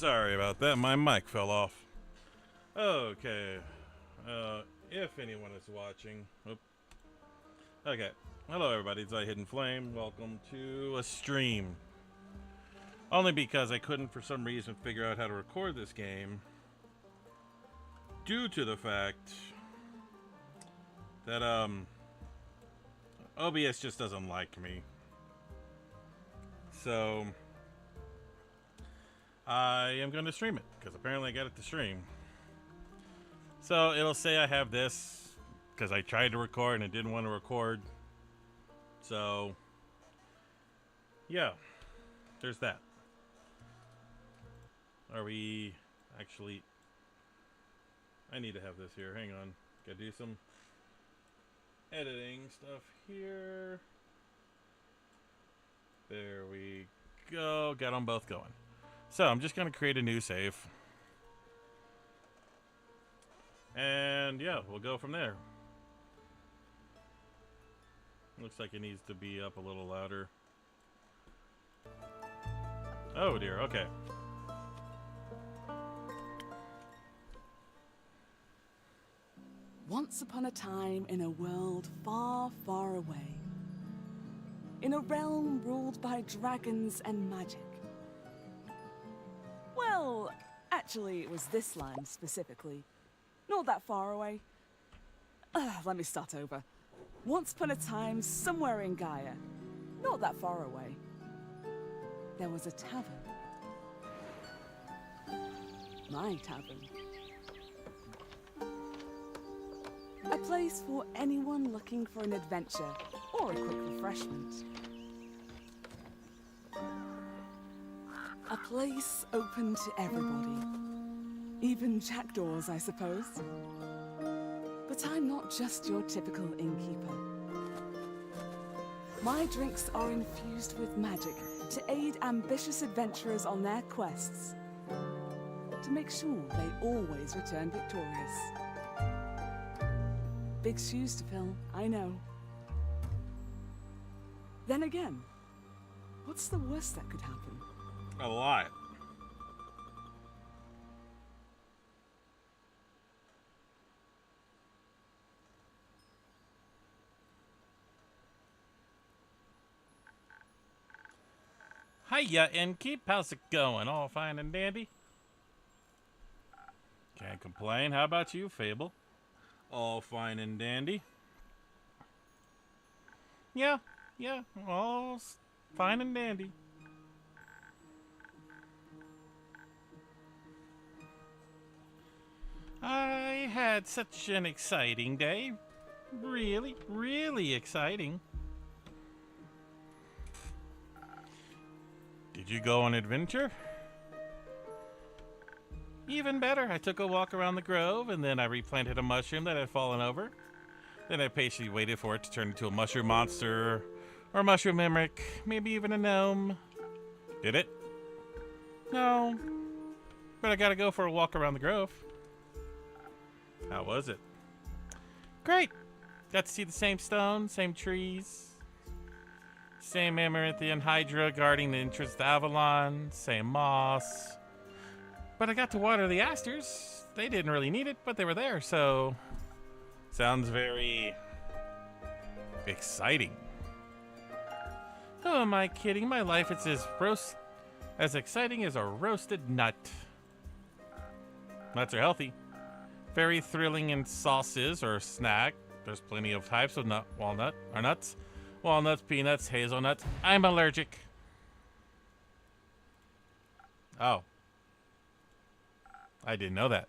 Sorry about that, my mic fell off. Okay, if anyone is watching. Oop. Okay, hello everybody, it's I Hidden Flame. Welcome to a stream. Only because I couldn't for some reason figure out how to record this game. Due to the fact that, OBS just doesn't like me. So I am going to stream it, because apparently I got it to stream. So it'll say I have this, because I tried to record and it didn't want to record. So, yeah, there's that. Are we actually... I need to have this here, hang on. Gotta do some editing stuff here. There we go, got them both going. So I'm just going to create a new save. And yeah, we'll go from there. Looks like it needs to be up a little louder. Oh dear, okay. Once upon a time in a world far, far away. In a realm ruled by dragons and magic. Well, actually, it was this land specifically. Not that far away. Let me start over. Once upon a time, somewhere in Gaia, not that far away, there was a tavern. My tavern. A place for anyone looking for an adventure or a quick refreshment. A place open to everybody. Even jackdaws, I suppose. But I'm not just your typical innkeeper. My drinks are infused with magic to aid ambitious adventurers on their quests. To make sure they always return victorious. Big shoes to fill, I know. Then again, what's the worst that could happen? A lot. Hiya, Innkeep. How's it going? All fine and dandy? Can't complain. How about you, Fable? All fine and dandy? Yeah, all fine and dandy. I had such an exciting day. Really, really exciting. Did you go on an adventure? Even better, I took a walk around the grove and then I replanted a mushroom that had fallen over. Then I patiently waited for it to turn into a mushroom monster or a mushroom mimic, maybe even a gnome. Did it? No. But I gotta go for a walk around the grove. How was it? Great! Got to see the same stone, same trees, same Amaranthian Hydra guarding the entrance to Avalon, same moss. But I got to water the asters. They didn't really need it, but they were there, so... Sounds very... exciting. Who am I kidding? My life is as exciting as a roasted nut. Nuts are healthy. Very thrilling in sauces or snack. There's plenty of types of nuts. Walnuts, peanuts, hazelnuts. I'm allergic. Oh. I didn't know that.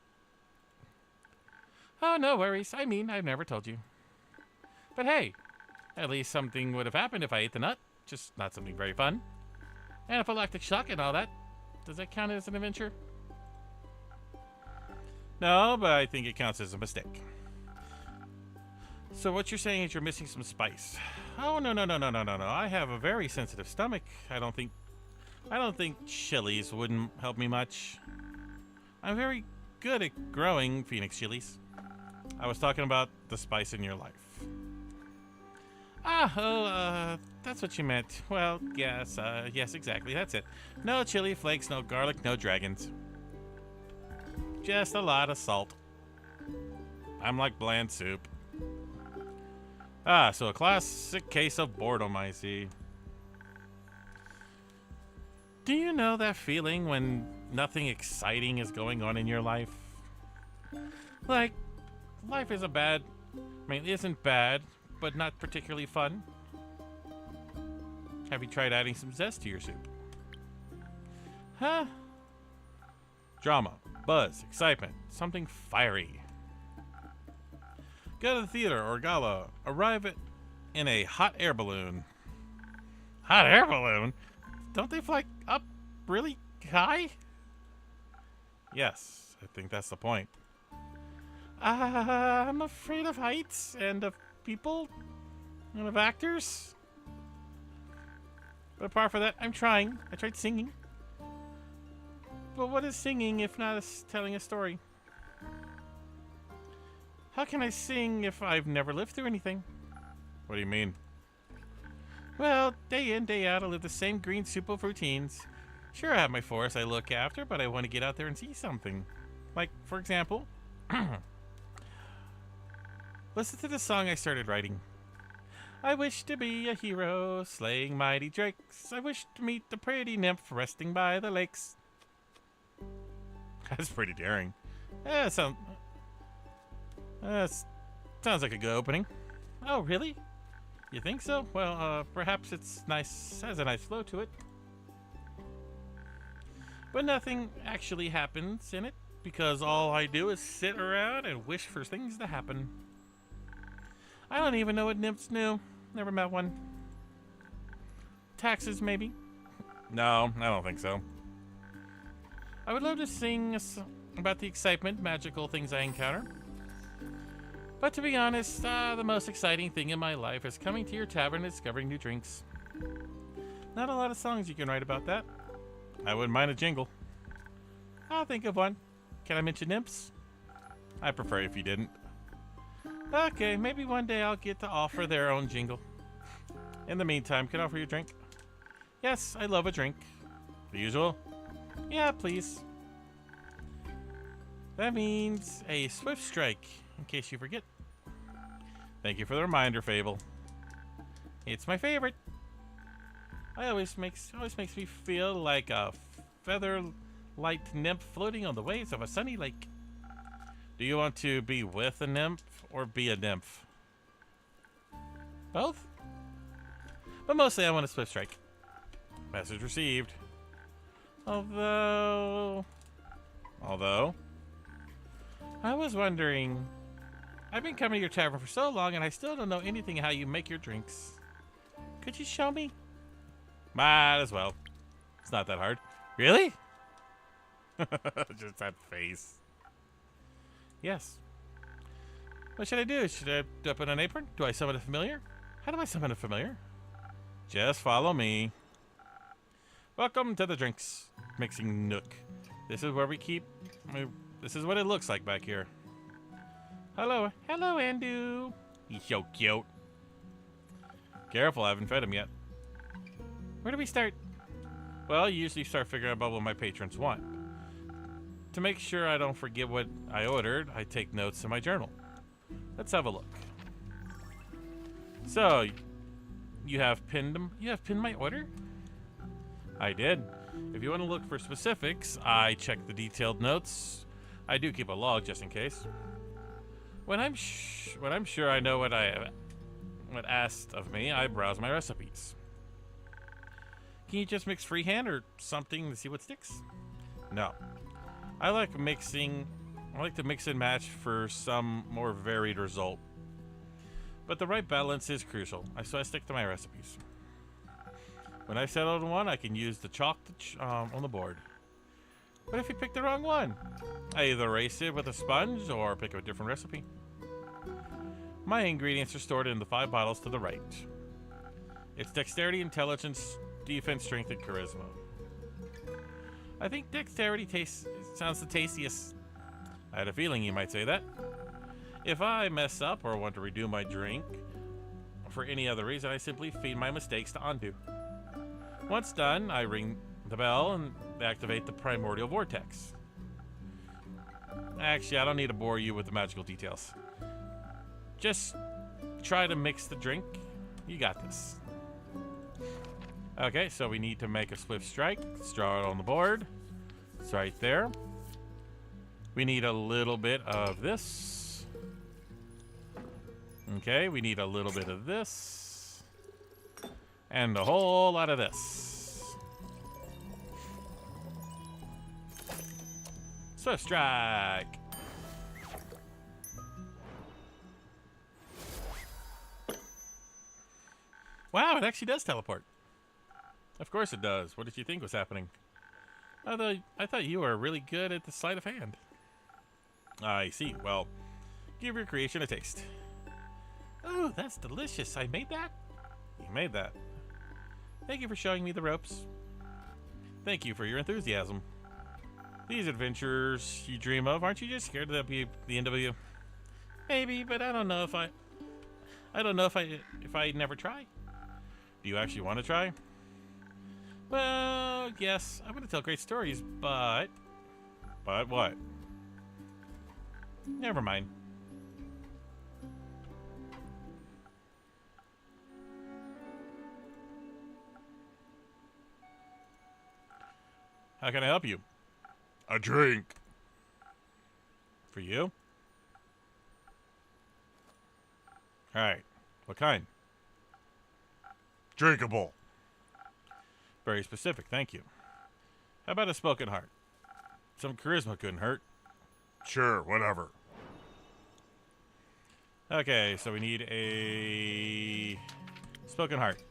Oh, no worries. I mean, I've never told you. But hey, at least something would have happened if I ate the nut. Just not something very fun. Anaphylactic shock and all that. Does that count as an adventure? No, but I think it counts as a mistake. So what you're saying is you're missing some spice. Oh, no. I have a very sensitive stomach. I don't think chilies wouldn't help me much. I'm very good at growing Phoenix chilies. I was talking about the spice in your life. That's what you meant. Well, yes, exactly, that's it. No chili flakes, no garlic, no dragons. Just a lot of salt. I'm like bland soup. Ah, so a classic case of boredom, I see. Do you know that feeling when nothing exciting is going on in your life? Like, life isn't bad, but not particularly fun. Have you tried adding some zest to your soup? Huh? Drama, buzz, excitement, something fiery. Go to the theater or gala. Arrive in a hot air balloon. Hot air balloon? Don't they fly up really high? Yes, I think that's the point. I'm afraid of heights and of people and of actors. But apart from that, I'm trying. I tried singing. But what is singing if not telling a story? How can I sing if I've never lived through anything? What do you mean? Well, day in, day out, I live the same green soup of routines. Sure, I have my forest I look after, but I want to get out there and see something. Like, for example, listen to the song I started writing. I wish to be a hero, slaying mighty drakes. I wish to meet the pretty nymph resting by the lakes. That's pretty daring. Sounds like a good opening. Oh, really? You think so? Well, perhaps it's nice, has a nice flow to it. But nothing actually happens in it, because all I do is sit around and wish for things to happen. I don't even know what nymphs knew. Never met one. Taxes, maybe? No, I don't think so. I would love to sing about the excitement, magical things I encounter. But to be honest, the most exciting thing in my life is coming to your tavern and discovering new drinks. Not a lot of songs you can write about that. I wouldn't mind a jingle. I'll think of one. Can I mention nymphs? I prefer if you didn't. Okay, maybe one day I'll get to offer their own jingle. In the meantime, can I offer you a drink? Yes, I love a drink. The usual? Yeah, please. That means a swift strike, in case you forget. Thank you for the reminder, Fable. It's my favorite. Always makes me feel like a feather-light nymph floating on the waves of a sunny lake. Do you want to be with a nymph or be a nymph? Both? But mostly I want a swift strike. Message received. Although, I was wondering, I've been coming to your tavern for so long and I still don't know anything how you make your drinks. Could you show me? Might as well. It's not that hard. Really? Just that face. Yes. What should I do? Should I put an apron? Do I summon a familiar? How do I summon a familiar? Just follow me. Welcome to the drinks mixing nook. This is where we keep... This is what it looks like back here. Hello, Andu. He's so cute. Careful, I haven't fed him yet. Where do we start? Well, you usually start figuring out what my patrons want. To make sure I don't forget what I ordered, I take notes in my journal. Let's have a look. So, you have pinned my order? I did. If you want to look for specifics, I check the detailed notes. I do keep a log just in case. When I'm sure I know what asked of me, I browse my recipes. Can you just mix freehand or something to see what sticks? No. I like to mix and match for some more varied result. But the right balance is crucial, so I stick to my recipes. When I settle on one, I can use the chalk on the board. But if you pick the wrong one, I either erase it with a sponge or pick a different recipe. My ingredients are stored in the 5 bottles to the right. It's dexterity, intelligence, defense, strength, and charisma. I think dexterity sounds the tastiest. I had a feeling you might say that. If I mess up or want to redo my drink for any other reason, I simply feed my mistakes to Andu. Once done, I ring the bell and activate the primordial vortex. Actually, I don't need to bore you with the magical details. Just try to mix the drink. You got this. Okay, so we need to make a swift strike. Let's draw it on the board. It's right there. We need a little bit of this. Okay, we need a little bit of this. And a whole lot of this. Swift strike. Wow, it actually does teleport. Of course it does. What did you think was happening? I thought you were really good at the sleight of hand. I see. Well, give your creation a taste. Oh, that's delicious. I made that? You made that. Thank you for showing me the ropes. Thank you for your enthusiasm. These adventures you dream of, aren't you just scared they'll be the end of you? Maybe, but I don't know if I never try. Do you actually want to try? Well, yes, I'm going to tell great stories, but what? Never mind. How can I help you? A drink. For you? All right. What kind? Drinkable. Very specific, thank you. How about a spoken heart? Some charisma couldn't hurt. Sure, whatever. Okay, so we need a spoken heart.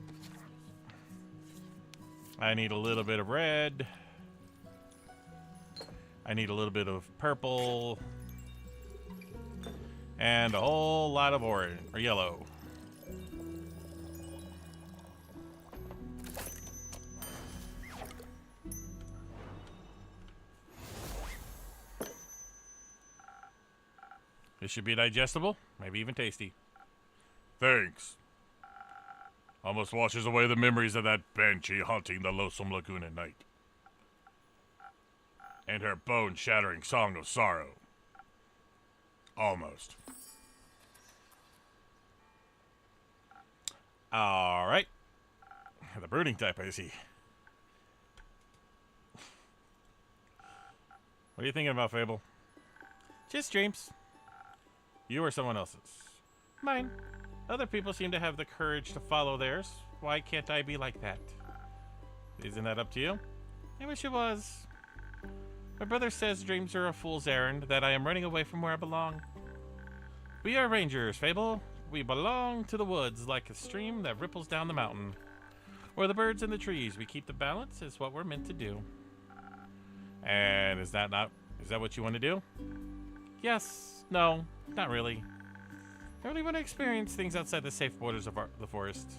I need a little bit of red. I need a little bit of purple. And a whole lot of orange, or yellow. This should be digestible, maybe even tasty. Thanks. Almost washes away the memories of that banshee haunting the lonesome lagoon at night. And her bone-shattering song of sorrow. Almost. All right. The brooding type, I see. What are you thinking about, Fable? Just dreams. You or someone else's? Mine. Other people seem to have the courage to follow theirs. Why can't I be like that? Isn't that up to you? I wish it was. My brother says dreams are a fool's errand, that I am running away from where I belong. We are rangers, Fable. We belong to the woods like a stream that ripples down the mountain. Or the birds in the trees. We keep the balance is what we're meant to do. And is that what you want to do? Yes. No, not really. I really want to experience things outside the safe borders of the forest.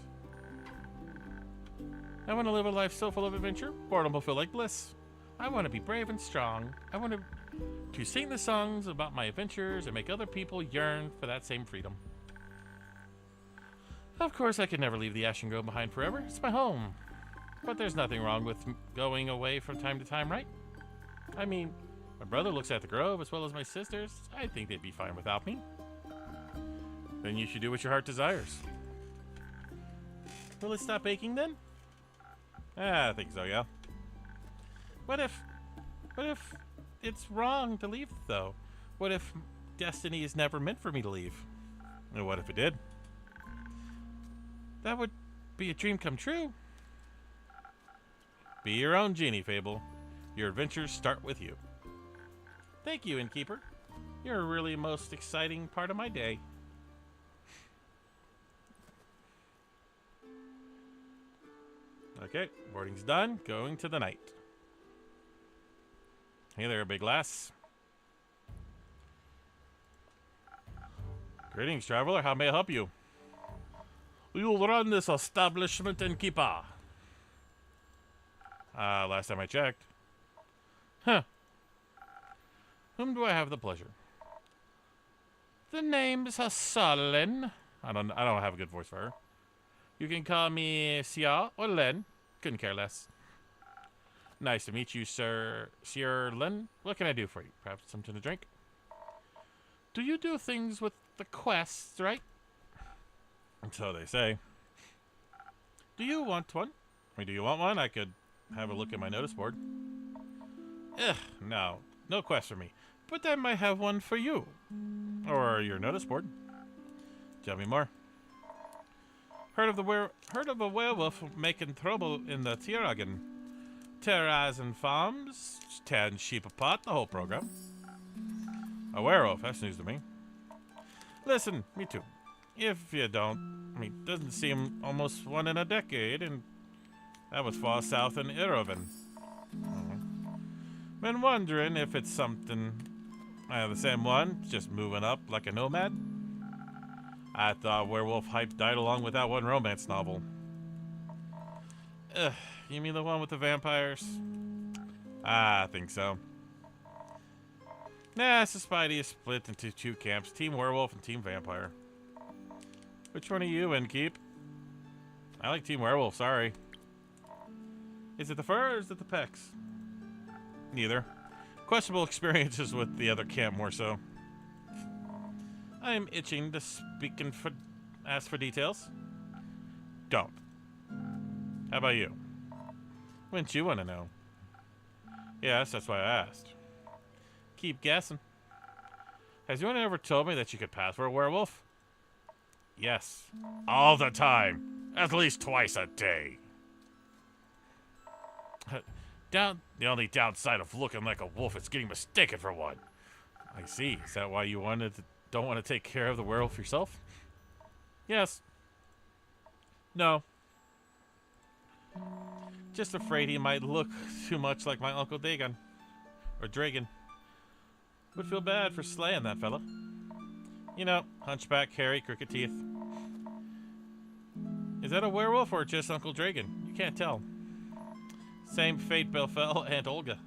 I want to live a life so full of adventure, boredom will feel like bliss. I want to be brave and strong. I want to sing the songs about my adventures and make other people yearn for that same freedom. Of course, I could never leave the Ashen Grove behind forever. It's my home. But there's nothing wrong with going away from time to time, right? I mean, my brother looks at the Grove as well as my sisters. I think they'd be fine without me. Then you should do what your heart desires. Will it stop aching then? I think so, yeah. What if it's wrong to leave, though? What if destiny is never meant for me to leave? And what if it did? That would be a dream come true. Be your own genie, Fable. Your adventures start with you. Thank you, Innkeeper. You're really most exciting part of my day. Okay, boarding's done. Going to the night. Hey there, big lass. Greetings, traveler. How may I help you? You'll run this establishment, Innkeeper. Last time I checked. Huh. Whom do I have the pleasure? The name's Hassalin. I don't have a good voice for her. You can call me Sia or Len. Couldn't care less. Nice to meet you, Sir Len. What can I do for you? Perhaps something to drink? Do you do things with the quests, right? So they say. Do you want one? I mean, do you want one? I could have a look at my notice board. Ugh, no. No quest for me. But I might have one for you. Or your notice board. Tell me more. Heard of a werewolf making trouble in the Tiragan. Terrorizing farms, tearing sheep apart, the whole program. A werewolf, that's news to me. Listen, me too. If you don't, I mean, doesn't seem almost one in a decade, and that was far south in Irovan. Been wondering if it's something, the same one, just moving up like a nomad. I thought werewolf hype died along with that one romance novel. You mean the one with the vampires? I think so. Nah, society is split into two camps, Team Werewolf and Team Vampire. Which one are you in, Keep? I like Team Werewolf, sorry. Is it the fur or is it the pecs? Neither. Questionable experiences with the other camp more so. I am itching to ask for details. Don't. How about you? Wouldn't you want to know? Yes, that's why I asked. Keep guessing. Has anyone ever told me that you could pass for a werewolf? Yes. All the time. At least twice a day. The only downside of looking like a wolf is getting mistaken for one. I see. Is that why you don't want to take care of the werewolf yourself? Yes. No. Just afraid he might look too much like my Uncle Dagon. Or Dragon. Would feel bad for slaying that fella. You know, hunchback, hairy, crooked teeth. Is that a werewolf or just Uncle Dragon? You can't tell. Same fate befell Aunt Olga.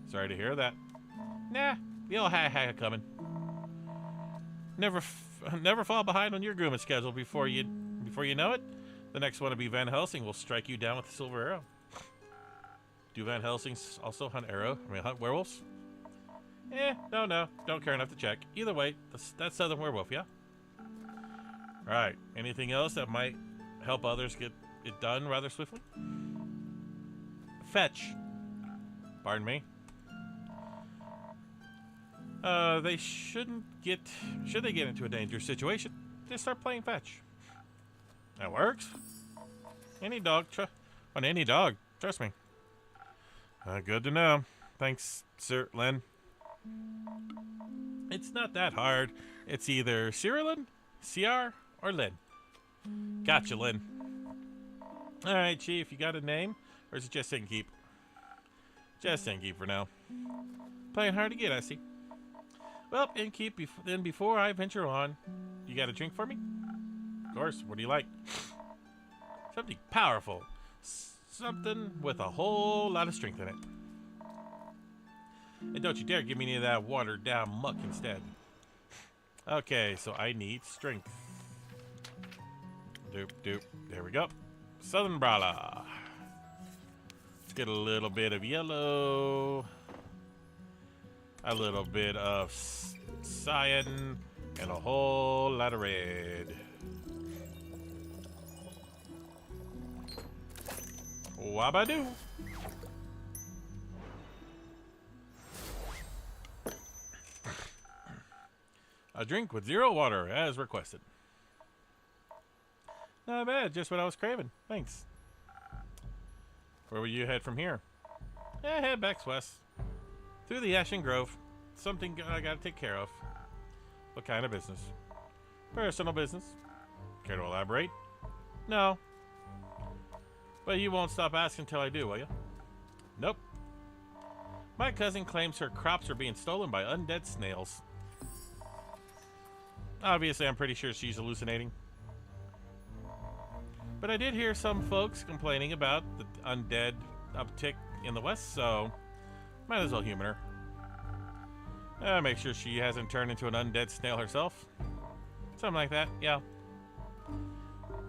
Sorry to hear that. Nah, you'll have coming. Never fall behind on your grooming schedule before you know it. The next one to be Van Helsing will strike you down with a silver arrow. Do Van Helsings also hunt hunt werewolves? No, don't care enough to check. Either way, that's Southern Werewolf, yeah? Alright, anything else that might help others get it done rather swiftly? Fetch. Pardon me. They should they get into a dangerous situation, just start playing fetch. That works. Any dog, trust me. Good to know. Thanks, Sir Len. It's not that hard. It's either Cyrillin, CR, or Lin. Gotcha, Lin. Alright, Chief, you got a name? Or is it just Innkeep? Just Innkeep for now. Playing hard to get, I see. Well, Innkeep, then before I venture on, you got a drink for me? Of course, what do you like? Something powerful. Something with a whole lot of strength in it. And don't you dare give me any of that watered down muck instead. Okay, so I need strength. Doop. There we go. Southern Brawler. Let's get a little bit of yellow. A little bit of cyan. And a whole lot of red. Wabadoo. A drink with 0 water, as requested. Not bad, just what I was craving. Thanks. Where will you head from here? Head back west. Through the Ashen Grove. Something I gotta take care of. What kind of business? Personal business. Care to elaborate? No. But you won't stop asking till I do, will you? Nope. My cousin claims her crops are being stolen by undead snails. Obviously, I'm pretty sure she's hallucinating. But I did hear some folks complaining about the undead uptick in the west, so might as well humor her. Make sure she hasn't turned into an undead snail herself. Something like that, yeah.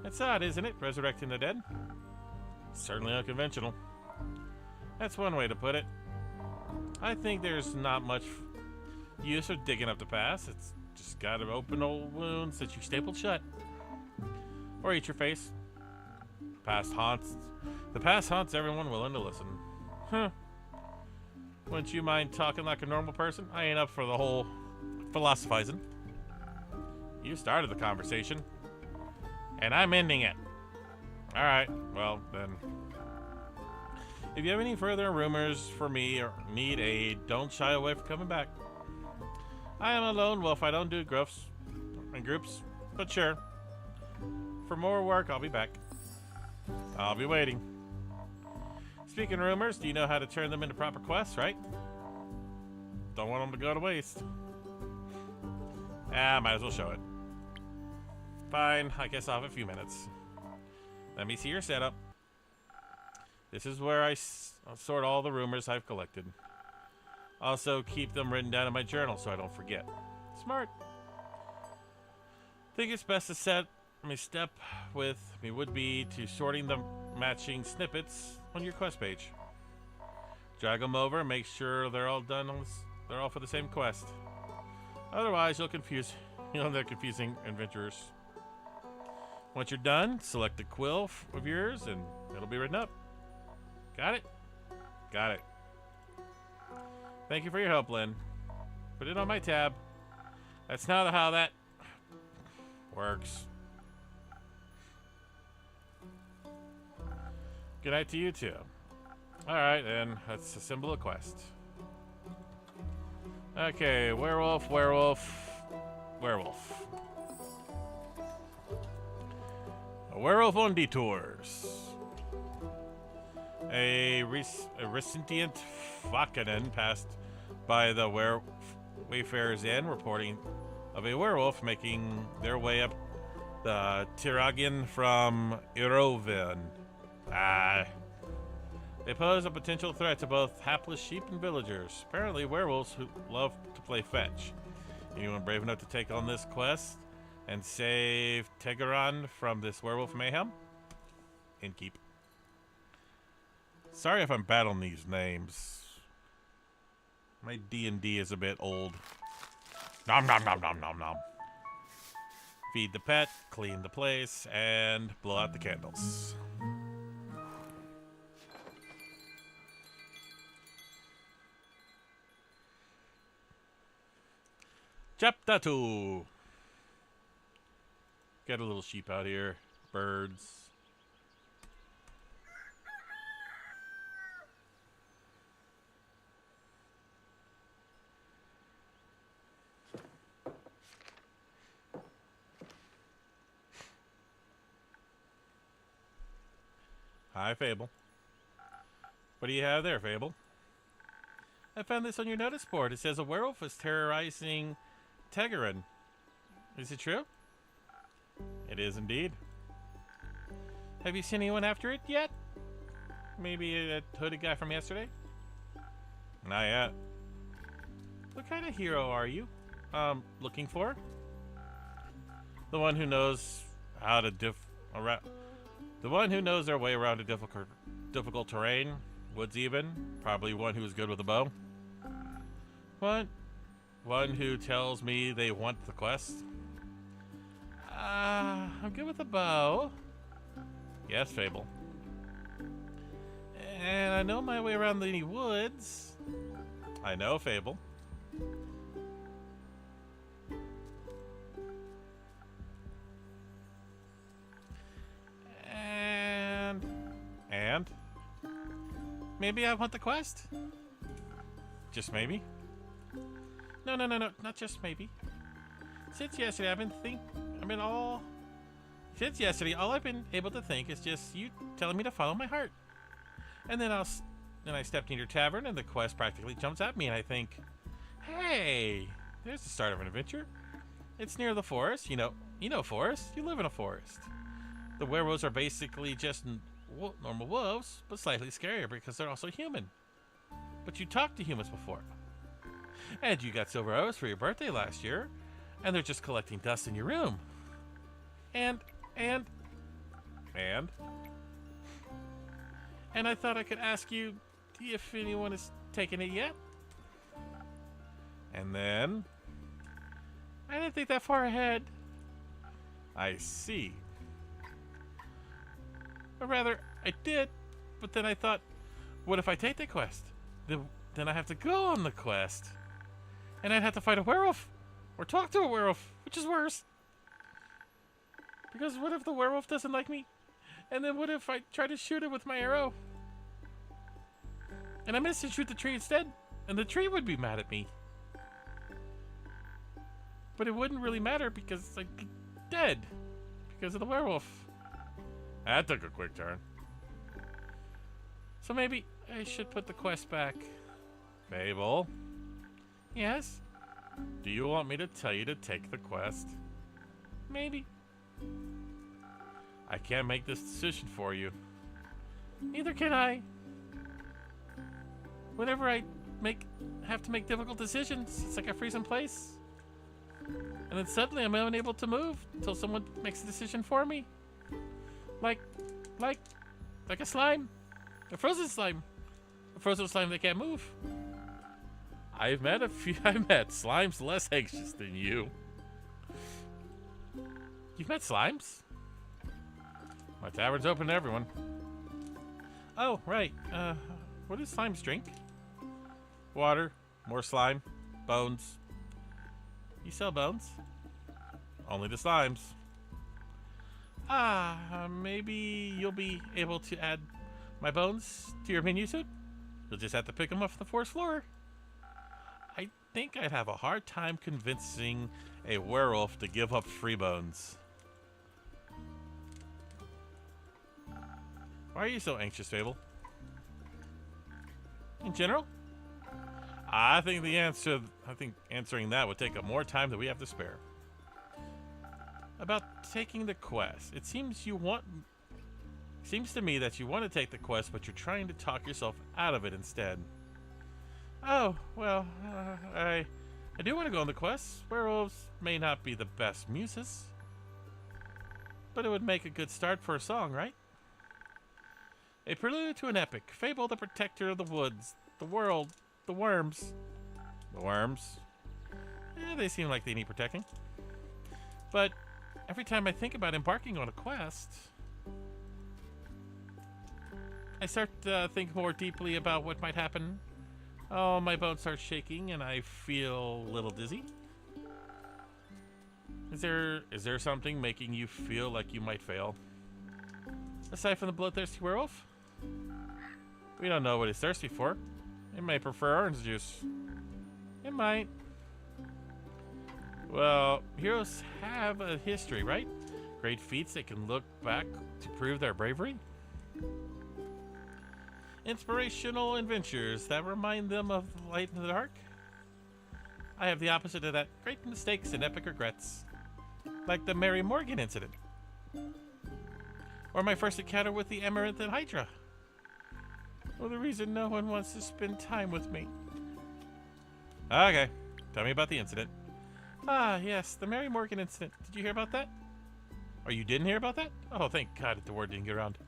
It's odd, isn't it? Resurrecting the dead? Certainly unconventional. That's one way to put it. I think there's not much use for digging up the past. It's just gotta open old wounds that you stapled shut. Or eat your face. Past haunts. The past haunts everyone willing to listen. Huh. Wouldn't you mind talking like a normal person? I ain't up for the whole philosophizing. You started the conversation. And I'm ending it. Alright, well then. If you have any further rumors for me or need aid, don't shy away from coming back. I am a lone wolf. I don't do groups, but sure. For more work, I'll be back. I'll be waiting. Speaking of rumors, do you know how to turn them into proper quests, right? Don't want them to go to waste. Might as well show it. Fine, I guess I'll have a few minutes. Let me see your setup. This is where I sort all the rumors I've collected. Also, keep them written down in my journal so I don't forget. Smart. Think it's best to step with me would be to sorting the matching snippets on your quest page. Drag them over and make sure they're all done. They're all for the same quest. Otherwise, you'll they're confusing adventurers. Once you're done, select a quill of yours and it'll be written up. Got it? Got it. Thank you for your help, Lynn. Put it on my tab. That's not how that works. Good night to you too. Alright, then let's assemble a quest. Okay, werewolf, werewolf, werewolf. A werewolf on detours. A recipient Fakanen passed by the Wayfarer's Inn, reporting of a werewolf making their way up the Tiragian from Iroven. They pose a potential threat to both hapless sheep and villagers. Apparently werewolves who love to play fetch. Anyone brave enough to take on this quest and save Tegeran from this werewolf mayhem? Innkeep. Sorry if I'm bad on these names. My D&D is a bit old. Nom nom nom nom nom nom. Feed the pet, clean the place, and blow out the candles. Chapter 2. Got a little sheep out here. Birds. Hi, Fable. What do you have there, Fable? I found this on your notice board. It says a werewolf is terrorizing Tegeran. Is it true? It is indeed. Have you seen anyone after it yet? Maybe that hooded guy from yesterday? Not yet. What kind of hero are you? Looking for? The one who knows how to the one who knows their way around a difficult terrain, woods even, probably one who's good with a bow. What? One who tells me they want the quest? I'm good with a bow. Yes, Fable. And I know my way around the woods. I know, Fable. And maybe I want the quest? Just maybe? No, not just maybe. Since yesterday, all I've been able to think is just you telling me to follow my heart. And then I stepped in your tavern and the quest practically jumps at me and I think, hey, there's the start of an adventure. It's near the forest, you know forest, you live in a forest. The werewolves are basically just normal wolves, but slightly scarier because they're also human. But you talked to humans before. And you got silver arrows for your birthday last year, and they're just collecting dust in your room. And I thought I could ask you if anyone has taken it yet. And then... I didn't think that far ahead. I see. Or rather, I did, but then I thought, what if I take the quest? Then I have to go on the quest. And I'd have to fight a werewolf. Or talk to a werewolf, which is worse. Because what if the werewolf doesn't like me? And then what if I try to shoot it with my arrow? And I miss to shoot the tree instead, and the tree would be mad at me. But it wouldn't really matter because I'd be dead because of the werewolf. That took a quick turn. So maybe I should put the quest back. Fable? Yes? Do you want me to tell you to take the quest? Maybe. I can't make this decision for you. Neither can I. Whenever I have to make difficult decisions, it's like I freeze in place. And then suddenly I'm unable to move until someone makes a decision for me. Like a slime. A frozen slime. A frozen slime that can't move. I've met slimes less anxious than you. You've met slimes? My tavern's open to everyone. Oh, right. What do slimes drink? Water, more slime, bones. You sell bones? Only the slimes. Maybe you'll be able to add my bones to your menu soon? You'll just have to pick them off the 4th floor. I think I'd have a hard time convincing a werewolf to give up free bones. Why are you so anxious, Fable? In general? I think answering that would take up more time than we have to spare. About taking the quest. It seems to me that you want to take the quest, but you're trying to talk yourself out of it instead. Oh, well, I do want to go on the quest. Werewolves may not be the best muses, but it would make a good start for a song, right? A prelude to an epic. Fable, the protector of the woods, the world, the worms. The worms? They seem like they need protecting. But every time I think about embarking on a quest, I start to think more deeply about what might happen. Oh, my bones start shaking and I feel a little dizzy. Is there something making you feel like you might fail? Aside from the bloodthirsty werewolf? We don't know what he's thirsty for. It may prefer orange juice. It might. Well, heroes have a history, right? Great feats they can look back to prove their bravery. Inspirational adventures that remind them of light in the dark. I have the opposite of that. Great mistakes and epic regrets. Like the Mary Morgan incident. Or my first encounter with the Amaranth and Hydra. Or the reason no one wants to spend time with me. Okay, tell me about the incident. Yes, the Mary Morgan incident. Did you hear about that? Or you didn't hear about that? Oh, thank God the word didn't get around.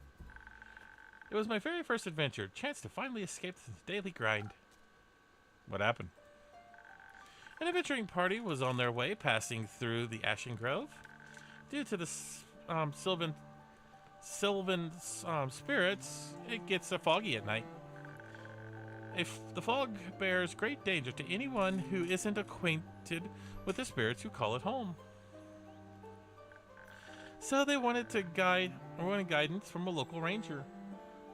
It was my very first adventure, chance to finally escape the daily grind. What happened? An adventuring party was on their way, passing through the Ashen Grove. Due to the Sylvan spirits, it gets foggy at night. The fog bears great danger to anyone who isn't acquainted with the spirits who call it home. So they wanted guidance from a local ranger.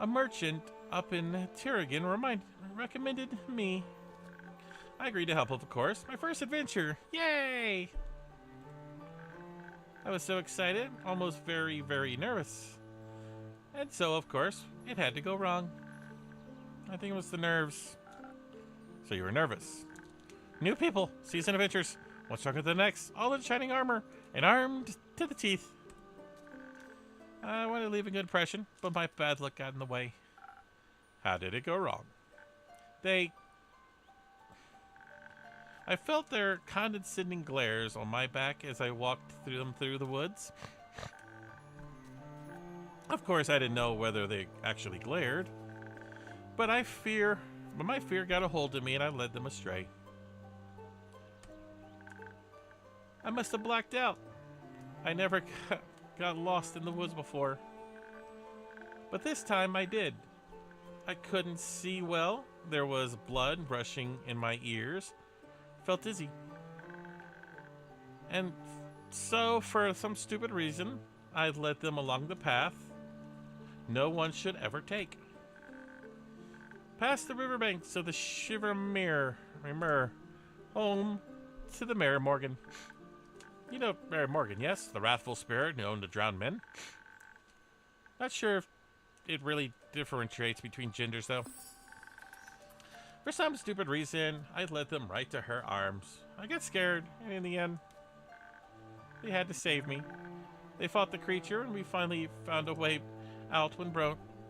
A merchant up in Tiragan recommended me. I agreed to help, of course. My first adventure. Yay! I was so excited, almost very, very nervous. And so, of course, it had to go wrong. I think it was the nerves. So you were nervous? New people, season adventures, one stronger than the next, all in shining armor, and armed to the teeth. I wanted to leave a good impression, but my bad luck got in the way. How did it go wrong? I felt their condescending glares on my back as I walked through the woods. Of course, I didn't know whether they actually glared, but my fear got a hold of me and I led them astray. I must have blacked out. I never got lost in the woods before. But this time I did. I couldn't see well. There was blood rushing in my ears. Felt dizzy. And so, for some stupid reason, I led them along the path no one should ever take. Past the riverbanks of the Shivermere, home to the Mary Morgan. You know Mary Morgan, yes? The wrathful spirit known to drown men. Not sure if it really differentiates between genders, though. For some stupid reason, I led them right to her arms. I got scared, and in the end, they had to save me. They fought the creature, and we finally found a way out when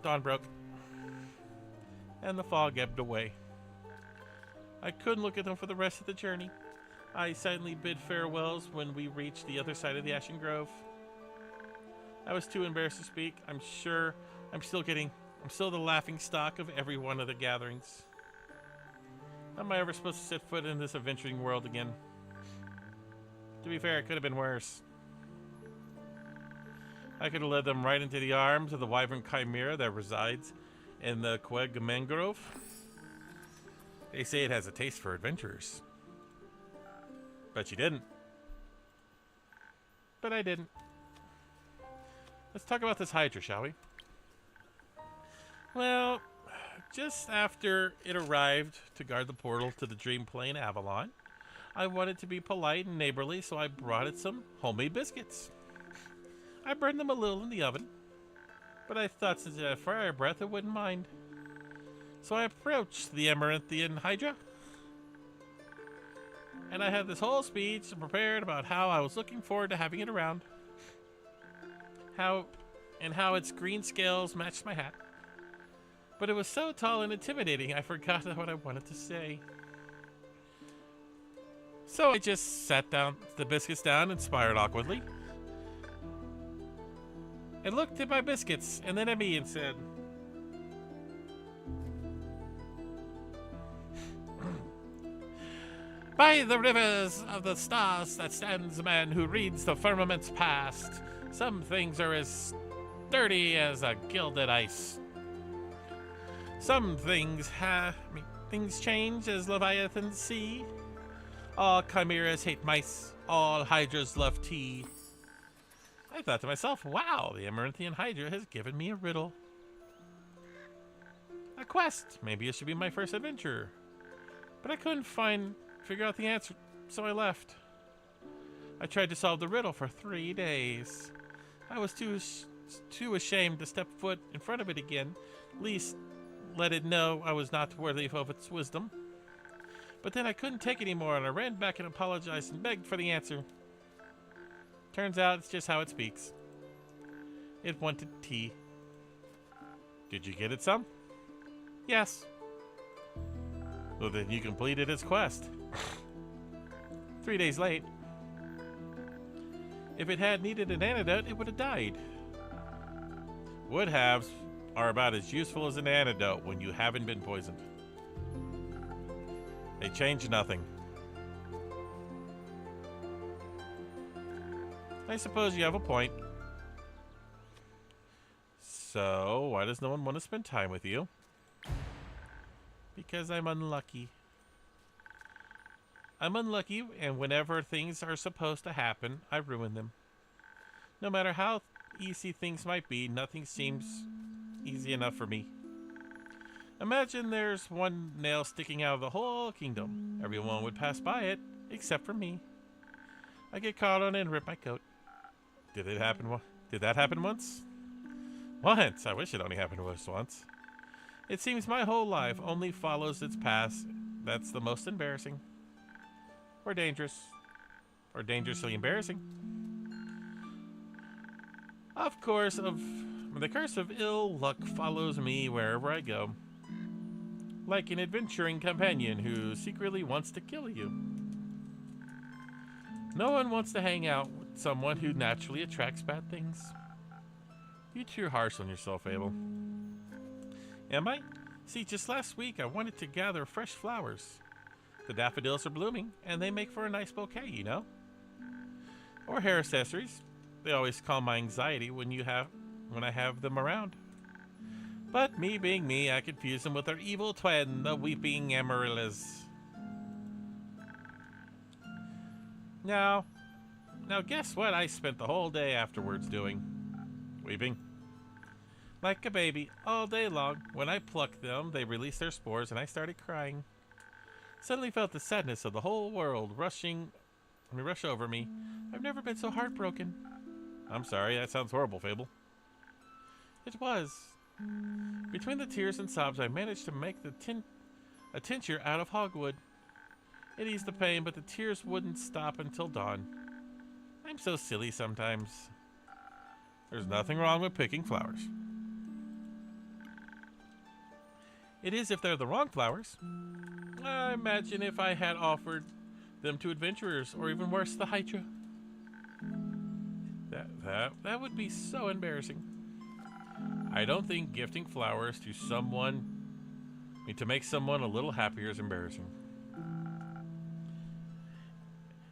dawn broke. And the fog ebbed away. I couldn't look at them for the rest of the journey. I silently bid farewells when we reached the other side of the Ashen Grove. I was too embarrassed to speak. I'm sure I'm still the laughing stock of every one of the gatherings. How am I ever supposed to set foot in this adventuring world again? To be fair, it could have been worse. I could have led them right into the arms of the wyvern chimera that resides in the Quag Mangrove. They say it has a taste for adventurers. Bet you didn't. But I didn't. Let's talk about this Hydra, shall we? Well, just after it arrived to guard the portal to the Dream Plane Avalon, I wanted to be polite and neighborly, so I brought it some homemade biscuits. I burned them a little in the oven, but I thought since it had fire breath, it wouldn't mind. So I approached the Amaranthian Hydra, and I had this whole speech prepared about how I was looking forward to having it around. How its green scales matched my hat. But it was so tall and intimidating, I forgot what I wanted to say. So I just sat down the biscuits down and smiled awkwardly. I looked at my biscuits and then at me and said, "By the rivers of the stars that stands a man who reads the firmament's past. Some things are as sturdy as a gilded ice. Some things things change as Leviathans see. All chimeras hate mice, all hydras love tea." I thought to myself, wow, the Amaranthian Hydra has given me a riddle. A quest. Maybe it should be my first adventure. But I couldn't figure out the answer, so I left. I tried to solve the riddle for 3 days. I was too ashamed to step foot in front of it again, at least let it know I was not worthy of its wisdom. But then I couldn't take it anymore, and I ran back and apologized and begged for the answer. Turns out it's just how it speaks. It wanted tea. Did you get it some? Yes. Well, then you completed its quest. 3 days late. If it had needed an antidote, it would have died. Would-haves are about as useful as an antidote when you haven't been poisoned. They change nothing. I suppose you have a point. So, why does no one want to spend time with you? Because I'm unlucky. I'm unlucky, and whenever things are supposed to happen, I ruin them. No matter how easy things might be, nothing seems easy enough for me. Imagine there's one nail sticking out of the whole kingdom. Everyone would pass by it, except for me. I get caught on it and rip my coat. Did that happen once? Once. I wish it only happened to us once. It seems my whole life only follows its path. That's the most embarrassing. Or dangerous. Or dangerously embarrassing. Of course, the curse of ill luck follows me wherever I go. Like an adventuring companion who secretly wants to kill you. No one wants to hang out with someone who naturally attracts bad things. You're too harsh on yourself, Abel. Am I? See, just last week I wanted to gather fresh flowers. The daffodils are blooming, and they make for a nice bouquet, you know? or hair accessories. They always calm my anxiety when I have them around. But me being me, I confuse them with their evil twin, the weeping Amaryllis. Now guess what I spent the whole day afterwards doing? Weeping. Like a baby, all day long. When I plucked them, they released their spores and I started crying. Suddenly felt the sadness of the whole world rush over me. I've never been so heartbroken. I'm sorry, that sounds horrible, Fable. It was. Between the tears and sobs, I managed to make a tincture out of hogwood. It eased the pain, but the tears wouldn't stop until dawn. I'm so silly sometimes. There's nothing wrong with picking flowers. It is if they're the wrong flowers. I imagine if I had offered them to adventurers, or even worse, the Hydra. That would be so embarrassing. I don't think gifting flowers to to make someone a little happier is embarrassing.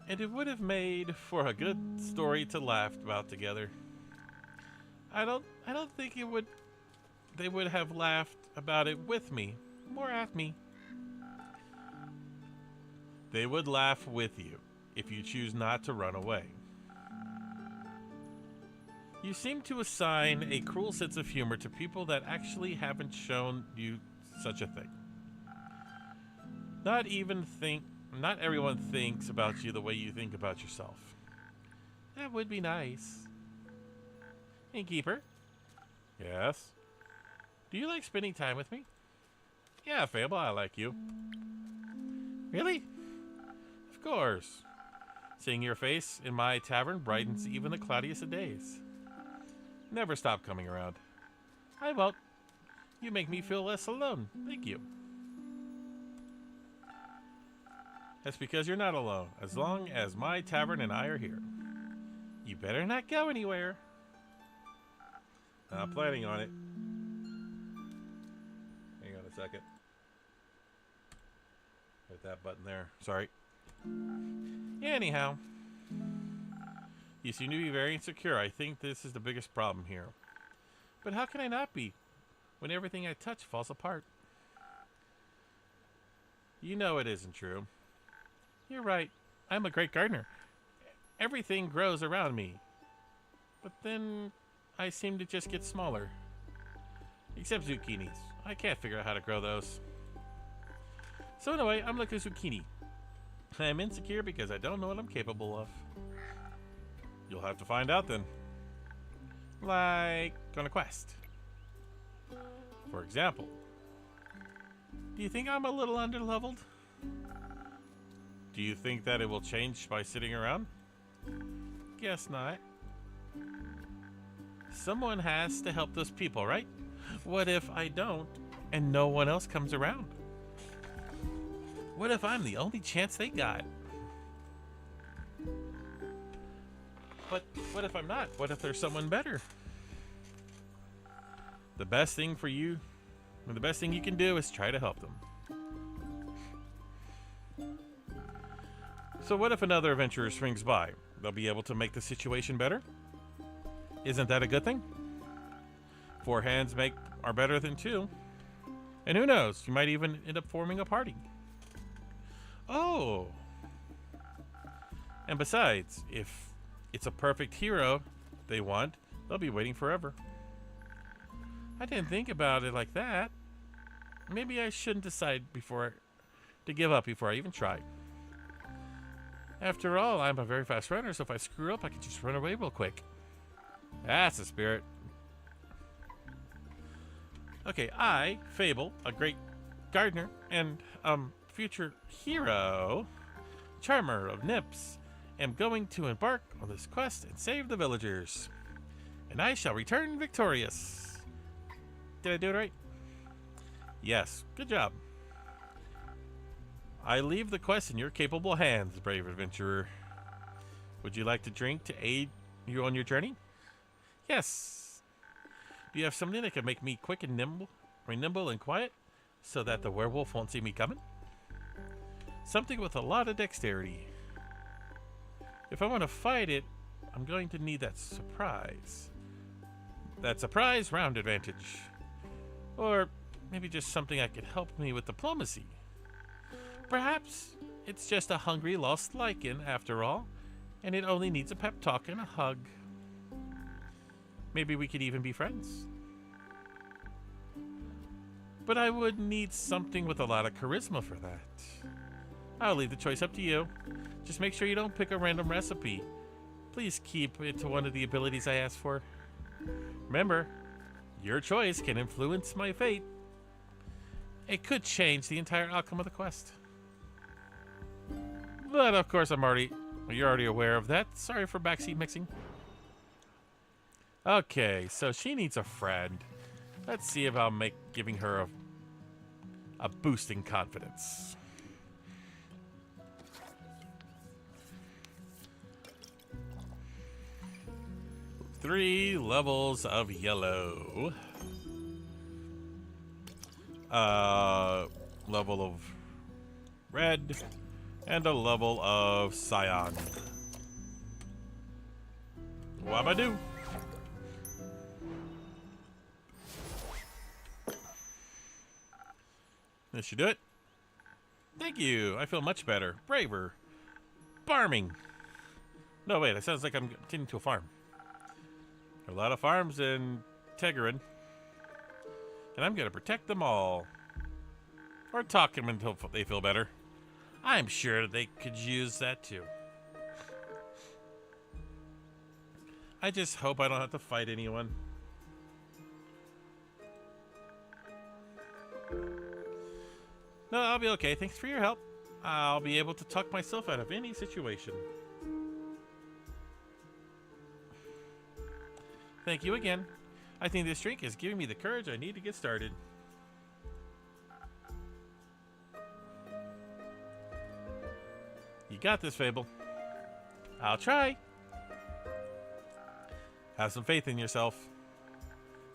And it would have made for a good story to laugh about together. I don't think they would have laughed about it with me, more at me. They would laugh with you if you choose not to run away. You seem to assign a cruel sense of humor to people that actually haven't shown you such a thing. Not everyone thinks about you the way you think about yourself. That would be nice. Innkeeper? Yes? Do you like spending time with me? Yeah, Fable, I like you. Really? Of course. Seeing your face in my tavern brightens even the cloudiest of days. Never stop coming around. I won't. You make me feel less alone. Thank you. That's because you're not alone, as long as my tavern and I are here. You better not go anywhere. Not planning on it. Hang on a second. Hit that button there. Sorry. Anyhow. You seem to be very insecure. I think this is the biggest problem here. But how can I not be, when everything I touch falls apart? You know it isn't true. You're right. I'm a great gardener. Everything grows around me. But then I seem to just get smaller. Except zucchinis. I can't figure out how to grow those. So anyway, I'm like a zucchini. I'm insecure because I don't know what I'm capable of. You'll have to find out then. Like on a quest. For example, do you think I'm a little underleveled? Do you think that it will change by sitting around? Guess not. Someone has to help those people, right? What if I don't and no one else comes around? What if I'm the only chance they got? But what if I'm not? What if there's someone better? The best thing you can do is try to help them. So what if another adventurer swings by? They'll be able to make the situation better? Isn't that a good thing? 4 hands are better than 2. And who knows, you might even end up forming a party. Oh! And besides, if it's a perfect hero they want, they'll be waiting forever. I didn't think about it like that. Maybe I shouldn't decide to give up before I even try. After all, I'm a very fast runner, so if I screw up, I can just run away real quick. That's the spirit. Okay, I, Fable, a great gardener and future hero, charmer of Nips, am going to embark on this quest and save the villagers. And I shall return victorious. Did I do it right? Yes, good job. I leave the quest in your capable hands, brave adventurer. Would you like to drink to aid you on your journey? Yes. Do you have something that can make me quick and nimble and quiet, so that the werewolf won't see me coming? Something with a lot of dexterity. If I want to fight it, I'm going to need that surprise. That surprise round advantage. Or maybe just something that could help me with diplomacy. Perhaps it's just a hungry lost lichen after all, and it only needs a pep talk and a hug. Maybe we could even be friends. But I would need something with a lot of charisma for that. I'll leave the choice up to you. Just make sure you don't pick a random recipe. Please keep it to one of the abilities I asked for. Remember, your choice can influence my fate. It could change the entire outcome of the quest. But of course you're already aware of that. Sorry for backseat mixing. Okay, so she needs a friend. Let's see if I'll make giving her a boost in confidence. Three levels of yellow. Level of red. And a level of cyan. Wabadoo. This should do it. Thank you. I feel much better. Braver. Farming. No, wait. It sounds like I'm tending to a farm. There are a lot of farms in Tavern. And I'm going to protect them all. Or talk them until they feel better. I'm sure they could use that too. I just hope I don't have to fight anyone. No, I'll be okay. Thanks for your help. I'll be able to talk myself out of any situation. Thank you again. I think this drink is giving me the courage I need to get started. You got this, Fable. I'll try. Have some faith in yourself.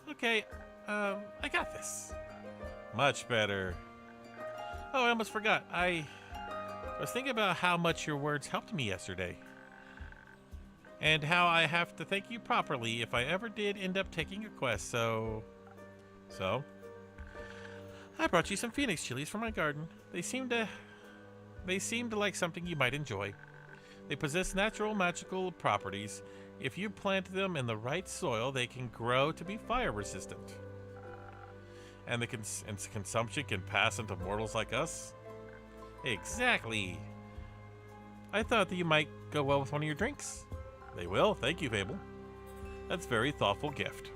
Okay, I got this. Much better. Oh, I almost forgot. I was thinking about how much your words helped me yesterday. And how I have to thank you properly if I ever did end up taking a quest, so... I brought you some phoenix chilies from my garden. They seemed like something you might enjoy. They possess natural magical properties. If you plant them in the right soil, they can grow to be fire resistant. And the consumption can pass into mortals like us? Exactly. I thought that you might go well with one of your drinks. They will. Thank you, Fable. That's a very thoughtful gift.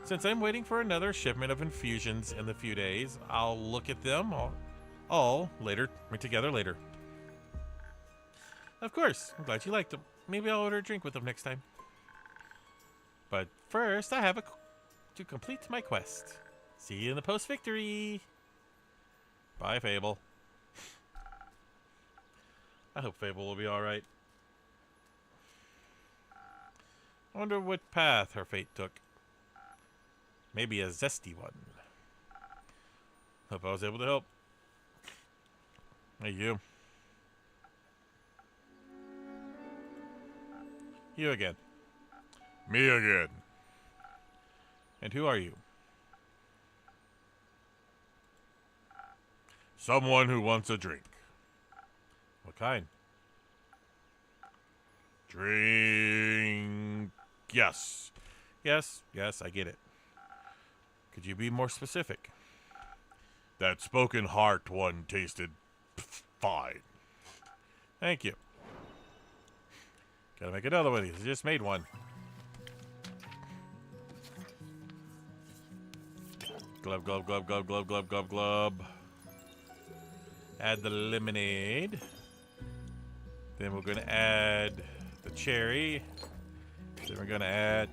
Since I'm waiting for another shipment of infusions in a few days, I'll look at them all later. We're together later. Of course. I'm glad you liked them. Maybe I'll order a drink with them next time. But first, I have to complete my quest. See you in the post-victory. Bye, Fable. I hope Fable will be alright. I wonder what path her fate took. Maybe a zesty one. Hope I was able to help. Hey, you. You again. Me again. And who are you? Someone who wants a drink. What kind? Drink. Yes. Yes, I get it. Could you be more specific? That spoken heart one tasted fine. Thank you. Gotta make another one. I just made one. Glub, glub, glub, glub, glub, glub, glub, glub. Add the lemonade. Then we're gonna add the cherry. Then we're gonna add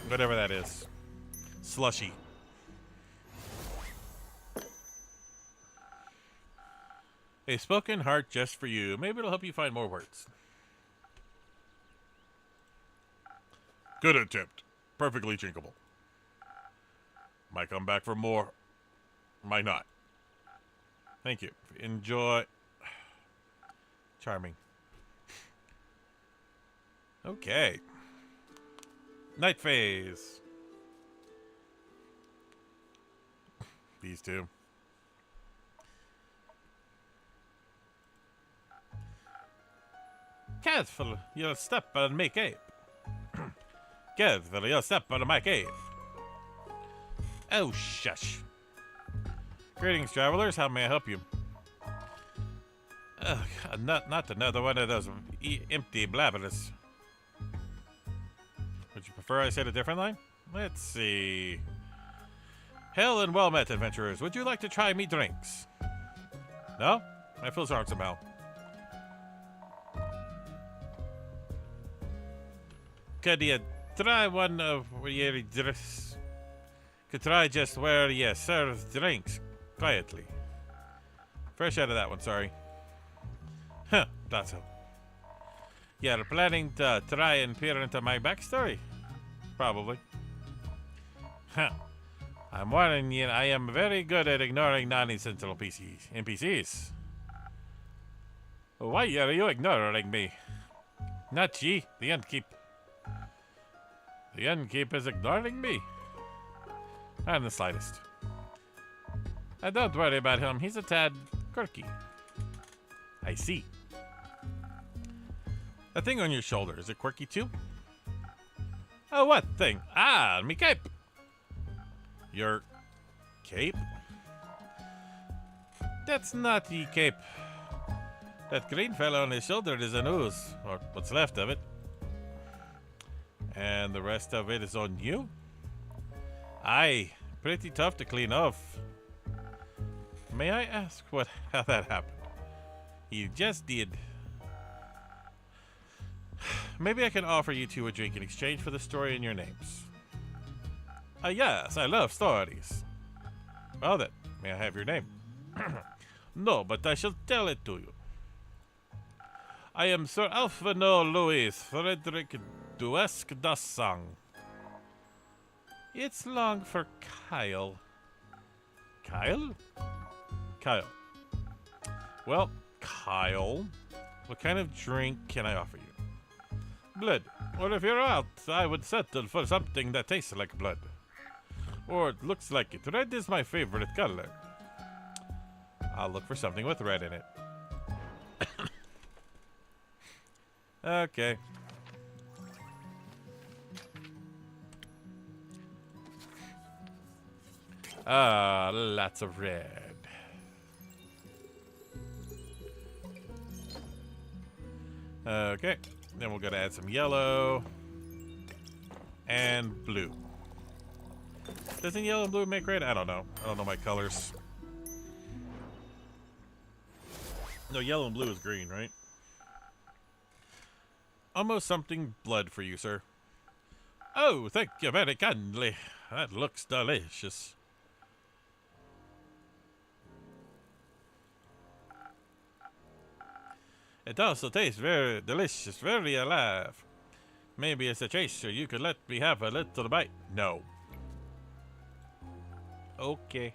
whatever that is. Slushy. A spoken heart just for you. Maybe it'll help you find more words. Good attempt. Perfectly drinkable. Might come back for more. Might not. Thank you. Enjoy. Charming. Okay. Night phase. These two. Careful, you'll step on my cave. Careful, you'll step on my cave. Oh, shush. Greetings, travelers. How may I help you? Ugh, not another one of those empty blabbers. Would you prefer I said a different line? Let's see. Hail and well met, adventurers. Would you like to try me drinks? No? I feel sorry somehow. Could you try one of your drinks? Could try just where you serve drinks quietly. Fresh out of that one, sorry. Huh, thought so. You're planning to try and peer into my backstory? Probably. Huh. I'm warning you, I am very good at ignoring non-essential NPCs. Why are you ignoring me? Not ye, the Innkeep. The Innkeep is ignoring me. Not in the slightest. Don't worry about him, he's a tad quirky. I see. That thing on your shoulder, is it quirky too? Oh, what thing? Ah, me cape. Your cape? That's not the cape. That green fellow on his shoulder is an ooze, or what's left of it. And the rest of it is on you? Aye, pretty tough to clean off. May I ask how that happened? You just did. Maybe I can offer you two a drink in exchange for the story in your names. Yes, I love stories. Well then, may I have your name? No, but I shall tell it to you. I am Sir Alphino Louis Frederick Duesque Dassang. It's long for Kyle. Kyle? Kyle. Well, Kyle, what kind of drink can I offer you? Blood. Or if you're out, I would settle for something that tastes like blood. Or it looks like it. Red is my favorite color. I'll look for something with red in it. Okay. Lots of red. Okay. Then we're gonna add some yellow and blue. Doesn't yellow and blue make red? I don't know. I don't know my colors. No, yellow and blue is green, right? Almost something blood for you, sir. Oh, thank you very kindly. That looks delicious. It also tastes very delicious, very alive. Maybe as a chaser, you could let me have a little bite. No. Okay.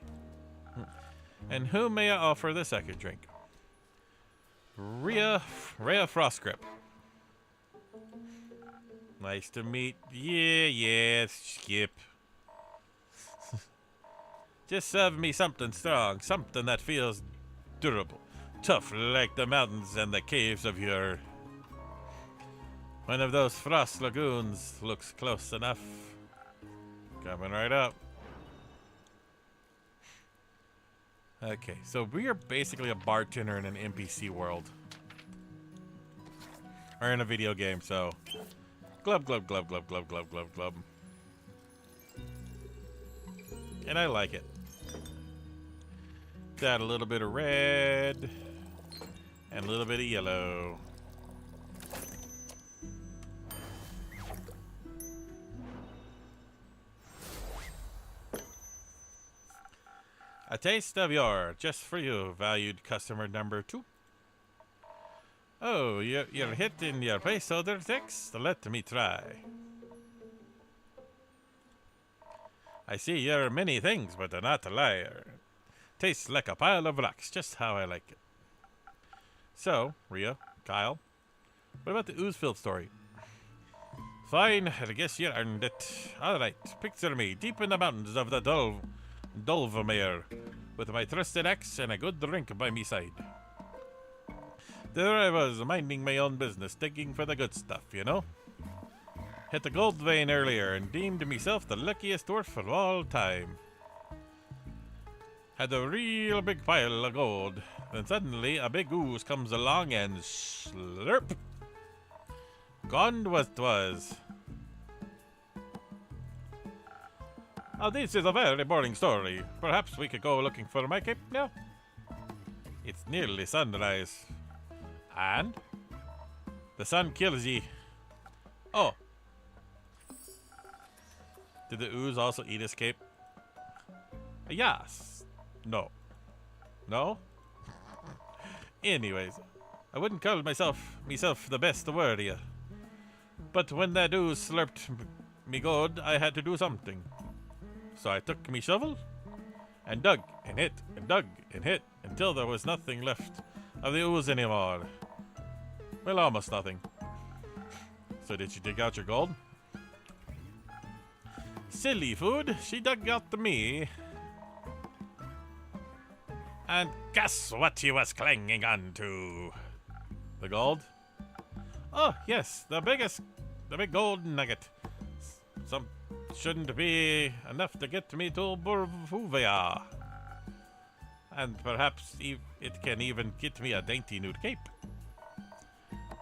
And who may I offer the second drink? Rhea Frostgrip. Nice to meet. Yeah, skip. Just serve me something strong, something that feels durable. Tough like the mountains and the caves of your... One of those frost lagoons looks close enough. Coming right up. Okay, so we are basically a bartender in an NPC world. Or in a video game, so... Glub, glub, glub, glub, glub, glub, glub, glub. And I like it. Add a little bit of red. And a little bit of yellow. A taste of your, just for you, valued customer number 2. Oh, you're hitting your placeholder text? Let me try. I see you're many things, but are not a liar. Tastes like a pile of rocks, just how I like it. So, Rhea, Kyle, what about the Oozefilled story? Fine, I guess you earned it. Alright, picture me deep in the mountains of the Dulvermere, with my trusted axe and a good drink by me side. There I was, minding my own business, digging for the good stuff, you know? Hit the gold vein earlier and deemed myself the luckiest dwarf of all time. Had a real big pile of gold. Then suddenly a big ooze comes along and slurp. Gone was 'twas. Now this is a very boring story. Perhaps we could go looking for my cape now? It's nearly sunrise. And? The sun kills ye. Oh. Did the ooze also eat his cape? Yes. No. No? Anyways, I wouldn't call myself the best warrior. But when that ooze slurped me gold, I had to do something. So I took me shovel and dug and hit and dug and hit until there was nothing left of the ooze anymore. Well, almost nothing. So did you dig out your gold? Silly food, she dug out the me. And guess what he was clinging on to? The gold? Oh, yes, the big gold nugget. Some shouldn't be enough to get me to Borvuvia. And perhaps it can even get me a dainty new cape.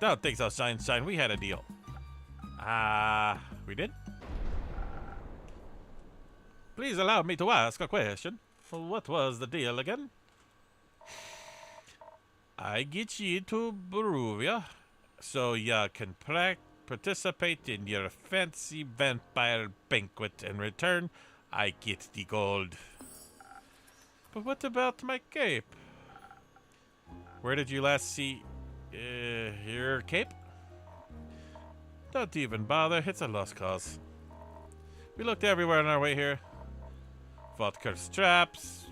Don't think so, Sunshine. We had a deal. We did? Please allow me to ask a question. What was the deal again? I get ye to Boruvia, so ya can participate in your fancy vampire banquet. In return, I get the gold. But what about my cape? Where did you last see your cape? Don't even bother, it's a lost cause. We looked everywhere on our way here. Fought cursed traps,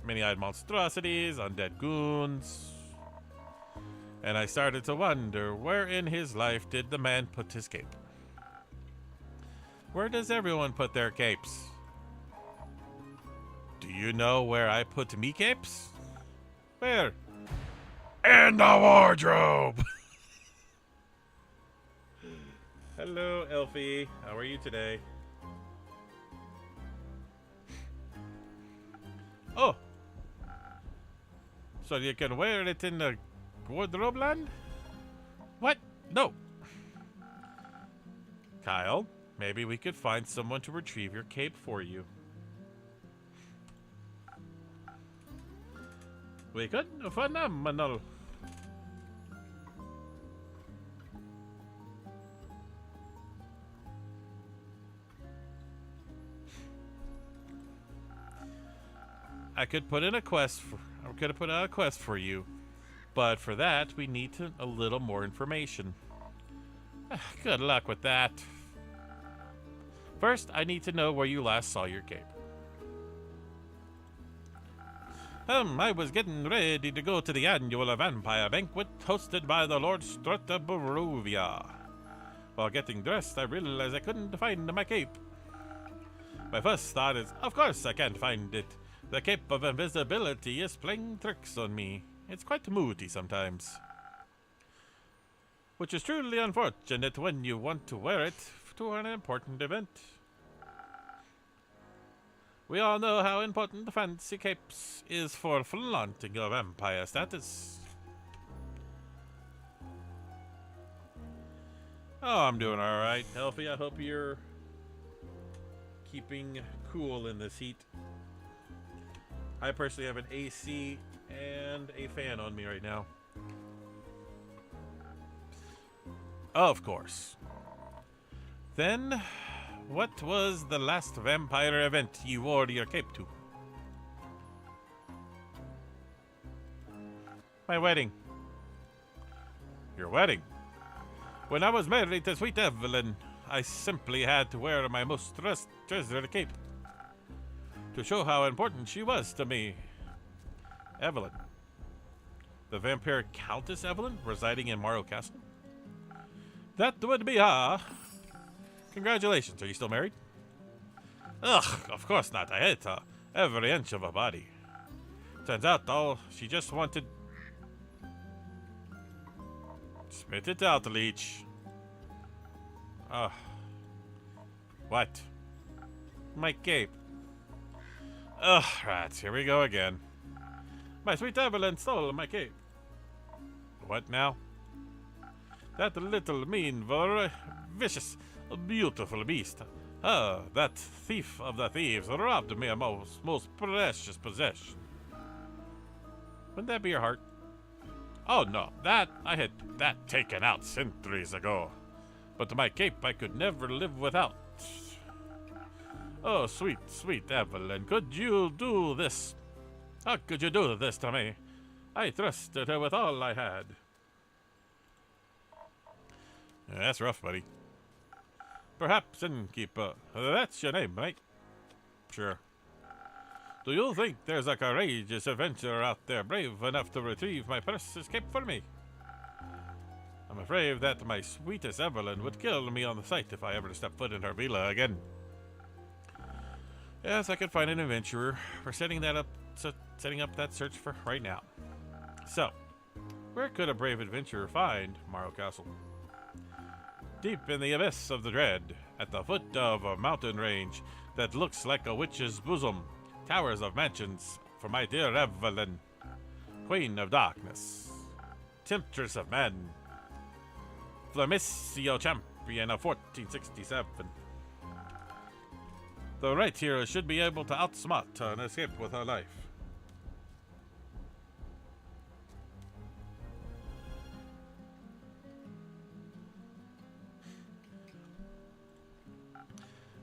many-eyed monstrosities, undead goons. And I started to wonder, where in his life did the man put his cape? Where does everyone put their capes? Do you know where I put me capes? Where? In the wardrobe! Hello, Elfie. How are you today? Oh! So you can wear it in the wardrobe land? What? No. Kyle, maybe we could find someone to retrieve your cape for you. We could? Phenomenal. I could put in a quest for you. But for that, we need a little more information. Good luck with that. First, I need to know where you last saw your cape. I was getting ready to go to the annual vampire banquet hosted by the Lord Strut of Barovia. While getting dressed, I realized I couldn't find my cape. My first thought is, of course I can't find it. The cape of invisibility is playing tricks on me. It's quite moody sometimes. Which is truly unfortunate when you want to wear it to an important event. We all know how important the fancy capes is for flaunting your vampire status. Oh, I'm doing alright, Elfie. I hope you're keeping cool in this heat. I personally have an AC and a fan on me right now. Of course. Then, what was the last vampire event you wore your cape to? My wedding. Your wedding? When I was married to sweet Evelyn, I simply had to wear my most treasured cape to show how important she was to me. Evelyn. The vampire Countess Evelyn residing in Morrow Castle? That would be her. Congratulations. Are you still married? Ugh, of course not. I hate her. Every inch of her body. Turns out, though, she just wanted... Spit it out, Leech. Ugh. What? My cape. Ugh, rats. Here we go again. My sweet Evelyn stole my cape. What now? That little mean, vicious, beautiful beast. That thief of the thieves robbed me of most precious possession. Wouldn't that be your heart? Oh no, I had that taken out centuries ago. But my cape I could never live without. Oh, sweet, sweet Evelyn, could you do this? How could you do this to me? I trusted her with all I had. Yeah, that's rough, buddy. Perhaps, innkeeper. That's your name, right? Sure. Do you think there's a courageous adventurer out there brave enough to retrieve my precious cape for me? I'm afraid that my sweetest Evelyn would kill me on the sight if I ever step foot in her villa again. Yes, I could find an adventurer. We're setting up that search for right now. So, where could a brave adventurer find Morrow Castle? Deep in the abyss of the dread, at the foot of a mountain range that looks like a witch's bosom, towers of mansions for my dear Evelyn, Queen of Darkness, Temptress of Men, Flamissio Champion of 1467. The right hero should be able to outsmart her and escape with her life.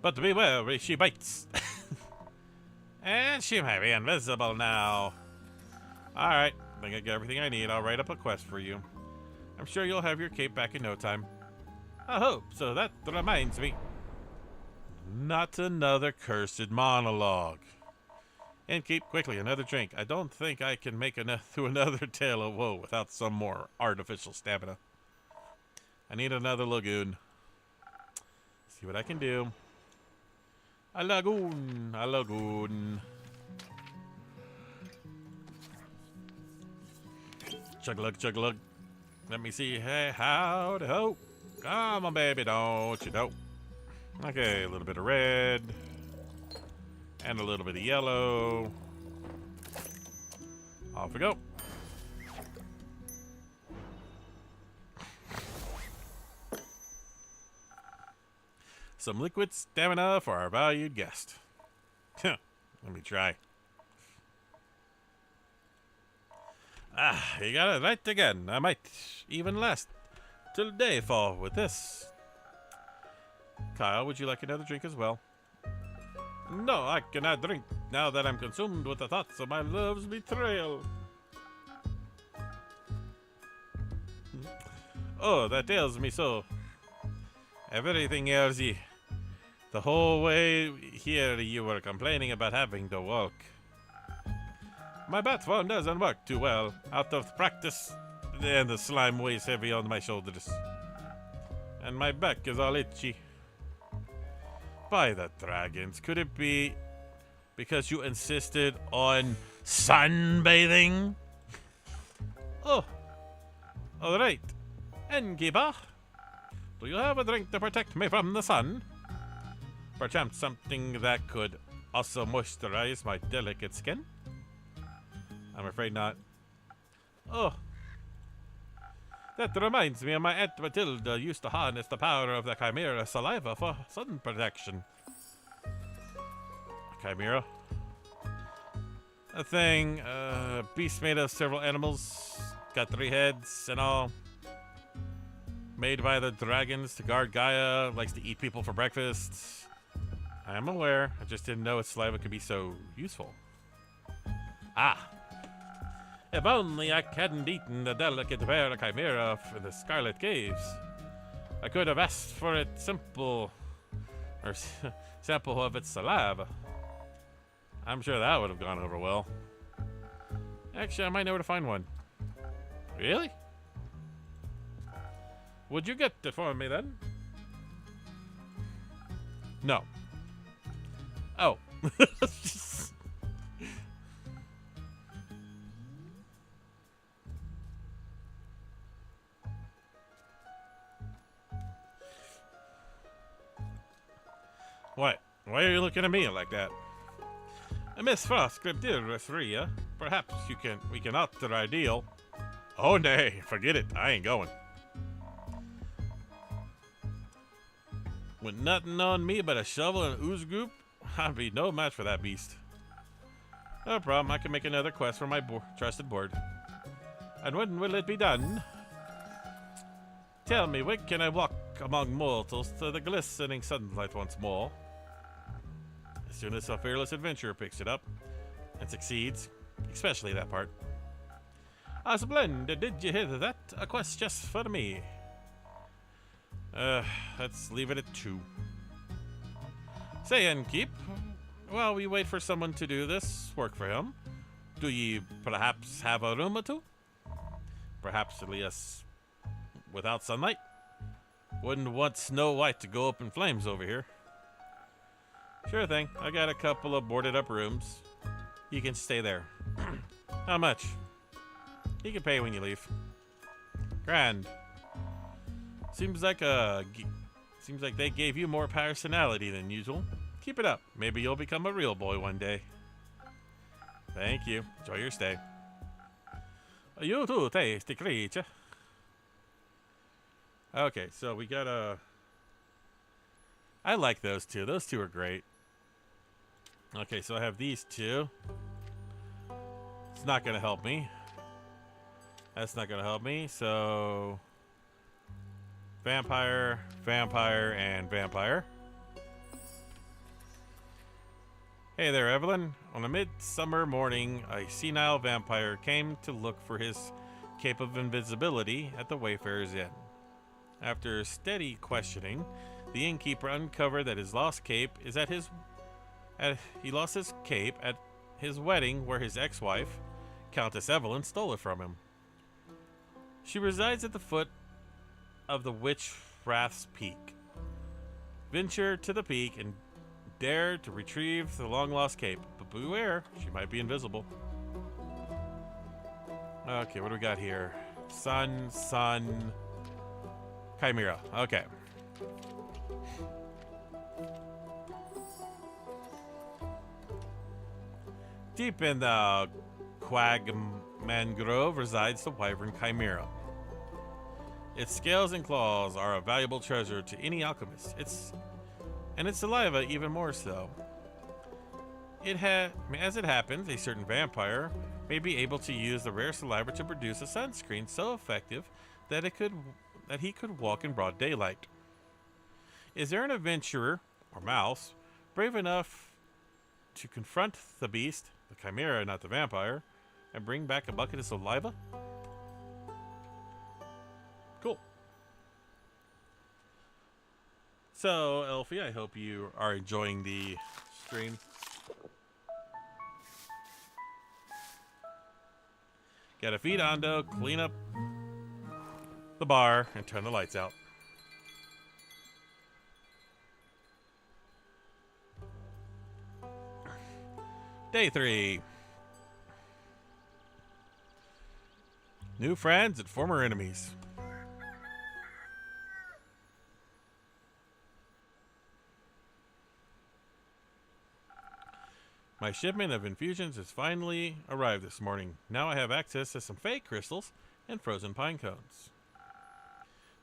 But beware, she bites. And she might be invisible now. Alright, I think I got everything I need. I'll write up a quest for you. I'm sure you'll have your cape back in no time. I hope so. That reminds me. Not another cursed monologue. And keep quickly, another drink. I don't think I can make it through another tale of woe without some more artificial stamina. I need another lagoon. See what I can do. A lagoon, a lagoon. Chug-a-lug, chug-a-lug. Let me see. Hey, howdy ho. Come on, baby, don't you know? Okay, a little bit of red. And a little bit of yellow. Off we go. Some liquid stamina for our valued guest. Let me try. Ah, you got it right again. I might even last till dayfall with this. Kyle, would you like another drink as well? No, I cannot drink now that I'm consumed with the thoughts of my love's betrayal. Oh, that ails me so. Everything ails you. The whole way here you were complaining about having to walk. My bat phone doesn't work too well. Out of practice, and the slime weighs heavy on my shoulders. And my back is all itchy. By the dragons, could it be because you insisted on sunbathing? Oh, all right. Innkeeper, do you have a drink to protect me from the sun? Perchance something that could also moisturize my delicate skin? I'm afraid not. Oh, that reminds me of my Aunt Matilda used to harness the power of the Chimera saliva for sun protection. Chimera? A thing, beast made of several animals, got 3 heads and all. Made by the dragons to guard Gaia, likes to eat people for breakfast. I am aware, I just didn't know its saliva could be so useful. Ah! If only I hadn't eaten the delicate rare chimera for the Scarlet Caves. I could have asked for it sample of its saliva. I'm sure that would have gone over well. Actually, I might know where to find one. Really? Would you get it for me then? No. Oh. What? Why are you looking at me like that? Miss Frost, Gribdir, perhaps we can alter our deal. Oh nay, forget it. I ain't going. With nothing on me but a shovel and ooze group, I'd be no match for that beast. No problem, I can make another quest for my trusted board. And when will it be done? Tell me, when can I walk among mortals to the glistening sunlight once more? As soon as a fearless adventurer picks it up and succeeds, especially that part. Ah, splendid, did you hear that? A quest just for me. Let's leave it at 2. Say, Innkeep, while we wait for someone to do this work for him, do ye perhaps have a room or two? Perhaps Elias without sunlight? Wouldn't want Snow White to go up in flames over here. Sure thing, I got a couple of boarded up rooms. You can stay there. How much? You can pay when you leave. Grand. Seems like they gave you more personality than usual. Keep it up. Maybe you'll become a real boy one day. Thank you. Enjoy your stay. You too, tasty creature. Okay, so we got a... I like those two. Those two are great. Okay, so I have these two. It's not going to help me. That's not going to help me, so... Vampire, vampire, and vampire. Hey there, Evelyn. On a midsummer morning, a senile vampire came to look for his cape of invisibility at the Wayfarer's Inn. After steady questioning, the innkeeper uncovered that his lost cape is he lost his cape at his wedding, where his ex-wife, Countess Evelyn, stole it from him. She resides at the foot of the Witch Wrath's Peak. Venture to the peak and dare to retrieve the long-lost cape, but beware, she might be invisible. Okay, what do we got here? Sun, Chimera. Okay. Deep in the Quag Mangrove resides the wyvern Chimera. Its scales and claws are a valuable treasure to any alchemist. Its saliva even more so. As it happens, a certain vampire may be able to use the rare saliva to produce a sunscreen so effective that he could walk in broad daylight. Is there an adventurer, or mouse, brave enough to confront the beast, the chimera, not the vampire, and bring back a bucket of saliva? Cool. So, Elfie, I hope you are enjoying the stream. Gotta feed Ando, clean up the bar, and turn the lights out. Day 3. New friends and former enemies. My shipment of infusions has finally arrived this morning. Now I have access to some fake crystals and frozen pine cones.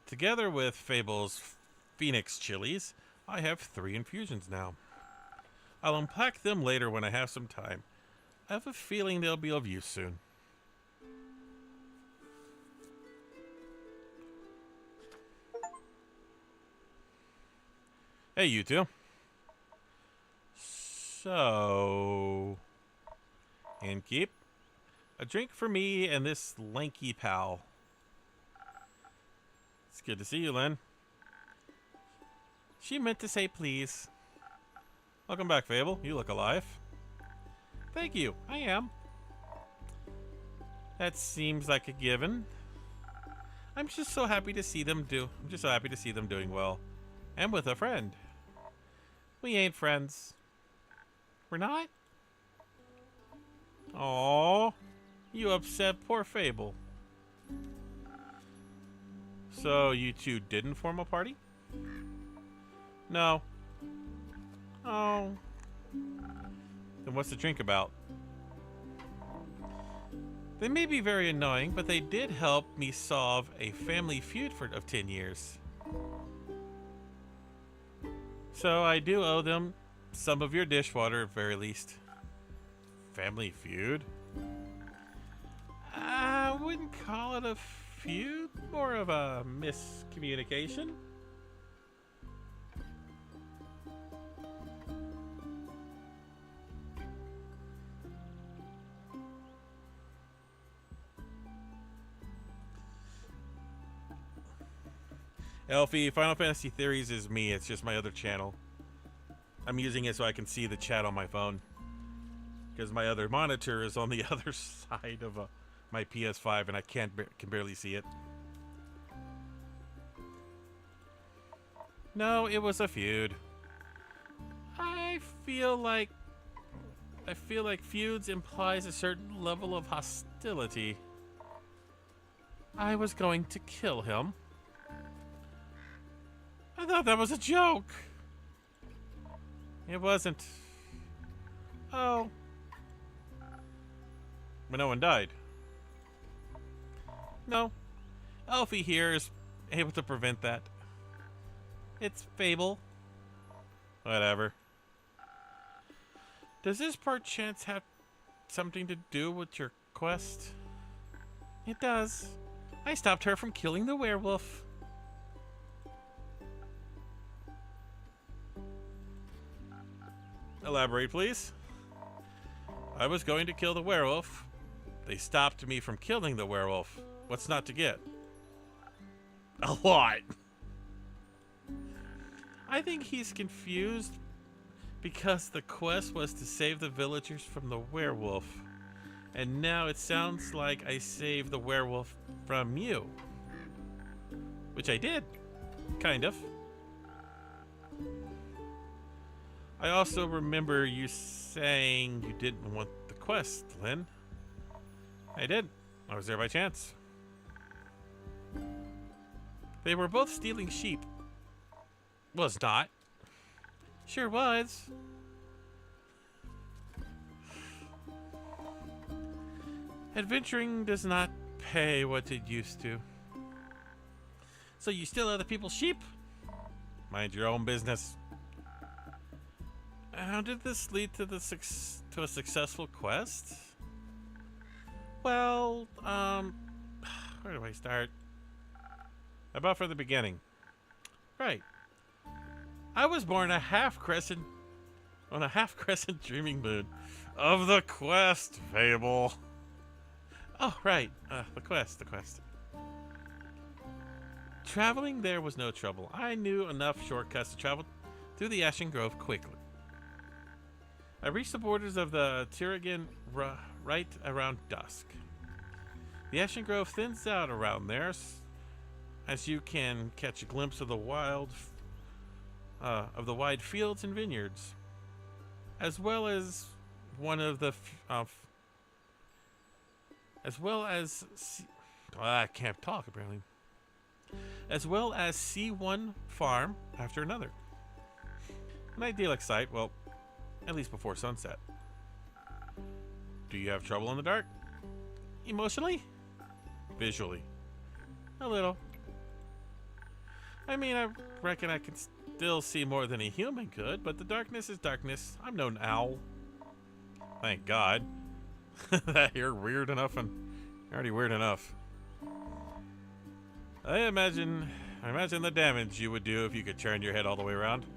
Together with Fable's Phoenix chilies, I have 3 infusions now. I'll unpack them later when I have some time. I have a feeling they'll be of use soon. Hey, you two. So, Innkeep, a drink for me and this lanky pal. It's good to see you, Lynn. She meant to say please. Welcome back, Fable. You look alive. Thank you. I am. That seems like a given. I'm just so happy to see them doing well, and with a friend. We ain't friends. We're not? Aww. You upset poor Fable. So you two didn't form a party? No. Oh. Then what's the drink about? They may be very annoying, but they did help me solve a family feud of 10 years. So I do owe them some of your dishwater at very least. Family feud? I wouldn't call it a feud, more of a miscommunication. Elfie, Final Fantasy Theories is me. It's just my other channel. I'm using it so I can see the chat on my phone. Because my other monitor is on the other side of my PS5 and I can barely see it. No, it was a feud. I feel like feuds implies a certain level of hostility. I was going to kill him. I thought that was a joke. It wasn't. Oh. But no one died. No. Elfie here is able to prevent that. It's Fable. Whatever. Does this perchance have something to do with your quest? It does. I stopped her from killing the werewolf. Elaborate, please. I was going to kill the werewolf. They stopped me from killing the werewolf. What's not to get? A lot. I think he's confused because the quest was to save the villagers from the werewolf. And now it sounds like I saved the werewolf from you. Which I did. Kind of. I also remember you saying you didn't want the quest, Lynn. I did. I was there by chance. They were both stealing sheep. Was not. Sure was. Adventuring does not pay what it used to. So you steal other people's sheep? Mind your own business. How did this lead to a successful quest? Well, where do I start? About from the beginning. Right. I was born on a half-crescent dreaming moon of the quest, Fable. Oh, right. The quest. Traveling there was no trouble. I knew enough shortcuts to travel through the Ashen Grove quickly. I reached the borders of the Tiragan right around dusk. The Ashen Grove thins out around there, as you can catch a glimpse of the wide fields and vineyards, as well as I can't talk apparently. As well as see one farm after another. An idyllic sight, well, at least before sunset. Do you have trouble in the dark? Emotionally? Visually? A little. I mean, I reckon I can still see more than a human could, but the darkness is darkness. I'm no owl. Thank God. That you're weird enough and already weird enough. I imagine the damage you would do if you could turn your head all the way around.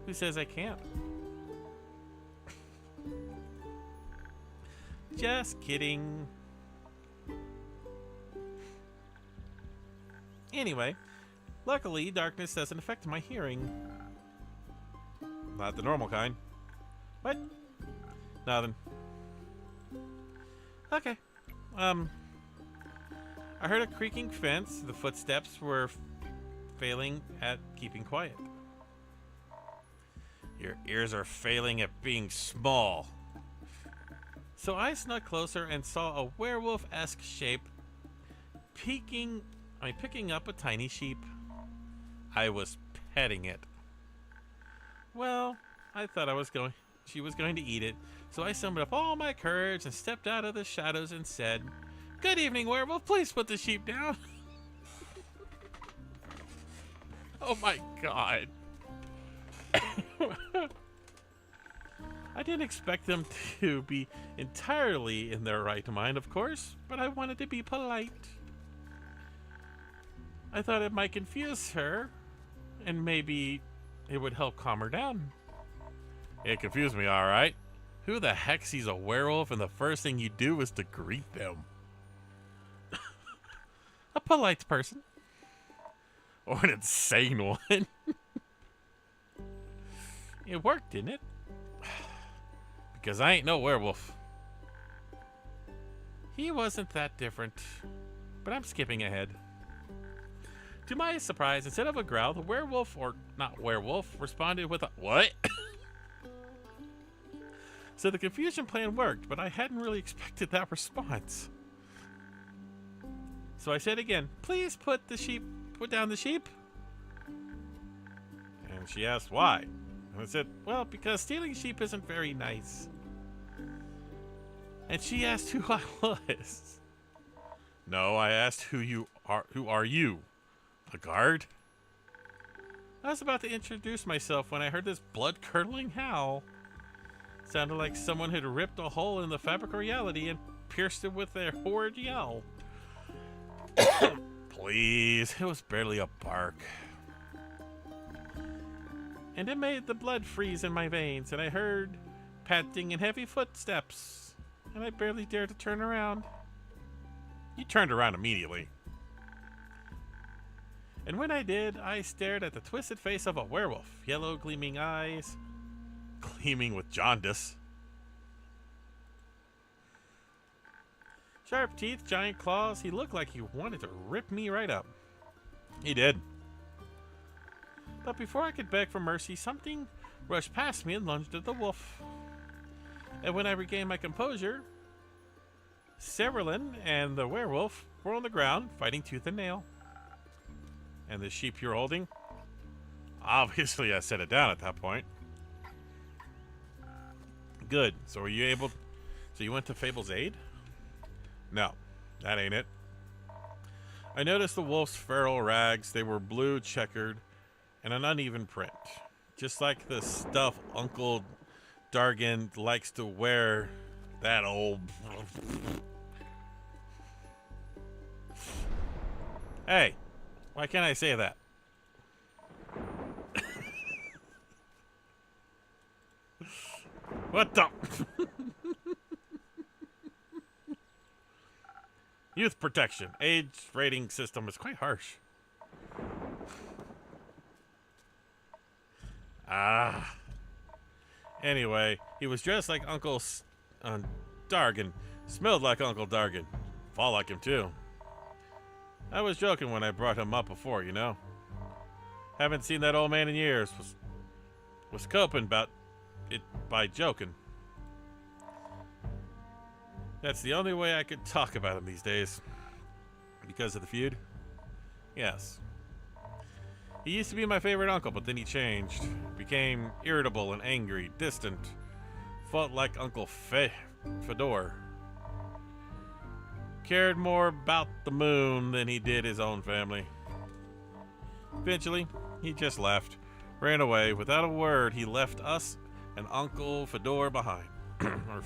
Who says I can't? Just kidding. Anyway, luckily darkness doesn't affect my hearing. Not the normal kind. What? Nothing. Okay. I heard a creaking fence. The footsteps were failing at keeping quiet. Your ears are failing at being small. So I snuck closer and saw a werewolf-esque shape picking up a tiny sheep. I was petting it. Well, I thought she was going to eat it, so I summoned up all my courage and stepped out of the shadows and said, "Good evening, werewolf. Please put the sheep down." Oh my god. I didn't expect them to be entirely in their right mind, of course, but I wanted to be polite. I thought it might confuse her, and maybe it would help calm her down. It confused me, all right. Who the heck sees a werewolf and the first thing you do is to greet them? A polite person. Or an insane one. It worked, didn't it? Because I ain't no werewolf. He wasn't that different, but I'm skipping ahead. To my surprise, instead of a growl, the werewolf, or not werewolf, responded with a what? So the confusion plan worked, but I hadn't really expected that response. So I said again, "Please put down the sheep." And she asked why. And I said, "Well, because stealing sheep isn't very nice." And she asked who I was. No, I asked who are you? A guard? I was about to introduce myself when I heard this blood-curdling howl. Sounded like someone had ripped a hole in the fabric of reality and pierced it with their horrid yell. Please, it was barely a bark. And it made the blood freeze in my veins, and I heard panting and heavy footsteps, and I barely dared to turn around. You turned around immediately. And when I did, I stared at the twisted face of a werewolf, yellow gleaming eyes, gleaming with jaundice. Sharp teeth, giant claws, he looked like he wanted to rip me right up. He did. But before I could beg for mercy, something rushed past me and lunged at the wolf. And when I regained my composure, Cerulean and the werewolf were on the ground, fighting tooth and nail. And the sheep you're holding? Obviously, I set it down at that point. Good. So were you able... So you went to Fable's aid? No, that ain't it. I noticed the wolf's feral rags. They were blue, checkered, and an uneven print. Just like the stuff Uncle Dargan likes to wear. That old... Hey, why can't I say that? What the... Youth protection. Age rating system is quite harsh. Anyway, he was dressed like Uncle Dargan. Smelled like Uncle Dargan. Fall like him, too. I was joking when I brought him up before, you know. Haven't seen that old man in years. Was coping about it by joking. That's the only way I could talk about him these days. Because of the feud? Yes. He used to be my favorite uncle, but then he changed. Became irritable and angry, distant. Felt like Uncle Fedor. Cared more about the moon than he did his own family. Eventually, he just left. Ran away. Without a word, he left us and Uncle Fedor behind. Or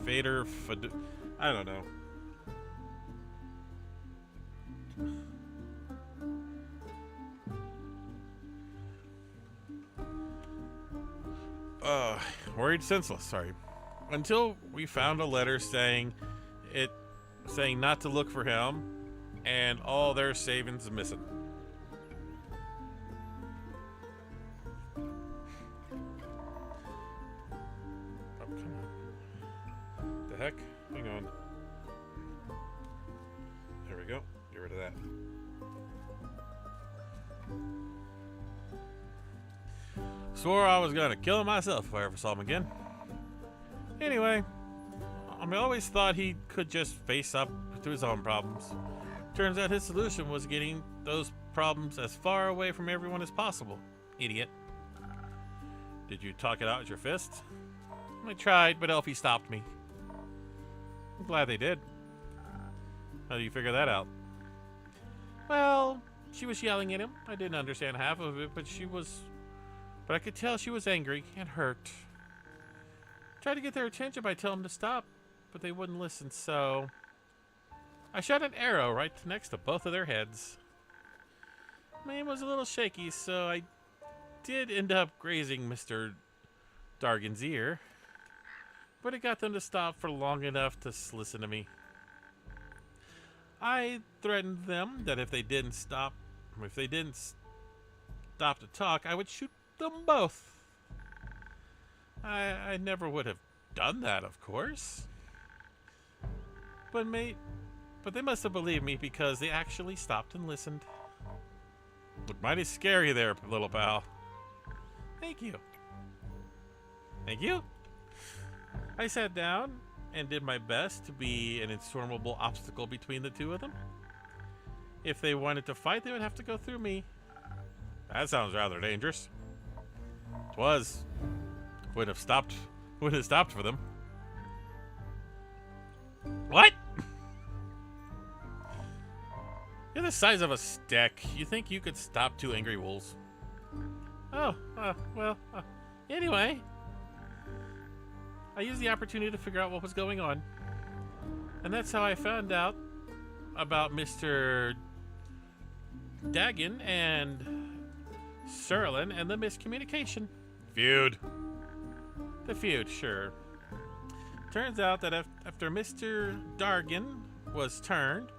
Fedor. I don't know. Worried senseless, sorry. Until we found a letter saying not to look for him and all their savings missing. Oh, come on. The heck? Hang on. There we go. Get rid of that. Swore I was gonna kill him myself if I ever saw him again. Anyway, I always thought he could just face up to his own problems. Turns out his solution was getting those problems as far away from everyone as possible. Idiot. Did you talk it out with your fist? I tried, but Elfie stopped me. I'm glad they did. How do you figure that out? Well, she was yelling at him. I didn't understand half of it, but I could tell she was angry and hurt. Tried to get their attention by telling them to stop, but they wouldn't listen, so I shot an arrow right next to both of their heads. My aim was a little shaky, so I did end up grazing Mr. Dargan's ear, but it got them to stop for long enough to listen to me. I threatened them that if they didn't stop to talk, I would shoot them both. I never would have done that, of course. But they must have believed me because they actually stopped and listened. Looked mighty scary there, little pal. Thank you. Thank you. I sat down and did my best to be an insurmountable obstacle between the two of them. If they wanted to fight, they would have to go through me. That sounds rather dangerous. It was. Wouldn't have stopped for them. What? You're the size of a stick. You think you could stop two angry wolves? Oh, anyway. I used the opportunity to figure out what was going on. And that's how I found out about Mr. Dagon and Serlin and the miscommunication. Feud. The feud, sure. Turns out that after Mr. Dargan was turned,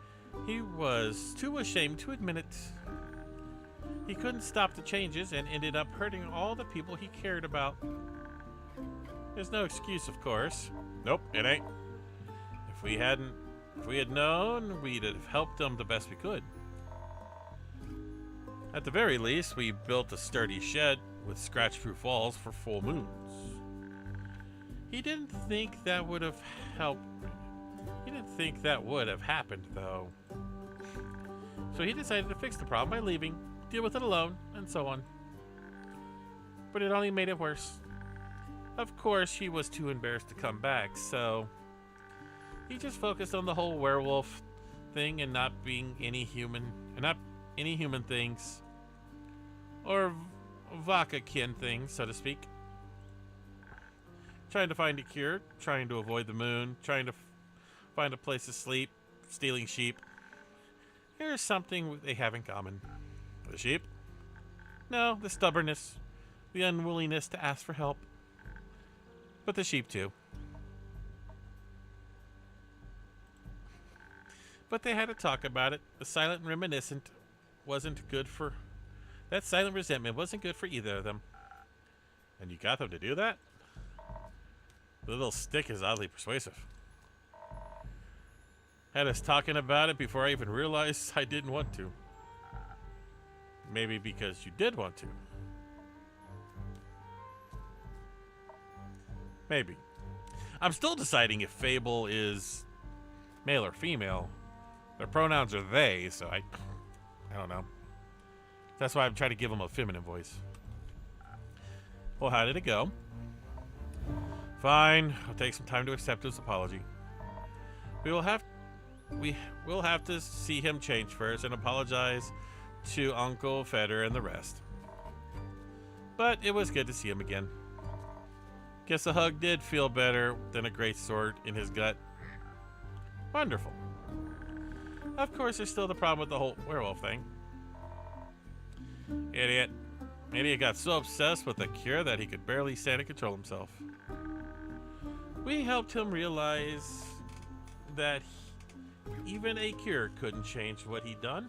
he was too ashamed to admit it. He couldn't stop the changes and ended up hurting all the people he cared about. There's no excuse, of course. Nope, it ain't. If we had known, we'd have helped them the best we could. At the very least, we built a sturdy shed with scratch-proof walls for full moons. He didn't think that would have helped. He didn't think that would have happened, though. So he decided to fix the problem by leaving, deal with it alone, and so on. But it only made it worse. Of course, he was too embarrassed to come back, so he just focused on the whole werewolf thing and not being any human things. Or Vaka-kin things, so to speak. Trying to find a cure, trying to avoid the moon, trying to find a place to sleep, stealing sheep. Here's something they have in common. The sheep? No, the stubbornness, the unwillingness to ask for help. But the sheep too. But they had to talk about it. The silent resentment wasn't good for either of them. And you got them to do that? The little stick is oddly persuasive. Had us talking about it before I even realized I didn't want to. Maybe because you did want to. Maybe. I'm still deciding if Fable is male or female. Their pronouns are they, so I don't know. That's why I'm trying to give them a feminine voice. Well, how did it go? Fine. I'll take some time to accept his apology. We will have to see him change first and apologize to Uncle Feder and the rest. But it was good to see him again. Guess a hug did feel better than a great sword in his gut. Wonderful. Of course, there's still the problem with the whole werewolf thing. Idiot. Idiot got so obsessed with the cure that he could barely stand and control himself. We helped him realize that even a cure couldn't change what he'd done.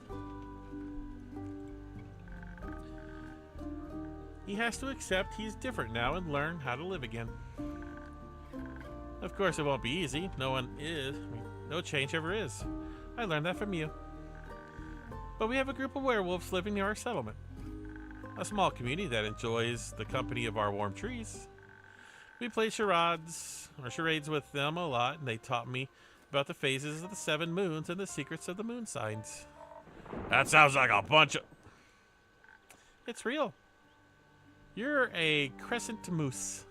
He has to accept he's different now and learn how to live again. Of course, it won't be easy. No change ever is. I learned that from you. But we have a group of werewolves living near our settlement. a small community that enjoys the company of our warm trees. We play charades with them a lot, and they taught me about the phases of the 7 moons and the secrets of the moon signs. That sounds like a bunch of... It's real. You're a crescent moose.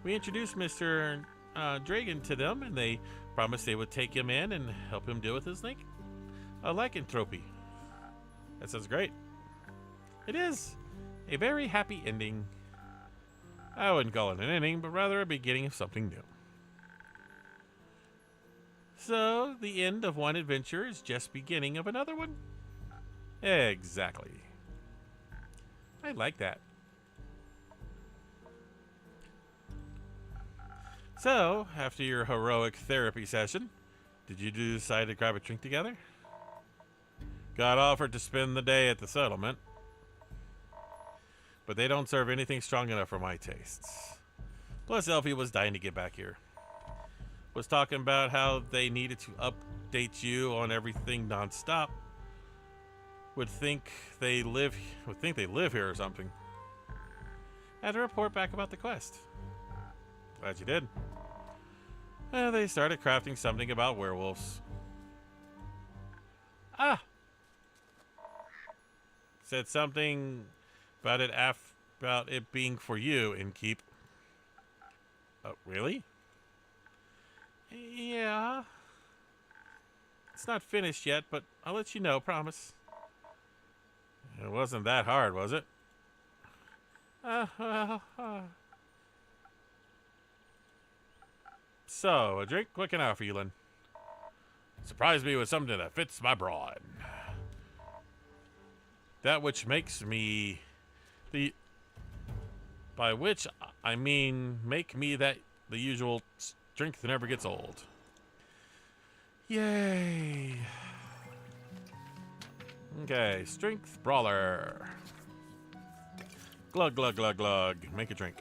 We introduced Mr. Dragon to them, and they promised they would take him in and help him deal with his lycanthropy. That sounds great. It is a very happy ending. I wouldn't call it an ending, but rather a beginning of something new. So, the end of one adventure is just beginning of another one? Exactly. I like that. So, after your heroic therapy session, did you decide to grab a drink together? Got offered to spend the day at the settlement, but they don't serve anything strong enough for my tastes. Plus, Elfie was dying to get back here. Was talking about how they needed to update you on everything nonstop. Would think they live here or something. Had to report back about the quest. Glad you did. They started crafting something about werewolves. Ah! Said something about it being for you in keep. Oh, really? Yeah. It's not finished yet, but I'll let you know, promise. It wasn't that hard, was it? So, a drink? What can I offer you, Lynn? Surprise me with something that fits my broad. That which makes me by which I mean make me the usual strength that never gets old. Yay. Okay, strength brawler. Glug, glug, glug, glug. Make a drink.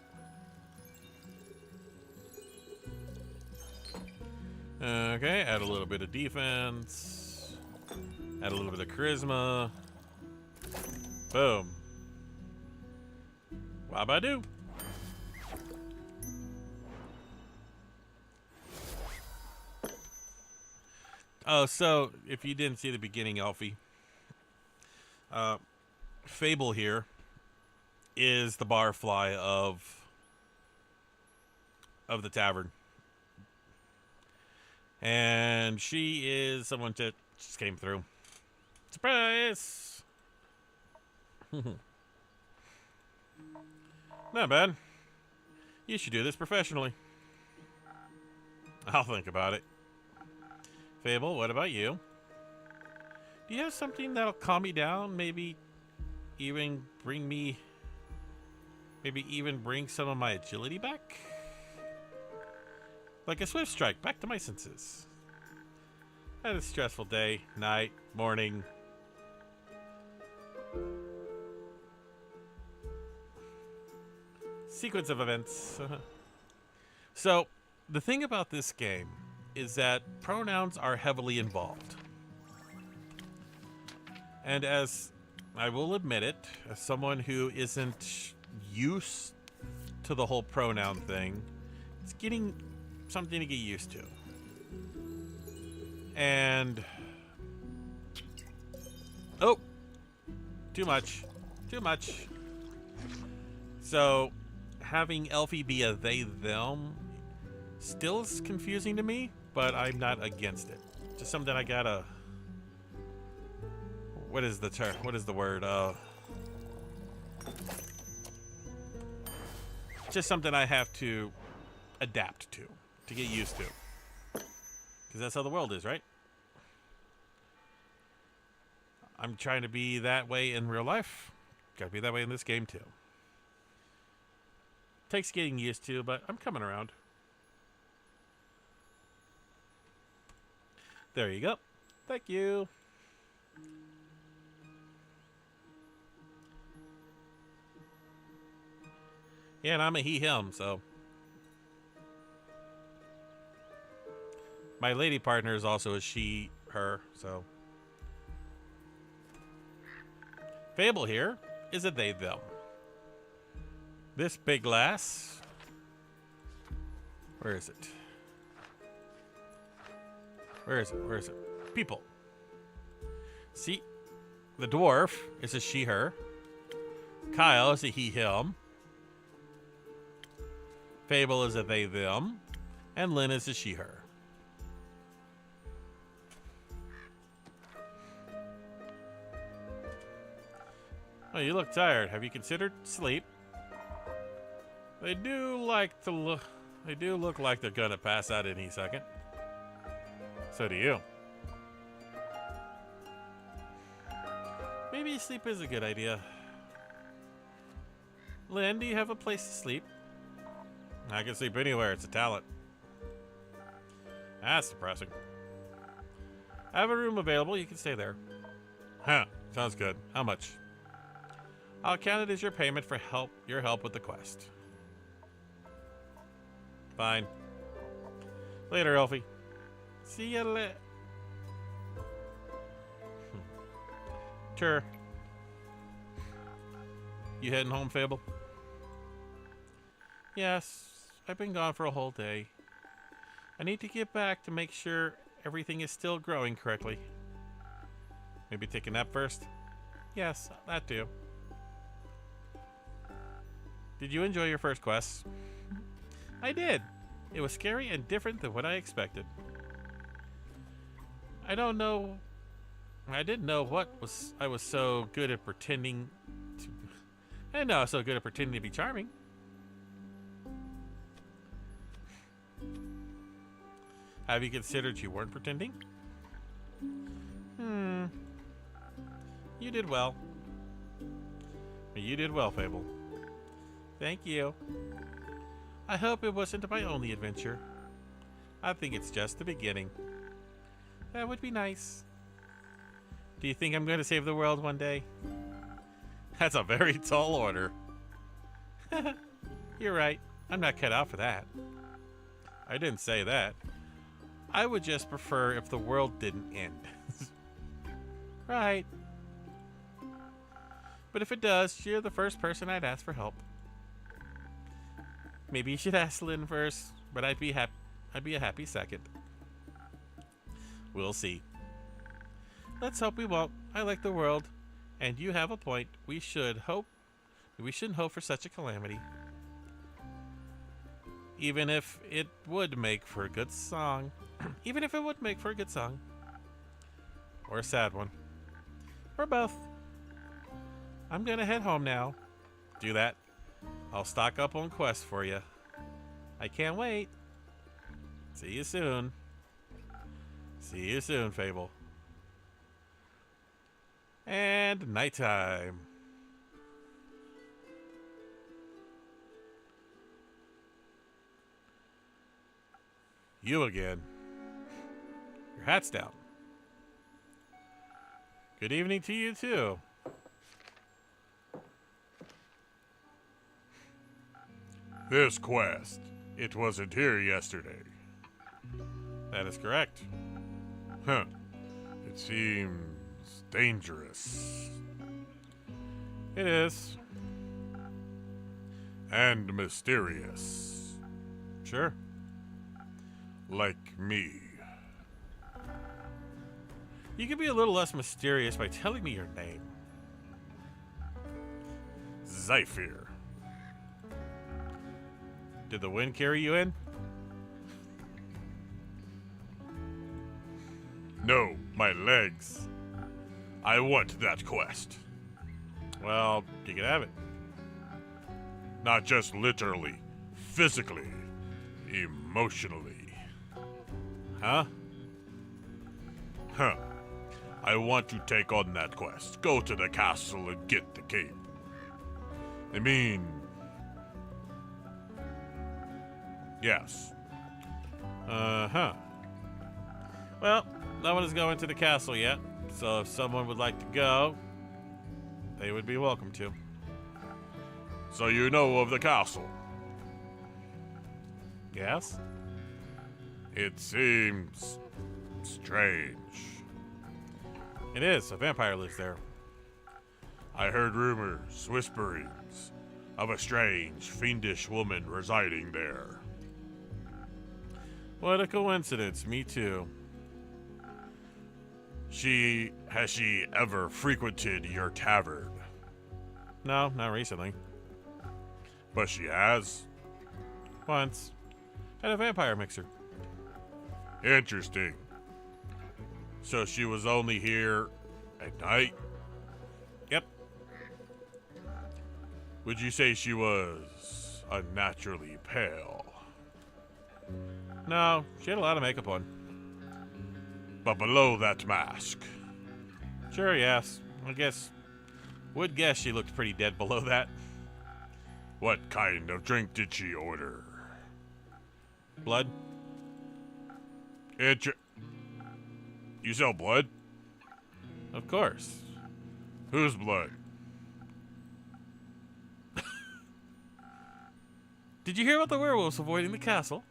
Okay, add a little bit of defense. Add a little bit of charisma. Boom. Wabadoo. Oh, so if you didn't see the beginning, Alfie, Fable here is the barfly of the tavern. And she is someone that just came through. Surprise! Not bad. You should do this professionally. I'll think about it. Fable, what about you? Do you have something that'll calm me down? Maybe even bring some of my agility back? Like a swift strike, back to my senses. Had a stressful day, night, morning. Sequence of events. So, the thing about this game is that pronouns are heavily involved. And as I will admit it, as someone who isn't used to the whole pronoun thing, it's getting something to get used to. And oh, too much. So having Elfie be a they them still is confusing to me, but I'm not against it. Just something I gotta, what is the term? What is the word? Just something I have to adapt to get used to. Because that's how the world is, right? I'm trying to be that way in real life. Gotta be that way in this game, too. Takes getting used to, but I'm coming around. There you go. Thank you. Yeah, and I'm a he, him, so. My lady partner is also a she, her, so. Fable here is a they them. This big lass. Where is it? Where is it? Where is it? People. See, the dwarf is a she her. Kyle is a he him. Fable is a they them. And Lynn is a she her. Oh, you look tired. Have you considered sleep? They do look like they're gonna pass out any second. So do you. Maybe sleep is a good idea. Lynn, do you have a place to sleep? I can sleep anywhere. It's a talent. That's depressing. I have a room available. You can stay there. Huh. Sounds good. How much? I'll count it as your payment for your help with the quest. Fine. Later, Elfie. See ya later. Sure. You heading home, Fable? Yes. I've been gone for a whole day. I need to get back to make sure everything is still growing correctly. Maybe take a nap first? Yes, that too. Did you enjoy your first quest? I did. It was scary and different than what I expected. I didn't know I was so good at pretending to. I didn't know I was so good at pretending to be charming. Have you considered you weren't pretending? You did well. You did well, Fable. Thank you. I hope it wasn't my only adventure. I think it's just the beginning. That would be nice. Do you think I'm going to save the world one day? That's a very tall order. You're right. I'm not cut out for that. I didn't say that. I would just prefer if the world didn't end. Right. But if it does, you're the first person I'd ask for help. Maybe you should ask Lynn first, but I'd be a happy second. We'll see. Let's hope we won't. I like the world, and you have a point. We shouldn't hope for such a calamity. Even if it would make for a good song. Even if it would make for a good song. Or a sad one. Or both. I'm gonna head home now. Do that. I'll stock up on quests for you. I can't wait. See you soon. See you soon, Fable. And nighttime. You again. Your hat's down. Good evening to you, too. This quest. It wasn't here yesterday. That is correct. Huh. It seems dangerous. It is. And mysterious. Sure. Like me. You can be a little less mysterious by telling me your name. Zephyr. Did the wind carry you in? No, my legs. I want that quest. Well, you can have it. Not just literally, physically, emotionally. Huh? Huh. I want to take on that quest. Go to the castle and get the cape. I mean... Yes. Uh-huh. Well, no one is going to the castle yet, so if someone would like to go, they would be welcome to. So you know of the castle? Yes? It seems strange. It is. A vampire lives there. I heard rumors, whisperings, of a strange, fiendish woman residing there. What a coincidence. Me too. Has she ever frequented your tavern? No, not recently. But she has? Once. Had a vampire mixer. Interesting. So she was only here at night? Yep. Would you say she was unnaturally pale? No, she had a lot of makeup on. But below that mask? Sure, yes. Would guess she looked pretty dead below that. What kind of drink did she order? Blood? You sell blood? Of course. Whose blood? Did you hear about the werewolves avoiding the castle?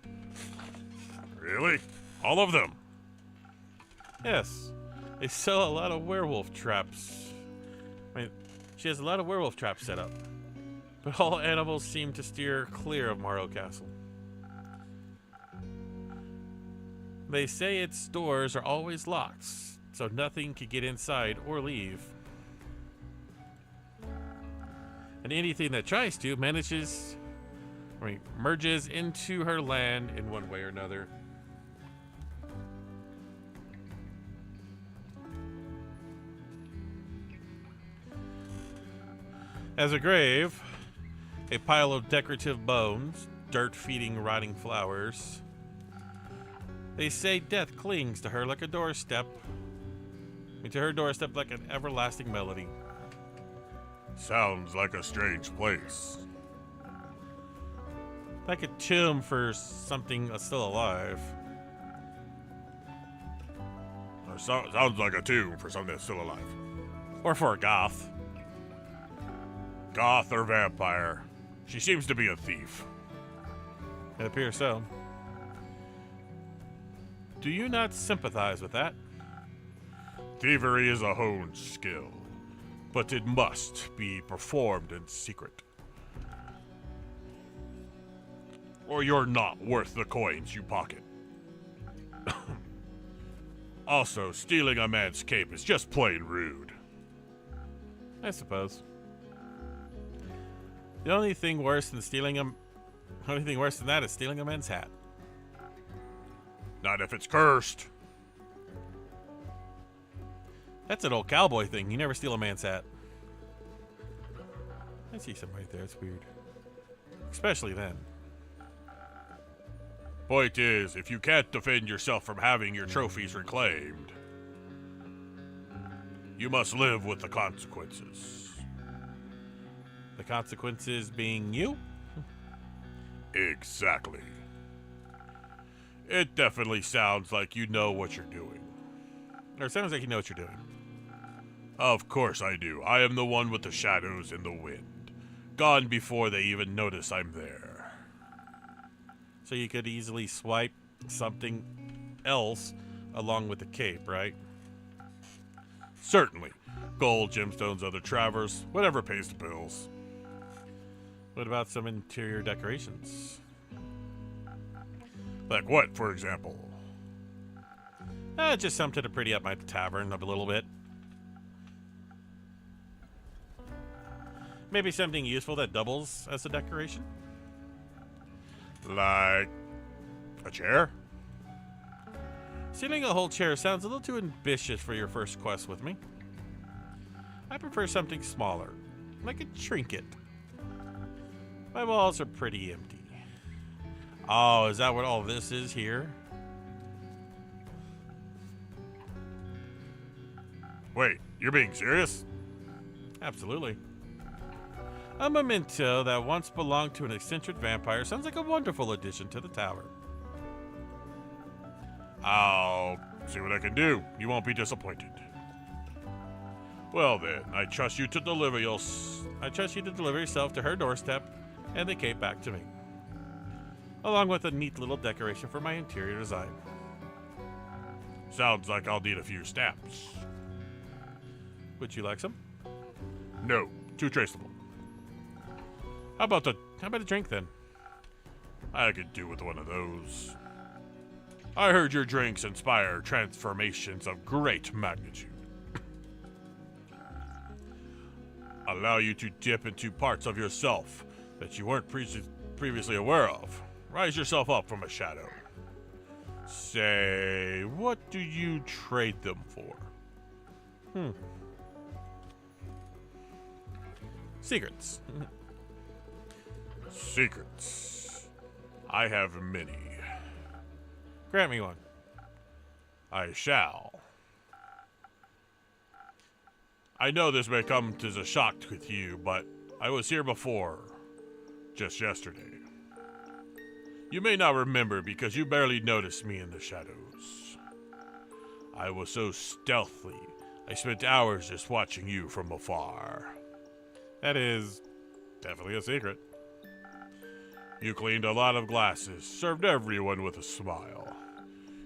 Really? All of them? Yes. They sell a lot of werewolf traps. She has a lot of werewolf traps set up. But all animals seem to steer clear of Morrow Castle. They say its doors are always locked, so nothing can get inside or leave. And anything that tries to merges into her land in one way or another. As a grave, a pile of decorative bones, dirt feeding rotting flowers. They say death clings to her like a doorstep. To her doorstep like an everlasting melody. Sounds like a strange place. Like a tomb for something still alive. Sounds like a tomb for something that's still alive. Or for a goth. Goth or vampire. She seems to be a thief. It appears so. Do you not sympathize with that? Thievery is a honed skill, but it must be performed in secret. Or you're not worth the coins you pocket. Also, stealing a man's cape is just plain rude. I suppose. The only thing worse than that is stealing a man's hat. Not if it's cursed. That's an old cowboy thing. You never steal a man's hat. I see something right there. It's weird. Especially then. Point is, if you can't defend yourself from having your trophies reclaimed, you must live with the consequences. The consequences being you? Exactly. It definitely sounds like you know what you're doing. Or it sounds like you know what you're doing. Of course I do. I am the one with the shadows and the wind. Gone before they even notice I'm there. So you could easily swipe something else along with the cape, right? Certainly. Gold, gemstones, other travers, whatever pays the bills. What about some interior decorations? Like what, for example? Just something to pretty up my tavern up a little bit. Maybe something useful that doubles as a decoration? Like a chair? Stealing a whole chair sounds a little too ambitious for your first quest with me. I prefer something smaller, like a trinket. My walls are pretty empty. Oh, is that what all this is here? Wait, you're being serious? Absolutely. A memento that once belonged to an eccentric vampire sounds like a wonderful addition to the tower. I'll see what I can do. You won't be disappointed. Well then, I trust you to deliver yourself to her doorstep and the cape back to me, along with a neat little decoration for my interior design. Sounds like I'll need a few stamps. Would you like some? No, too traceable. How about a drink then? I could do with one of those. I heard your drinks inspire transformations of great magnitude. Allow you to dip into parts of yourself that you weren't previously aware of. Rise yourself up from a shadow. Say, what do you trade them for? Secrets. Secrets. I have many. Grant me one. I shall. I know this may come as a shock with you, but I was here before, just yesterday. You may not remember because you barely noticed me in the shadows. I was so stealthy, I spent hours just watching you from afar. That is definitely a secret. You cleaned a lot of glasses, served everyone with a smile.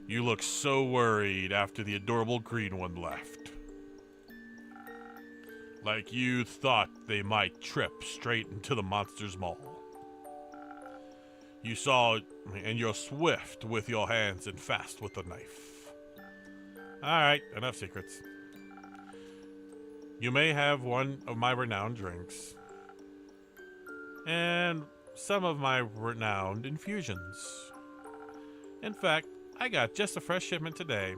You looked so worried after the adorable green one left. Like you thought they might trip straight into the monster's maw. You saw it, and you're swift with your hands and fast with the knife. Alright, enough secrets. You may have one of my renowned drinks. And some of my renowned infusions. In fact, I got just a fresh shipment today.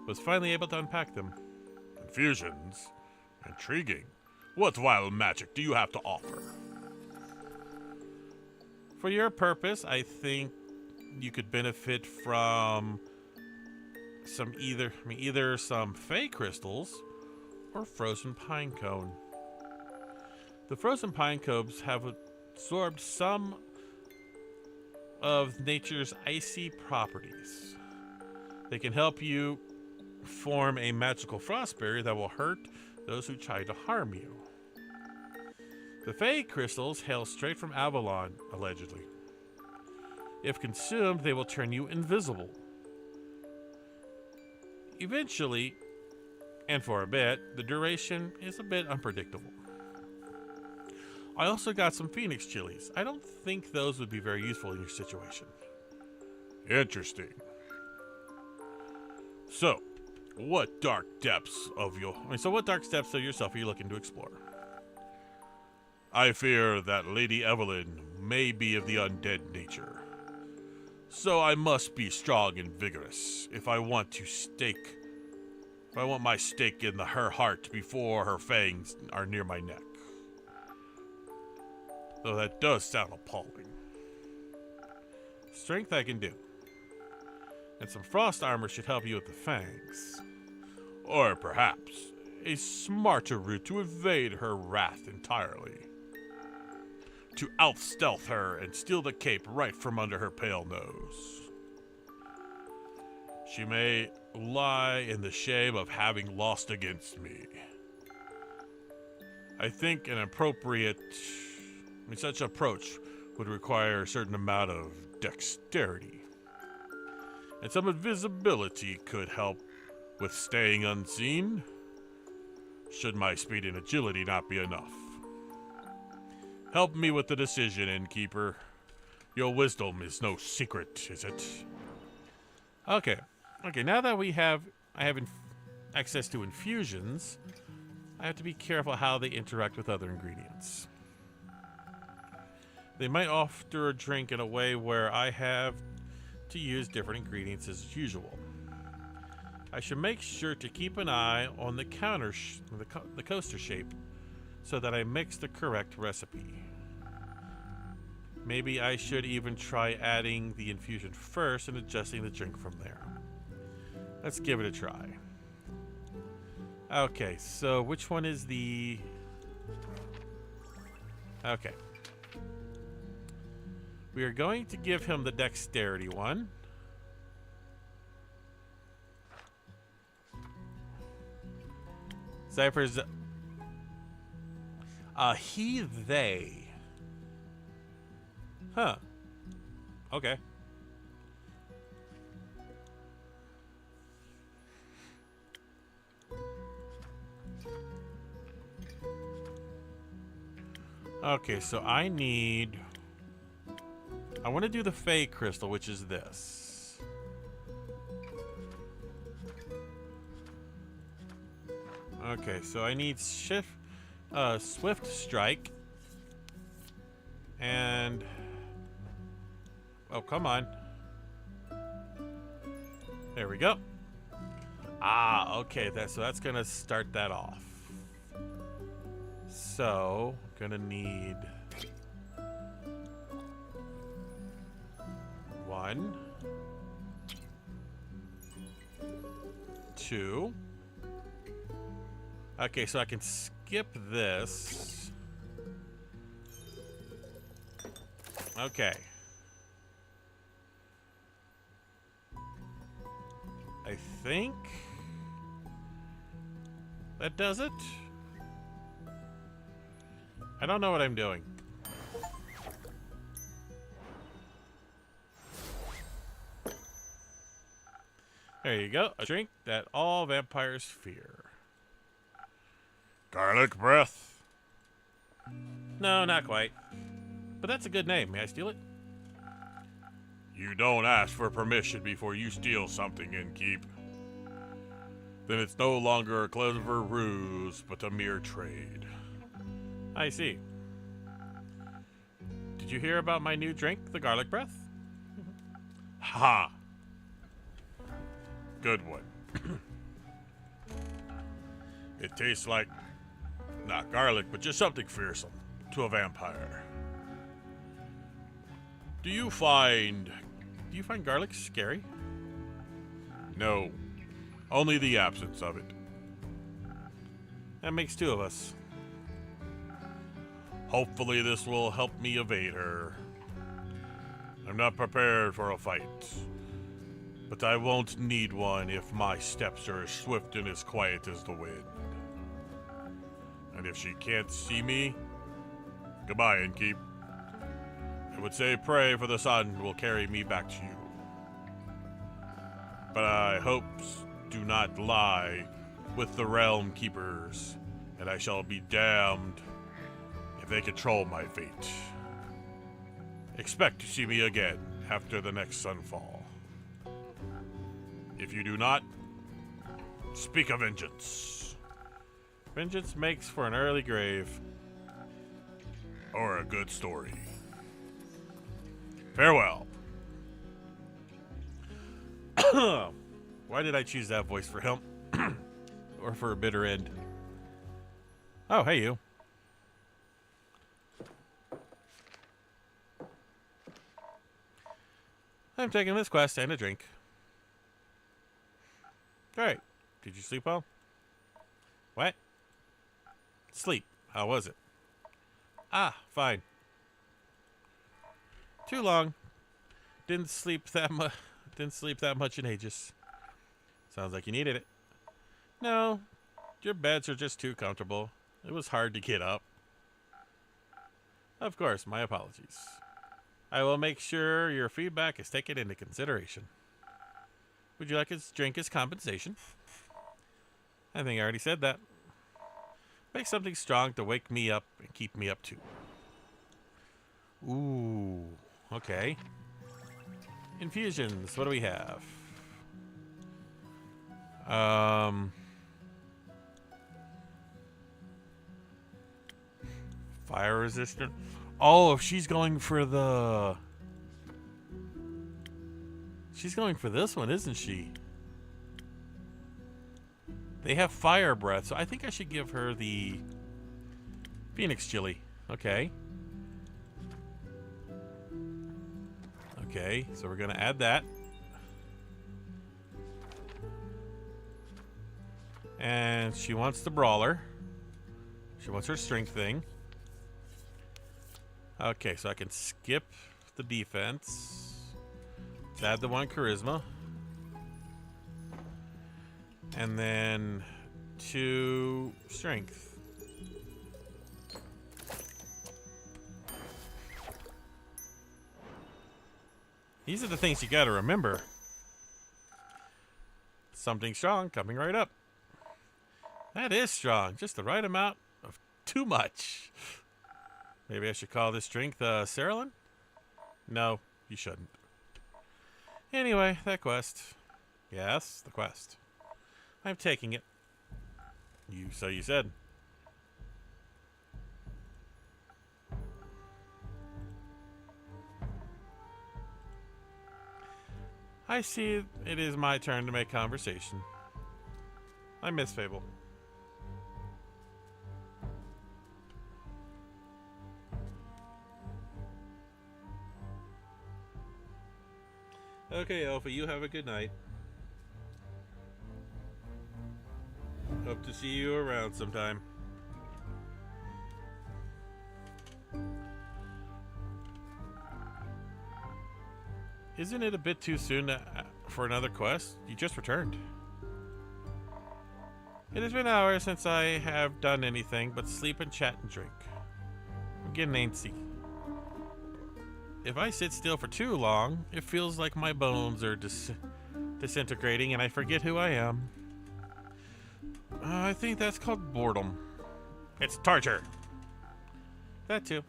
Was finally able to unpack them. Infusions? Intriguing. What wild magic do you have to offer? For your purpose, I think you could benefit from some either some fey crystals or frozen pine cone. The frozen pine cones have absorbed some of nature's icy properties. They can help you form a magical frost barrier that will hurt those who try to harm you. The fey crystals hail straight from Avalon, allegedly. If consumed, they will turn you invisible. Eventually, and for a bit, the duration is a bit unpredictable. I also got some phoenix chilies. I don't think those would be very useful in your situation. Interesting. So, what dark depths of yourself are you looking to explore? I fear that Lady Evelyn may be of the undead nature. So I must be strong and vigorous if I want my stake in her heart before her fangs are near my neck. Though that does sound appalling. Strength I can do. And some frost armor should help you with the fangs. Or perhaps a smarter route to evade her wrath entirely. To out-stealth her and steal the cape right from under her pale nose. She may lie in the shame of having lost against me. I think such approach would require a certain amount of dexterity. And some invisibility could help with staying unseen, should my speed and agility not be enough. Help me with the decision, innkeeper. Your wisdom is no secret, is it? Okay, now that I have access to infusions, I have to be careful how they interact with other ingredients. They might offer a drink in a way where I have to use different ingredients as usual. I should make sure to keep an eye on the the coaster shape so that I mix the correct recipe. Maybe I should even try adding the infusion first and adjusting the drink from there. Let's give it a try. Okay, so which one is the... Okay. We are going to give him the dexterity one. Cypher's... he, they. Huh. Okay. Okay, so I want to do the Fey Crystal, which is this. Okay, so I need Swift Strike. And... oh, come on. There we go. Ah, okay, so that's gonna start that off. So, gonna need 1, 2. Okay, so I can skip this. Okay. I think that does it. I don't know what I'm doing. There you go. A drink that all vampires fear. Garlic breath. No, not quite. But that's a good name. May I steal it? You don't ask for permission before you steal something, Innkeep. Then it's no longer a clever ruse, but a mere trade. I see. Did you hear about my new drink, the garlic breath? Ha! Good one. It tastes like, not garlic, but just something fearsome to a vampire. Do you find garlic scary? No, only the absence of it. That makes 2 of us. Hopefully this will help me evade her. I'm not prepared for a fight, but I won't need one if my steps are as swift and as quiet as the wind. And if she can't see me, goodbye, Innkeep. I would say pray for the sun will carry me back to you. But I hopes do not lie with the realm keepers, and I shall be damned if they control my fate. Expect to see me again after the next sunfall. If you do not, speak of vengeance. Vengeance makes for an early grave. Or a good story. Farewell. Why did I choose that voice for him? Or for a bitter end? Oh, hey you. I'm taking this quest and a drink. Alright. Did you sleep well? What? Sleep. How was it? Ah, fine. Too long. Didn't sleep that much in ages. Sounds like you needed it. No, your beds are just too comfortable. It was hard to get up. Of course, my apologies. I will make sure your feedback is taken into consideration. Would you like a drink as compensation? I think I already said that. Make something strong to wake me up and keep me up too. Ooh, okay. Infusions, what do we have? Fire resistant. Oh, if she's going for the... She's going for this one, isn't she? They have fire breath, so I think I should give her the Phoenix Chili. Okay. Okay, so we're going to add that. And she wants the Brawler. She wants her strength thing. Okay, so I can skip the defense. Let's add the 1 charisma. And then 2 strength. These are the things you gotta remember. Something strong coming right up. That is strong. Just the right amount of too much. Maybe I should call this drink the Cerulean? No, you shouldn't. Anyway, that quest. Yes, the quest. I'm taking it. So you said. I see it is my turn to make conversation. I miss Fable. Okay, Alpha, you have a good night. Hope to see you around sometime. Isn't it a bit too soon for another quest? You just returned. It has been hours since I have done anything but sleep and chat and drink. I'm getting antsy. If I sit still for too long, it feels like my bones are disintegrating and I forget who I am. I think that's called boredom. It's torture. That too.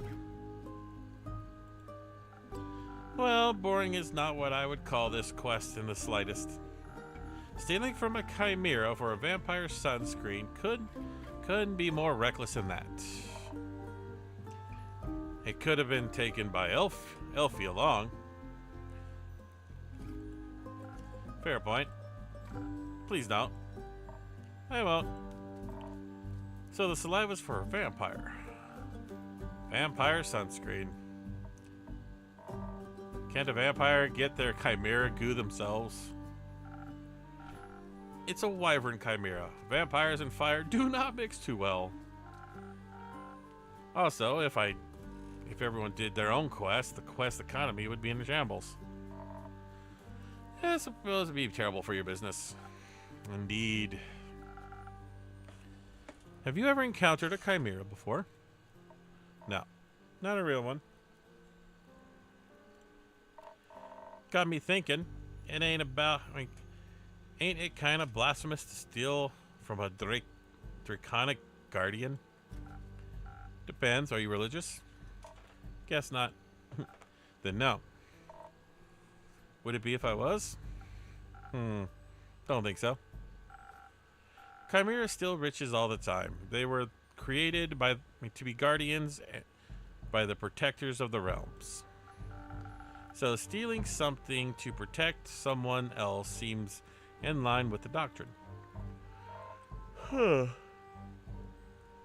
Well, boring is not what I would call this quest in the slightest. Stealing from a chimera for a vampire sunscreen couldn't be more reckless than that. It could have been taken by Elfie along. Fair point. Please don't. I won't. So the saliva's for a vampire. Vampire sunscreen. Can't a vampire get their chimera goo themselves? It's a wyvern chimera. Vampires and fire do not mix too well. Also, if everyone did their own quest, the quest economy would be in shambles. It's supposed to be terrible for your business. Indeed. Have you ever encountered a chimera before? No, not a real one. Got me thinking. It ain't it kind of blasphemous to steal from a draconic guardian? Depends. Are you religious? Guess not. Then no. Would it be if I was? Don't think so. Chimeras steal riches all the time. They were created to be guardians by the protectors of the realms. So stealing something to protect someone else seems in line with the doctrine.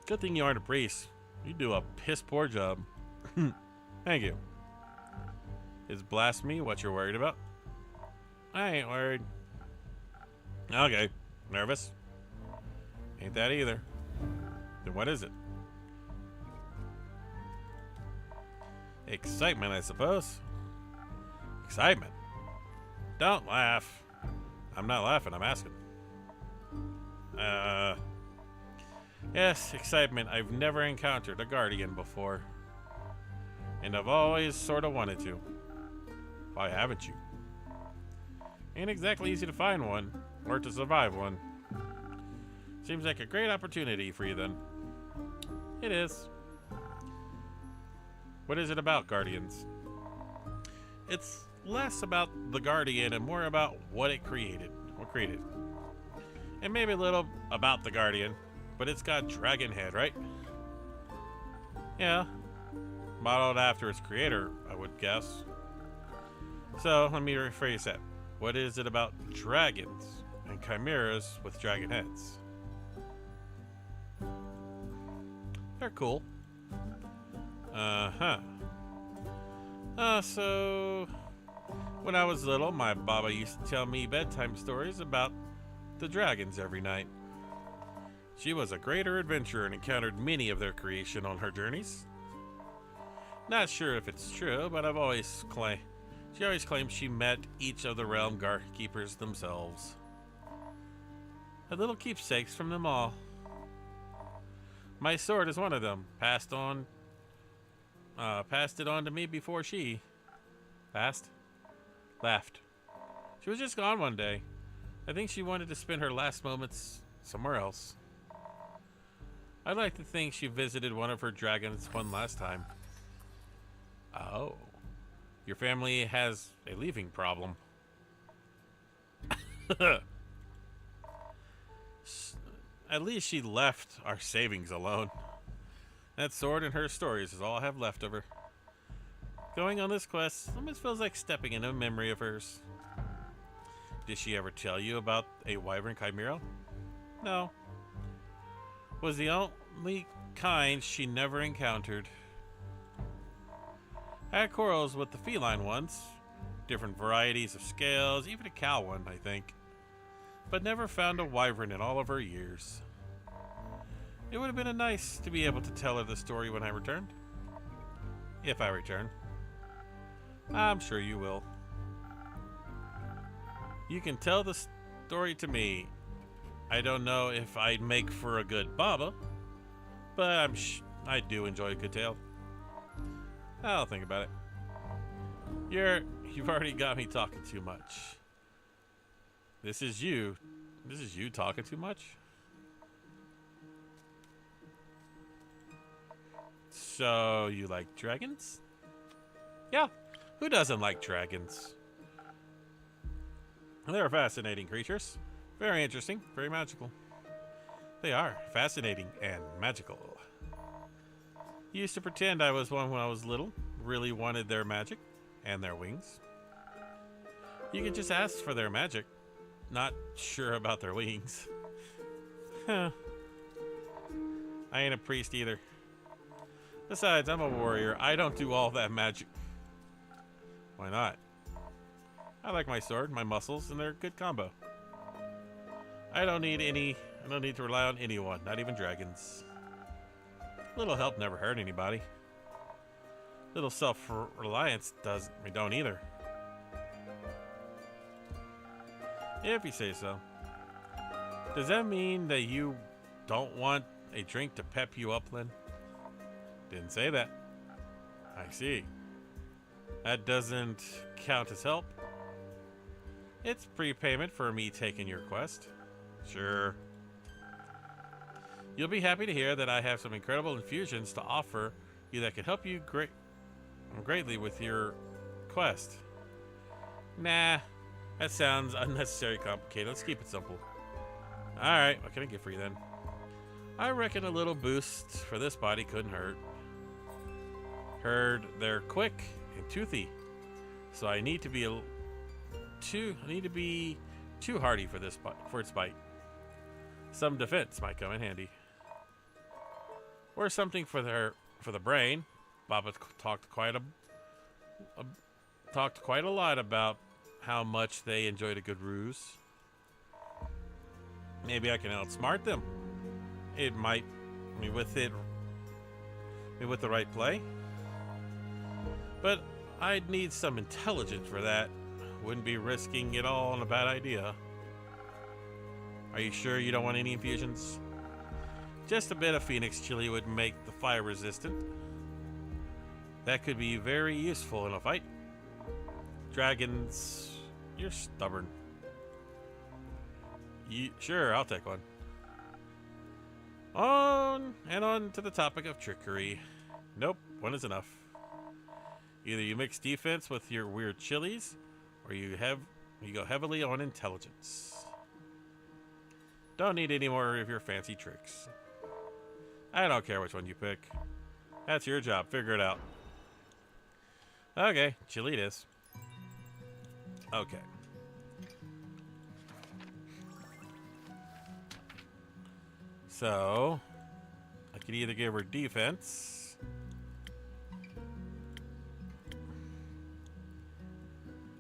Good thing you aren't a priest. You do a piss poor job. Thank you. Is blasphemy what you're worried about? I ain't worried. Okay. Nervous? Ain't that either. Then what is it? Excitement, I suppose. Excitement? Don't laugh. I'm not laughing, I'm asking. Yes, excitement. I've never encountered a guardian before. And I've always sort of wanted to. Why haven't you? Ain't exactly easy to find one, or to survive one. Seems like a great opportunity for you then. It is. What is it about, Guardians? It's less about the Guardian and more about what it created. What created. And maybe a little about the Guardian, but it's got dragon head, right? Yeah. Modeled after its creator, I would guess. So, let me rephrase that. What is it about dragons and chimeras with dragon heads? They're cool. So when I was little, my baba used to tell me bedtime stories about the dragons every night. She was a greater adventurer and encountered many of their creation on her journeys. Not sure if it's true, but she always claimed she met each of the realm keepers themselves. A little keepsakes from them all. My sword is one of them. Passed it on to me before she left. She was just gone one day. I think she wanted to spend her last moments somewhere else. I'd like to think she visited one of her dragons one last time. Oh. Your family has a leaving problem. At least she left our savings alone. That sword and her stories is all I have left of her. Going on this quest almost feels like stepping into a memory of hers. Did she ever tell you about a wyvern chimera? No. Was the only kind she never encountered. I had quarrels with the feline ones. Different varieties of scales, even a cow one, I think. But never found a wyvern in all of her years. It would have been nice to be able to tell her the story when I returned. If I return. I'm sure you will. You can tell the story to me. I don't know if I'd make for a good Baba, but I do enjoy a good tale. I'll think about it. You've already got me talking too much. This is you talking too much? So, you like dragons? Yeah, who doesn't like dragons? They're fascinating creatures. Very interesting, very magical. They are fascinating and magical. Used to pretend I was one when I was little. Really wanted their magic and their wings. You can just ask for their magic. Not sure about their wings. Huh. I ain't a priest either. Besides, I'm a warrior. I don't do all that magic. Why not? I like my sword, my muscles, and they're a good combo. I don't need to rely on anyone, not even dragons. Little help never hurt anybody. Little self-reliance don't either. If you say so. Does that mean that you don't want a drink to pep you up, Lynn? Didn't say that. I see. That doesn't count as help. It's prepayment for me taking your quest. Sure. You'll be happy to hear that I have some incredible infusions to offer you that can help you greatly with your quest. Nah, that sounds unnecessarily complicated. Let's keep it simple. Alright, what can I get for you then? I reckon a little boost for this body couldn't hurt. Heard they're quick and toothy, so I need to be too hardy for its bite. Some defense might come in handy. Or something for the brain. Baba talked quite a lot about how much they enjoyed a good ruse. Maybe I can outsmart them. It might with the right play. But I'd need some intelligence for that. Wouldn't be risking it all on a bad idea. Are you sure you don't want any infusions? Just a bit of phoenix chili would make the fire resistant. That could be very useful in a fight. Dragons, you're stubborn. Sure, I'll take one. On to the topic of trickery. Nope, one is enough. Either you mix defense with your weird chilies, or you go heavily on intelligence. Don't need any more of your fancy tricks. I don't care which one you pick. That's your job. Figure it out. Okay, chili it is. Okay. So, I could either give her defense.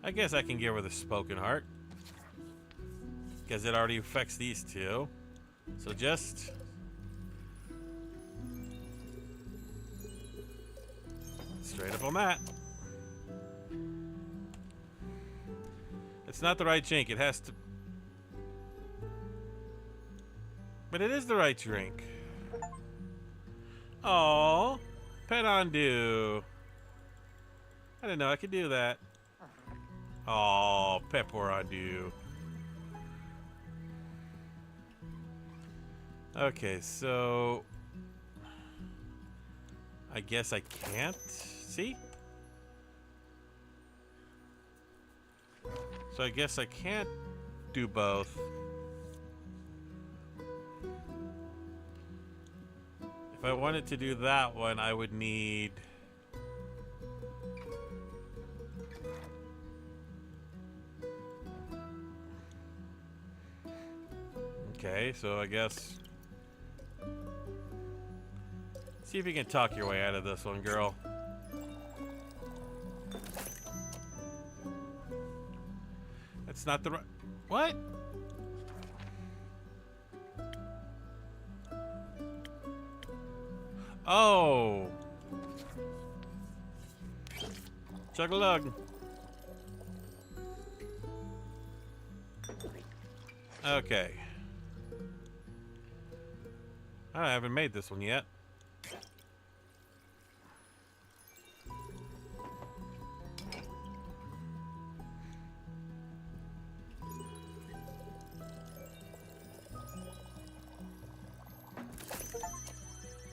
I guess I can give her the spoken heart, because it already affects these two. So just straight up on that. It's not the right drink. It has to. But it is the right drink. Oh, pet undo. I didn't know I could do that. Oh, pepper undo. Okay, so I guess I can't. See? So I guess I can't do both. If I wanted to do that one, I would need... Okay, so I guess... See if you can talk your way out of this one, girl. That's not the right... What? Oh! Chug-a-lug. Okay. I haven't made this one yet.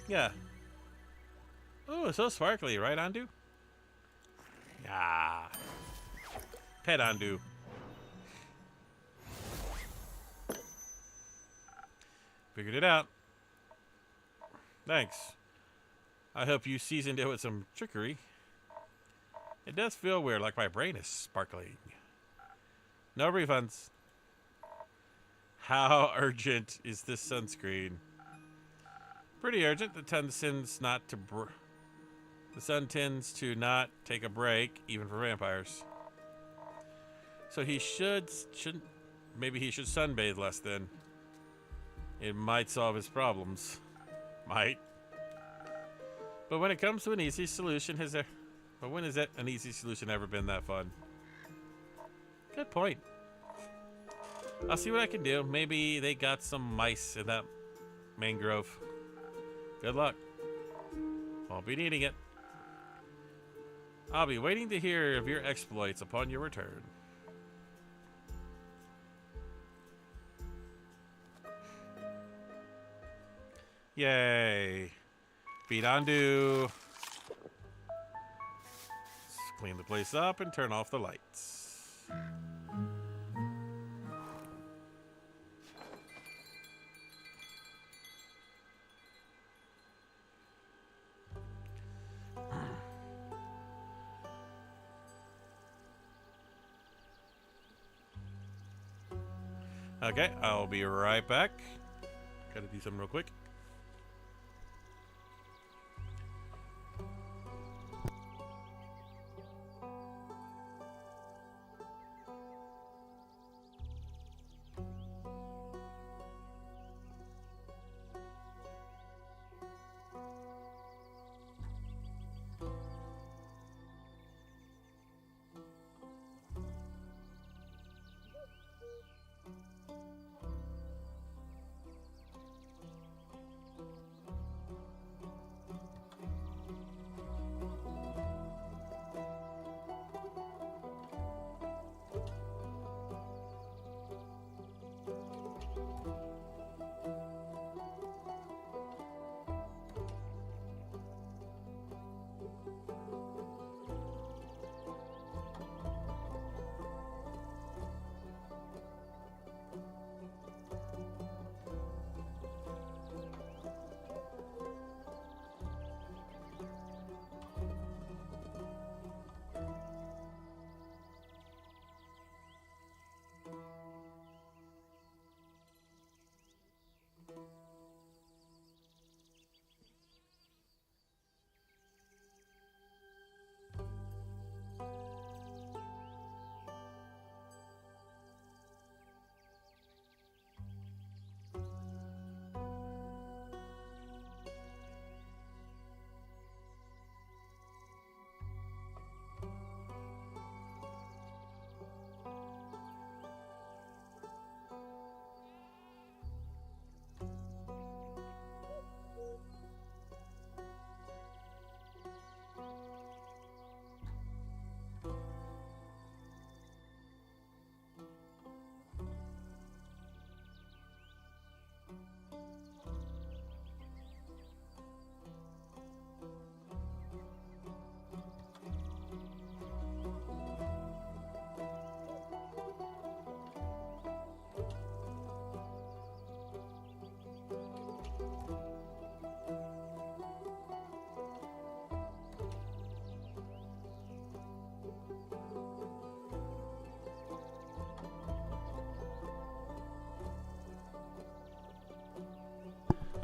Yeah. Oh, it's so sparkly, right, Andu? Yeah. Pet Andu. Figured it out. Thanks. I hope you seasoned it with some trickery. It does feel weird, like my brain is sparkling. No refunds. How urgent is this sunscreen? Pretty urgent. The sun tends to not take a break, even for vampires. So he shouldn't. Maybe he should sunbathe less then. It might solve his problems. Might. But when it comes to an easy solution, when has an easy solution ever been that fun? Good point. I'll see what I can do. Maybe they got some mice in that mangrove. Good luck. Won't be needing it. I'll be waiting to hear of your exploits upon your return. Yay. Feed Andu. Let's clean the place up and turn off the lights. Okay, I'll be right back. Gotta do something real quick.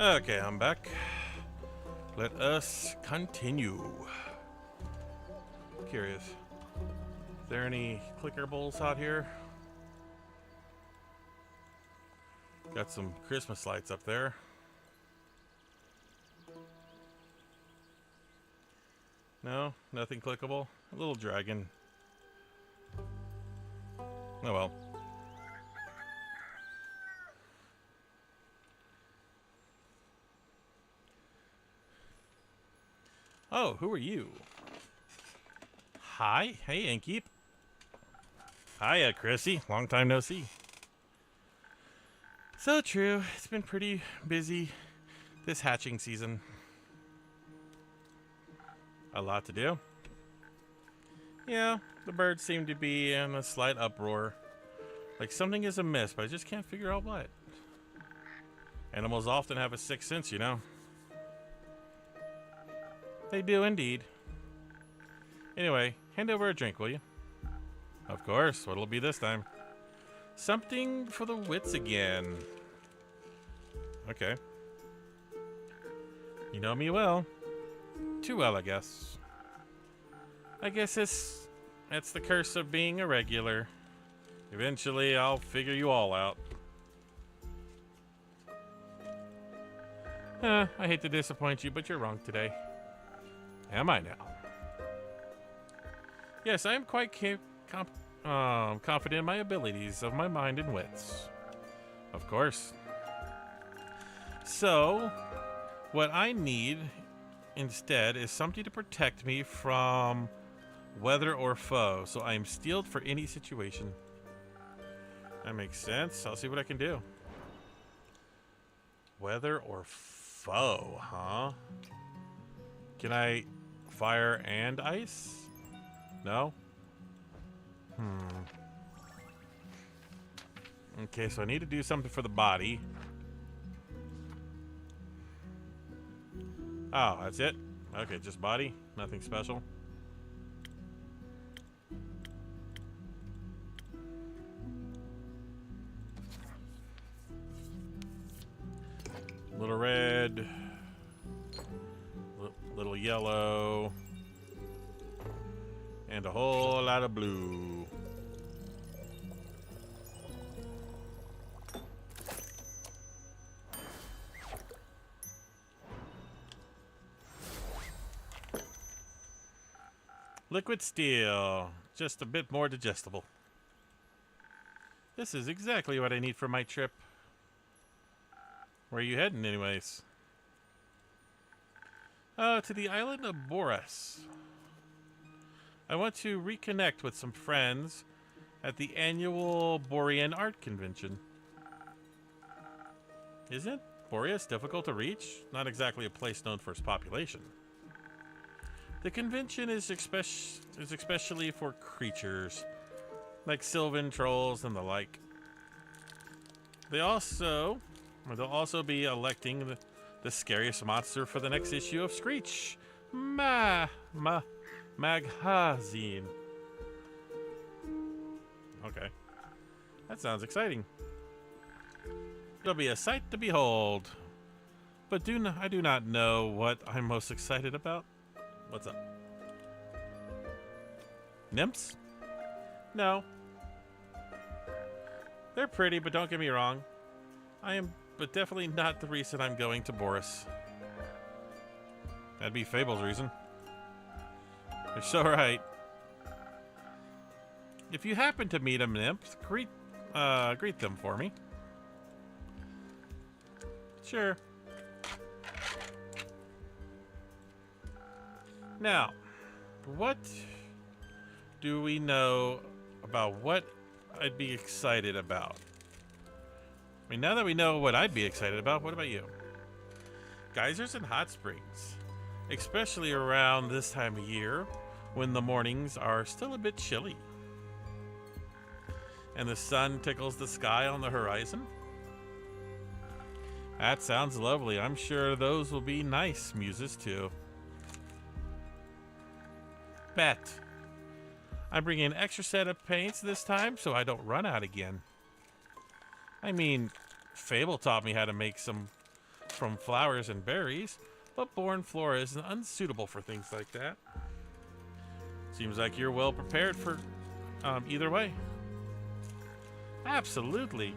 Okay, I'm back. Let us continue. Curious. Is there any clicker bowls out here? Got some Christmas lights up there. No, nothing clickable. A little dragon. Oh well. Oh, who are you? Hi. Hey, Inkeep. Hiya, Chrissy. Long time no see. So true. It's been pretty busy this hatching season. A lot to do. Yeah, the birds seem to be in a slight uproar. Like something is amiss, but I just can't figure out what. Animals often have a sixth sense, you know. They do indeed. Anyway, hand over a drink, will you? Of course. What'll it be this time? Something for the wits again. Okay. You know me well. Too well, I guess. I guess that's the curse of being a regular. Eventually, I'll figure you all out. I hate to disappoint you, but you're wrong today. Am I now? Yes, I am quite confident in my abilities of my mind and wits. Of course. So, what I need instead is something to protect me from weather or foe, so I am steeled for any situation. That makes sense. I'll see what I can do. Weather or foe, huh? Can I fire and ice? No? Okay, so I need to do something for the body. Oh, that's it? Okay, just body? Nothing special? Little red. Little yellow. And a whole lot of blue. Liquid steel, just a bit more digestible. This is exactly what I need for my trip. Where are you heading anyways? To the island of Boris. I want to reconnect with some friends at the annual Borean Art Convention. Isn't Boreas difficult to reach? Not exactly a place known for its population. The convention is especially for creatures, like sylvan trolls and the like. They'll also be electing the scariest monster for the next issue of Screech Magazine. Okay, that sounds exciting. It'll be a sight to behold. But I do not know what I'm most excited about. What's up? Nymphs? No. They're pretty, but don't get me wrong. But definitely not the reason I'm going to Boris. That'd be Fable's reason. You're so right. If you happen to meet a nymph, greet them for me. Sure. Now, what do we know about what I'd be excited about? I mean, now that we know what I'd be excited about, what about you? Geysers and hot springs, especially around this time of year when the mornings are still a bit chilly and the sun tickles the sky on the horizon. That sounds lovely. I'm sure those will be nice muses too. Bet. I'm bringing an extra set of paints this time so I don't run out again. I mean, Fable taught me how to make some from flowers and berries, but born flora is unsuitable for things like that. Seems like you're well prepared for either way. Absolutely.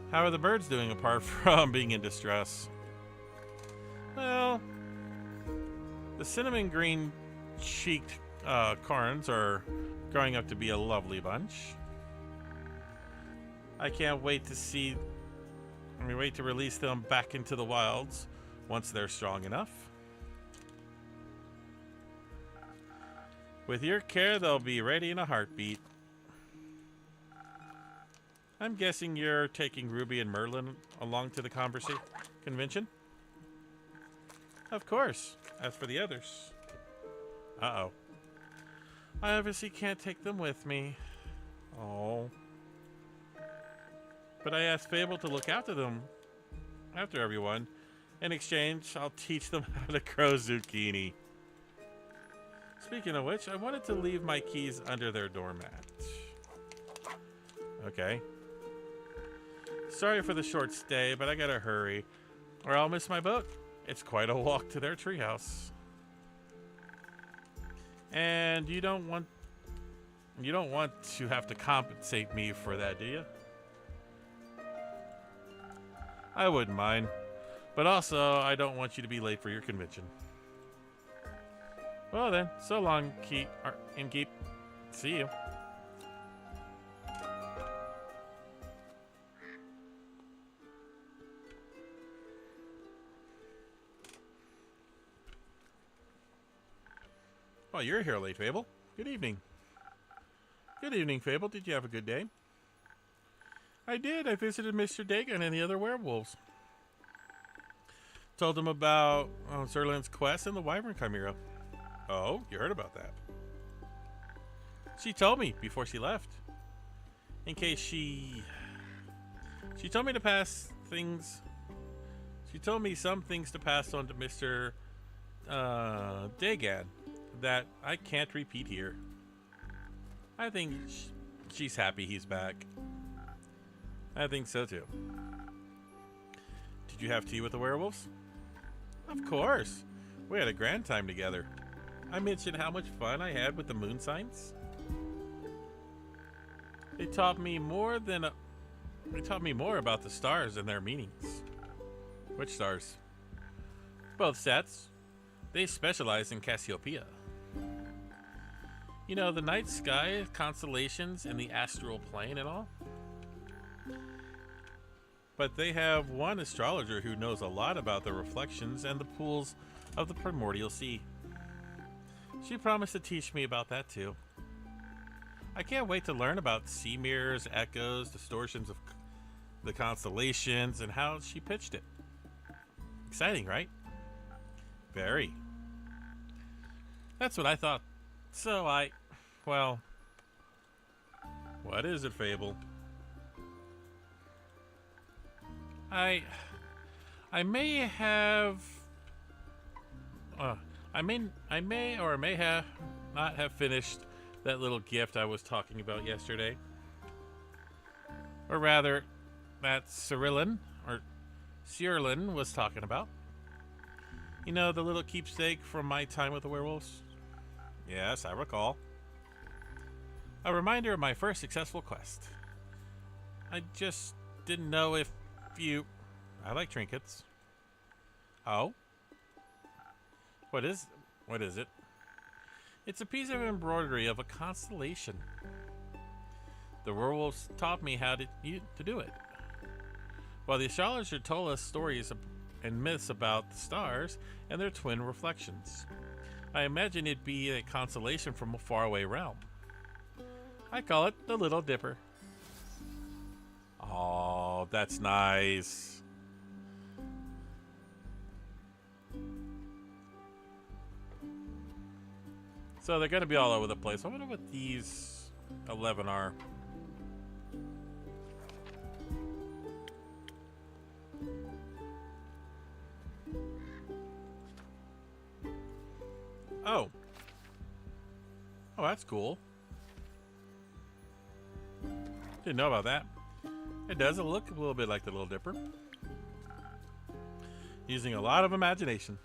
How are the birds doing apart from being in distress? Well, the cinnamon green cheeked corns are growing up to be a lovely bunch. I can't wait to release them back into the wilds once they're strong enough. With your care, they'll be ready in a heartbeat. I'm guessing you're taking Ruby and Merlin along to the convention? Of course. As for the others. Uh-oh. I obviously can't take them with me. Oh. But I asked Fable to look after them, after everyone. In exchange, I'll teach them how to grow zucchini. Speaking of which, I wanted to leave my keys under their doormat. Okay. Sorry for the short stay, but I gotta hurry, or I'll miss my boat. It's quite a walk to their treehouse. And you don't want to have to compensate me for that, do you? I wouldn't mind. But also, I don't want you to be late for your convention. Well then, so long, Keep. See you. Well, you're here late, Fable. Good evening. Good evening, Fable. Did you have a good day? I did. I visited Mr. Dagon and the other werewolves. Told them about Zerlin's quest and the Wyvern Chimera. Oh, you heard about that. She told me before she left. In case she told me to pass things. She told me some things to pass on to Mr. Dagan that I can't repeat here. I think she's happy he's back. I think so too. Did you have tea with the werewolves? Of course. We had a grand time together. I mentioned how much fun I had with the moon signs. They taught me more about the stars and their meanings. Which stars? Both sets. They specialize in Cassiopeia. You know, the night sky, constellations, and the astral plane and all. But they have one astrologer who knows a lot about the reflections and the pools of the primordial sea. She promised to teach me about that too. I can't wait to learn about sea mirrors, echoes, distortions of the constellations, and how she pitched it. Exciting, right? Very. That's what I thought. So well, what is it, Fable? I may have I may or may have not have finished that little gift I was talking about yesterday. Or rather, that Cyrillin was talking about. You know, the little keepsake from my time with the werewolves? Yes, I recall. A reminder of my first successful quest. I just didn't know if I like trinkets. Oh? What is it? It's a piece of embroidery of a constellation. The werewolves taught me how to do it. While the astrologer told us stories and myths about the stars and their twin reflections. I imagine it'd be a constellation from a faraway realm. I call it the Little Dipper. Oh, that's nice. So they're going to be all over the place. I wonder what these 11 are. Oh. Oh, that's cool. Didn't know about that. It does look a little bit like the Little Dipper. Using a lot of imagination.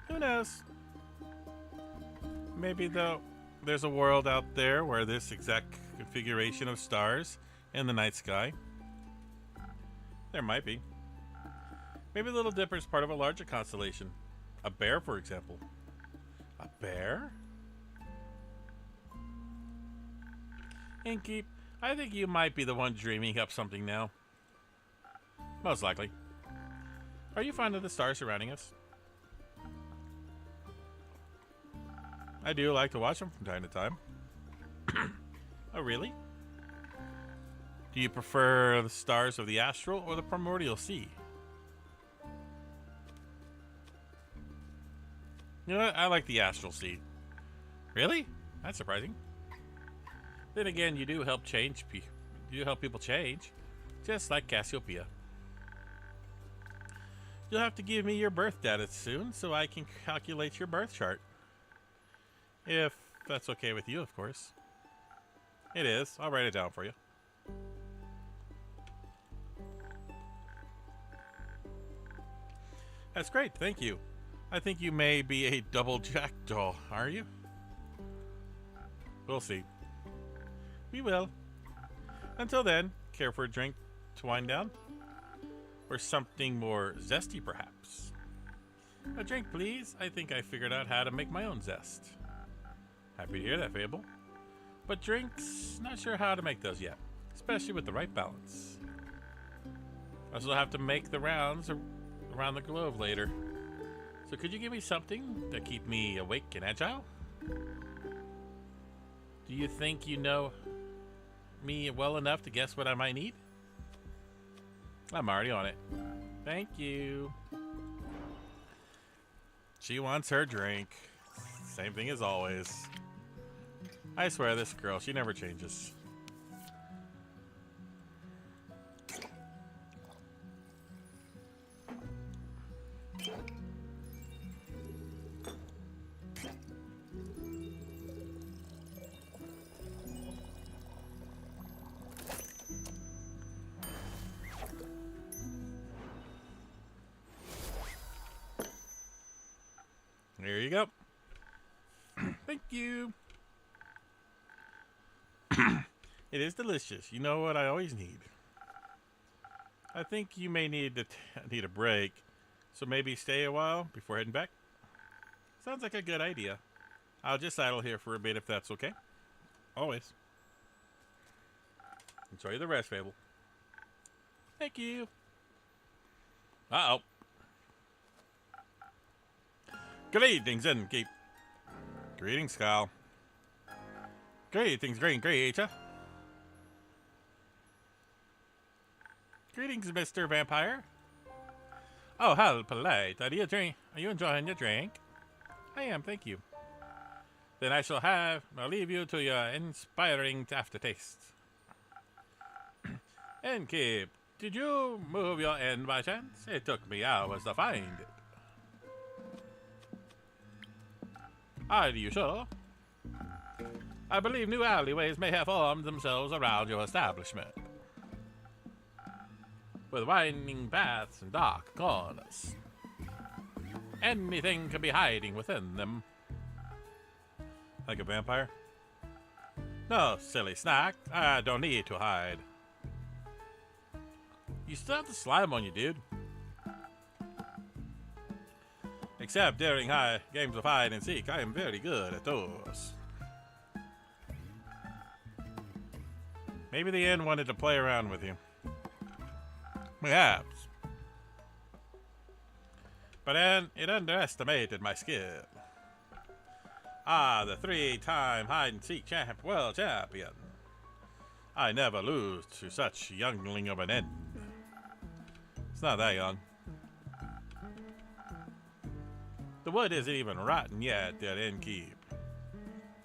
Who knows? Maybe, though, there's a world out there where this exact configuration of stars in the night sky. There might be. Maybe the Little Dipper is part of a larger constellation. A bear, for example. A bear? Inkeep, I think you might be the one dreaming up something now. Most likely. Are you fond of the stars surrounding us? I do like to watch them from time to time. Oh, really? Do you prefer the stars of the astral or the primordial sea? You know what? I like the astral sea. Really? That's surprising. Then again, you do help people change, just like Cassiopeia. You'll have to give me your birth data soon so I can calculate your birth chart. If that's okay with you, of course. It is. I'll write it down for you. That's great, thank you. I think you may be a double jackdaw, are you? We'll see. We will. Until then, care for a drink to wind down? Or something more zesty, perhaps? A drink, please. I think I figured out how to make my own zest. Happy to hear that, Fable. But drinks, not sure how to make those yet. Especially with the right balance. I still have to make the rounds around the globe later. So could you give me something to keep me awake and agile? Do you think you know me well enough to guess what I might need? I'm already on it. Thank you. She wants her drink. Same thing as always. I swear this girl, she never changes. There you go. Thank you. It is delicious. You know what I always need. I think you may need a break, so maybe stay a while before heading back. Sounds like a good idea. I'll just idle here for a bit if that's okay. Always. Enjoy the rest, Fable. Thank you. Uh-oh. Greetings, Inkeep. Greetings, Kyle. Greetings, Green Creature. Greetings, Mr. Vampire. Oh, how polite. Are you enjoying your drink? I am, thank you. Then I'll leave you to your inspiring aftertaste. Inkeep, did you move your end by chance? It took me hours to find it. Are you sure? I believe new alleyways may have formed themselves around your establishment, with winding paths and dark corners. Anything could be hiding within them. Like a vampire? No, silly snack. I don't need to hide. You still have the slime on you, dude. Except during games of hide and seek, I am very good at those. Maybe the inn wanted to play around with you. Perhaps. But then it underestimated my skill. Ah, the 3-time hide-and-seek world champion. I never lose to such youngling of an inn. It's not that young. The wood isn't even rotten yet at Innkeep.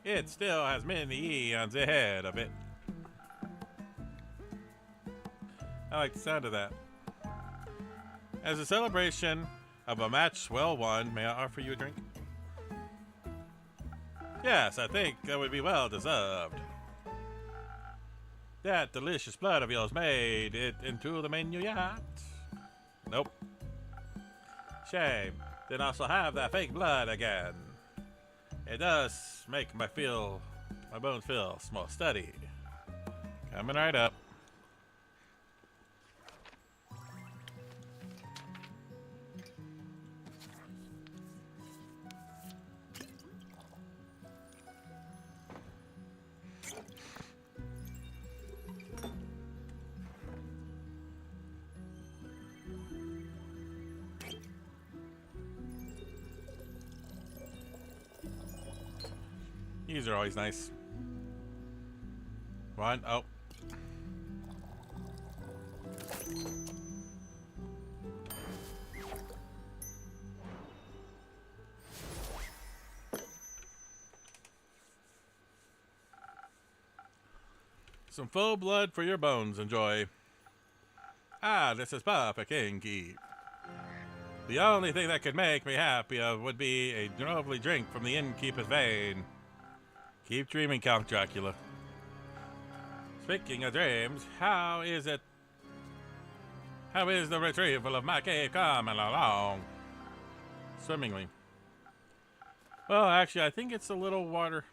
It still has many eons ahead of it. I like the sound of that. As a celebration of a match well won, may I offer you a drink? Yes, I think that would be well deserved. That delicious blood of yours made it into the menu yet? Nope. Shame. Then also have that fake blood again. It does make my bones feel more steady. Coming right up. These are always nice. One, oh. Some full blood for your bones, enjoy. Ah, this is perfect, Kinky. The only thing that could make me happier would be a lovely drink from the innkeeper's vein. Keep dreaming, Count Dracula. Speaking of dreams, how is the retrieval of my cave coming along? Swimmingly. Well, actually, I think it's a little water.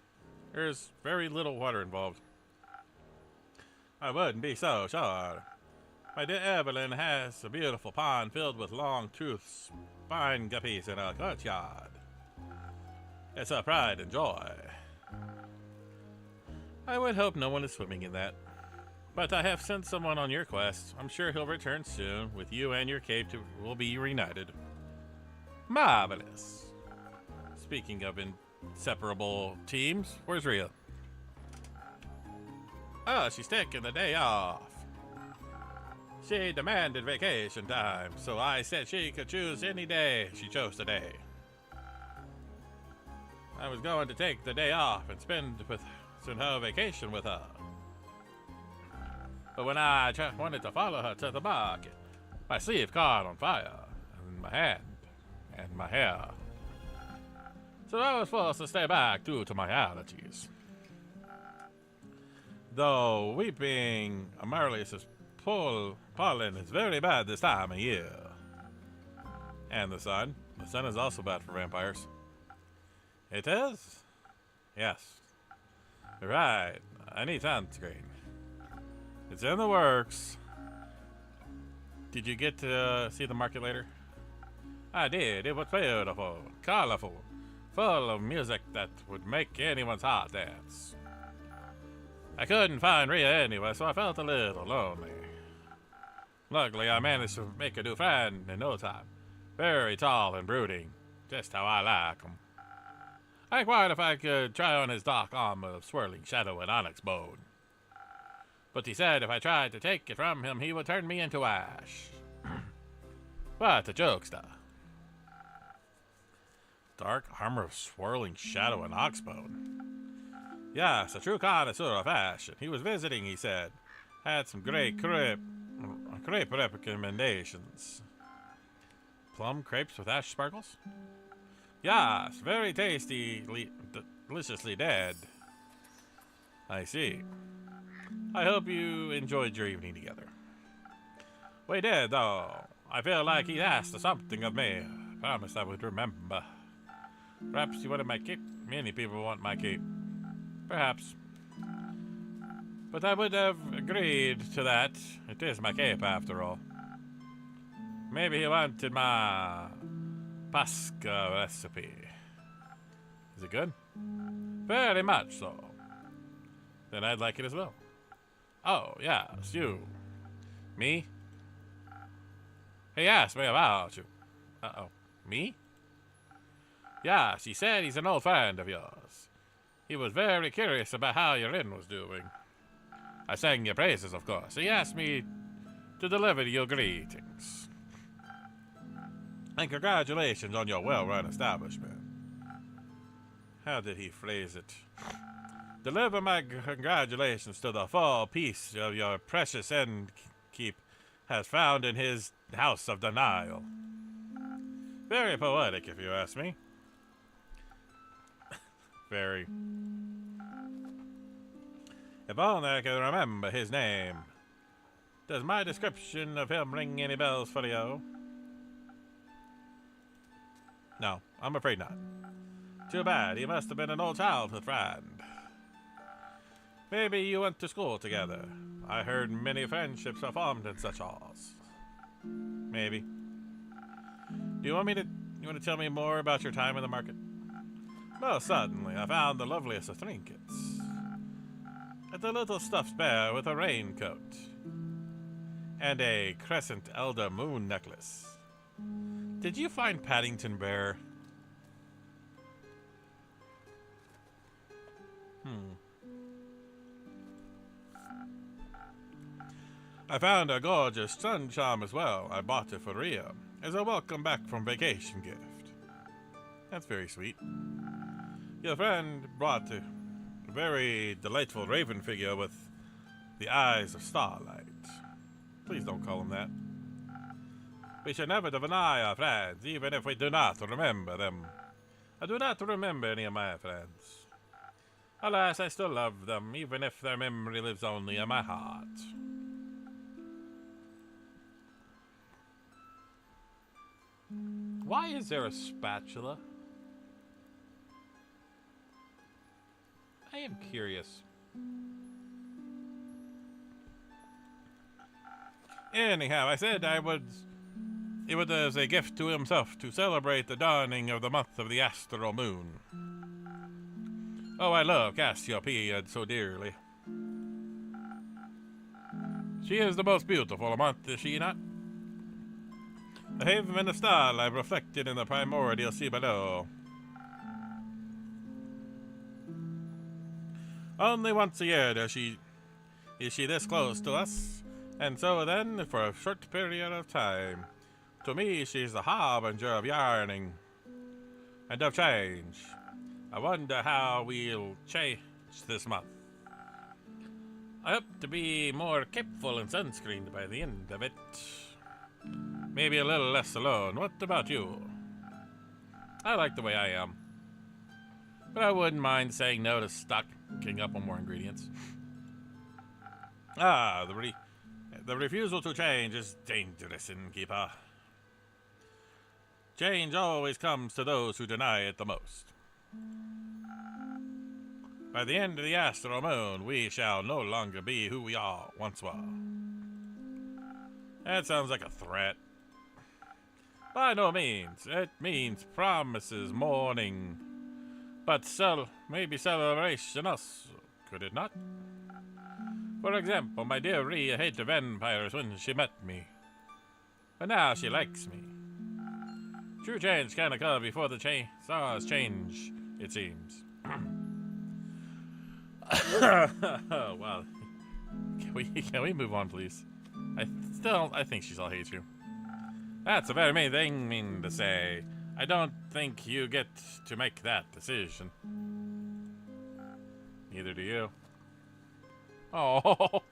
There's very little water involved. I wouldn't be so sure. My dear Evelyn has a beautiful pond filled with long-toothed spine guppies in her courtyard. It's her pride and joy. I would hope no one is swimming in that. But I have sent someone on your quest. I'm sure he'll return soon, with you and your cave will be reunited. Marvelous. Speaking of inseparable teams, where's Rhea? Oh, she's taking the day off. She demanded vacation time, so I said she could choose any day she chose today. I was going to take the day off and spend her vacation with her. But when I wanted to follow her to the market, my sleeve caught on fire, and my hand, and my hair. So I was forced to stay back due to my allergies. Though weeping Amaryllis's pollen is very bad this time of year. And the sun. The sun is also bad for vampires. It is? Yes. Right. I need sunscreen. It's in the works. Did you get to see the market later? I did. It was beautiful, colorful, full of music that would make anyone's heart dance. I couldn't find Rhea anywhere, so I felt a little lonely. Luckily, I managed to make a new friend in no time. Very tall and brooding, just how I like him. I inquired if I could try on his dark armor of swirling shadow and onyx bone. But he said if I tried to take it from him, he would turn me into ash. What a jokester. Dark armor of swirling shadow and oxbone. Yes, a true connoisseur of fashion. He was visiting, he said. Had some great crepe recommendations. Plum crepes with ash sparkles? Yes, very tasty, deliciously dead. I see. I hope you enjoyed your evening together. We did, though. I feel like he asked something of me. Promised I would remember. Perhaps he wanted my cape. Many people want my cape. Perhaps. But I would have agreed to that. It is my cape, after all. Maybe he wanted my Pasca recipe. Is it good? Very much so. Then I'd like it as well. Oh, yes, you. Me? He asked me about you. Uh-oh. Me? Yes, he said he's an old friend of yours. He was very curious about how your inn was doing. I sang your praises, of course. He asked me to deliver your greetings. And congratulations on your well-run establishment. How did he phrase it? Deliver my congratulations to the full peace of your precious innkeep has found in his house of denial. Very poetic, if you ask me. Very. If only I could remember his name. Does my description of him ring any bells for you? No, I'm afraid not. Too bad, he must have been an old childhood friend. Maybe you went to school together. I heard many friendships are formed in such halls. Maybe. Do you want to tell me more about your time in the market? Most certainly. I found the loveliest of trinkets. It's a little stuffed bear with a raincoat. And a crescent elder moon necklace. Did you find Paddington Bear? I found a gorgeous sun charm as well. I bought it for Ria as a welcome back from vacation gift. That's very sweet. Your friend brought a very delightful raven figure with the eyes of starlight. Please don't call him that. We should never deny our friends, even if we do not remember them. I do not remember any of my friends. Alas, I still love them, even if their memory lives only in my heart. Why is there a spatula? I am curious. Anyhow, I said it was as a gift to himself to celebrate the dawning of the month of the astral moon. Oh, I love Cassiopeia so dearly. She is the most beautiful month, is she not? A haven of starlight reflected in the primordial sea below. Only once a year is she this close to us, and so then for a short period of time. To me, she's the harbinger of yearning and of change. I wonder how we'll change this month. I hope to be more capeful and sunscreened by the end of it. Maybe a little less alone. What about you? I like the way I am. But I wouldn't mind saying no to stocking up on more ingredients. The refusal to change is dangerous, innkeeper. Change always comes to those who deny it the most. By the end of the astral moon, we shall no longer be who we once were. That sounds like a threat. By no means. It means promises, mourning, but maybe celebration also, could it not? For example, my dear Rhea hated vampires when she met me, but now she likes me. True change can occur before the stars change, it seems. Well, can we move on, please? I think she still hates you. That's a very mean to say. I don't think you get to make that decision. Neither do you. Oh.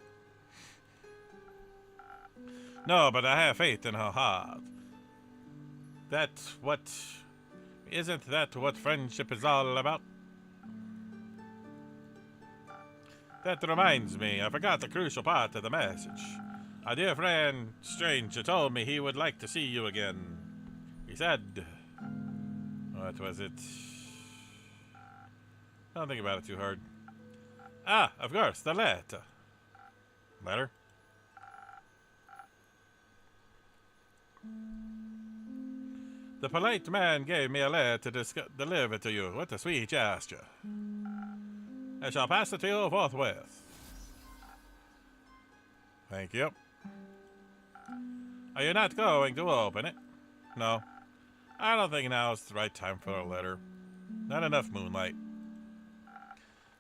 No, but I have faith in her heart. Isn't that what friendship is all about? That reminds me, I forgot the crucial part of the message. Our dear friend Stranger told me he would like to see you again. He said... What was it? Don't think about it too hard. Ah, of course, the letter. Letter? The polite man gave me a letter to deliver to you. What a sweet gesture. I shall pass it to you forthwith. Thank you. Are you not going to open it? No. I don't think now is the right time for a letter. Not enough moonlight.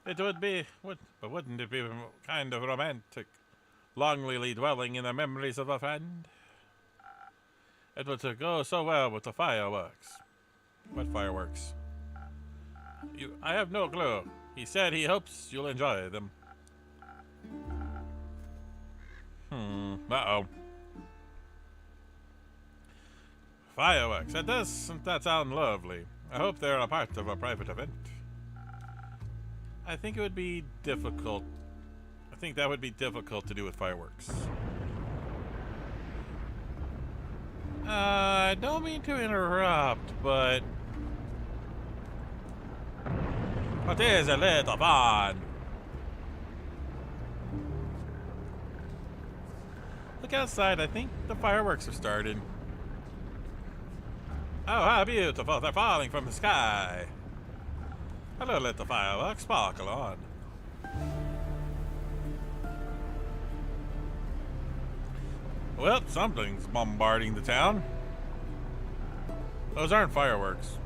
It would be, but wouldn't it be kind of romantic, longingly dwelling in the memories of a friend? It would go so well with the fireworks. What fireworks? I have no clue. He said he hopes you'll enjoy them. Uh-oh. Fireworks. Doesn't that sound lovely? I hope they're a part of a private event. I think it would be difficult I think that would be difficult to do with fireworks. I don't mean to interrupt, but what is a little fun? Look outside. I think the fireworks have started. Oh, how beautiful. They're falling from the sky. Hello, little fireworks. Sparkle on. Well, something's bombarding the town. Those aren't fireworks.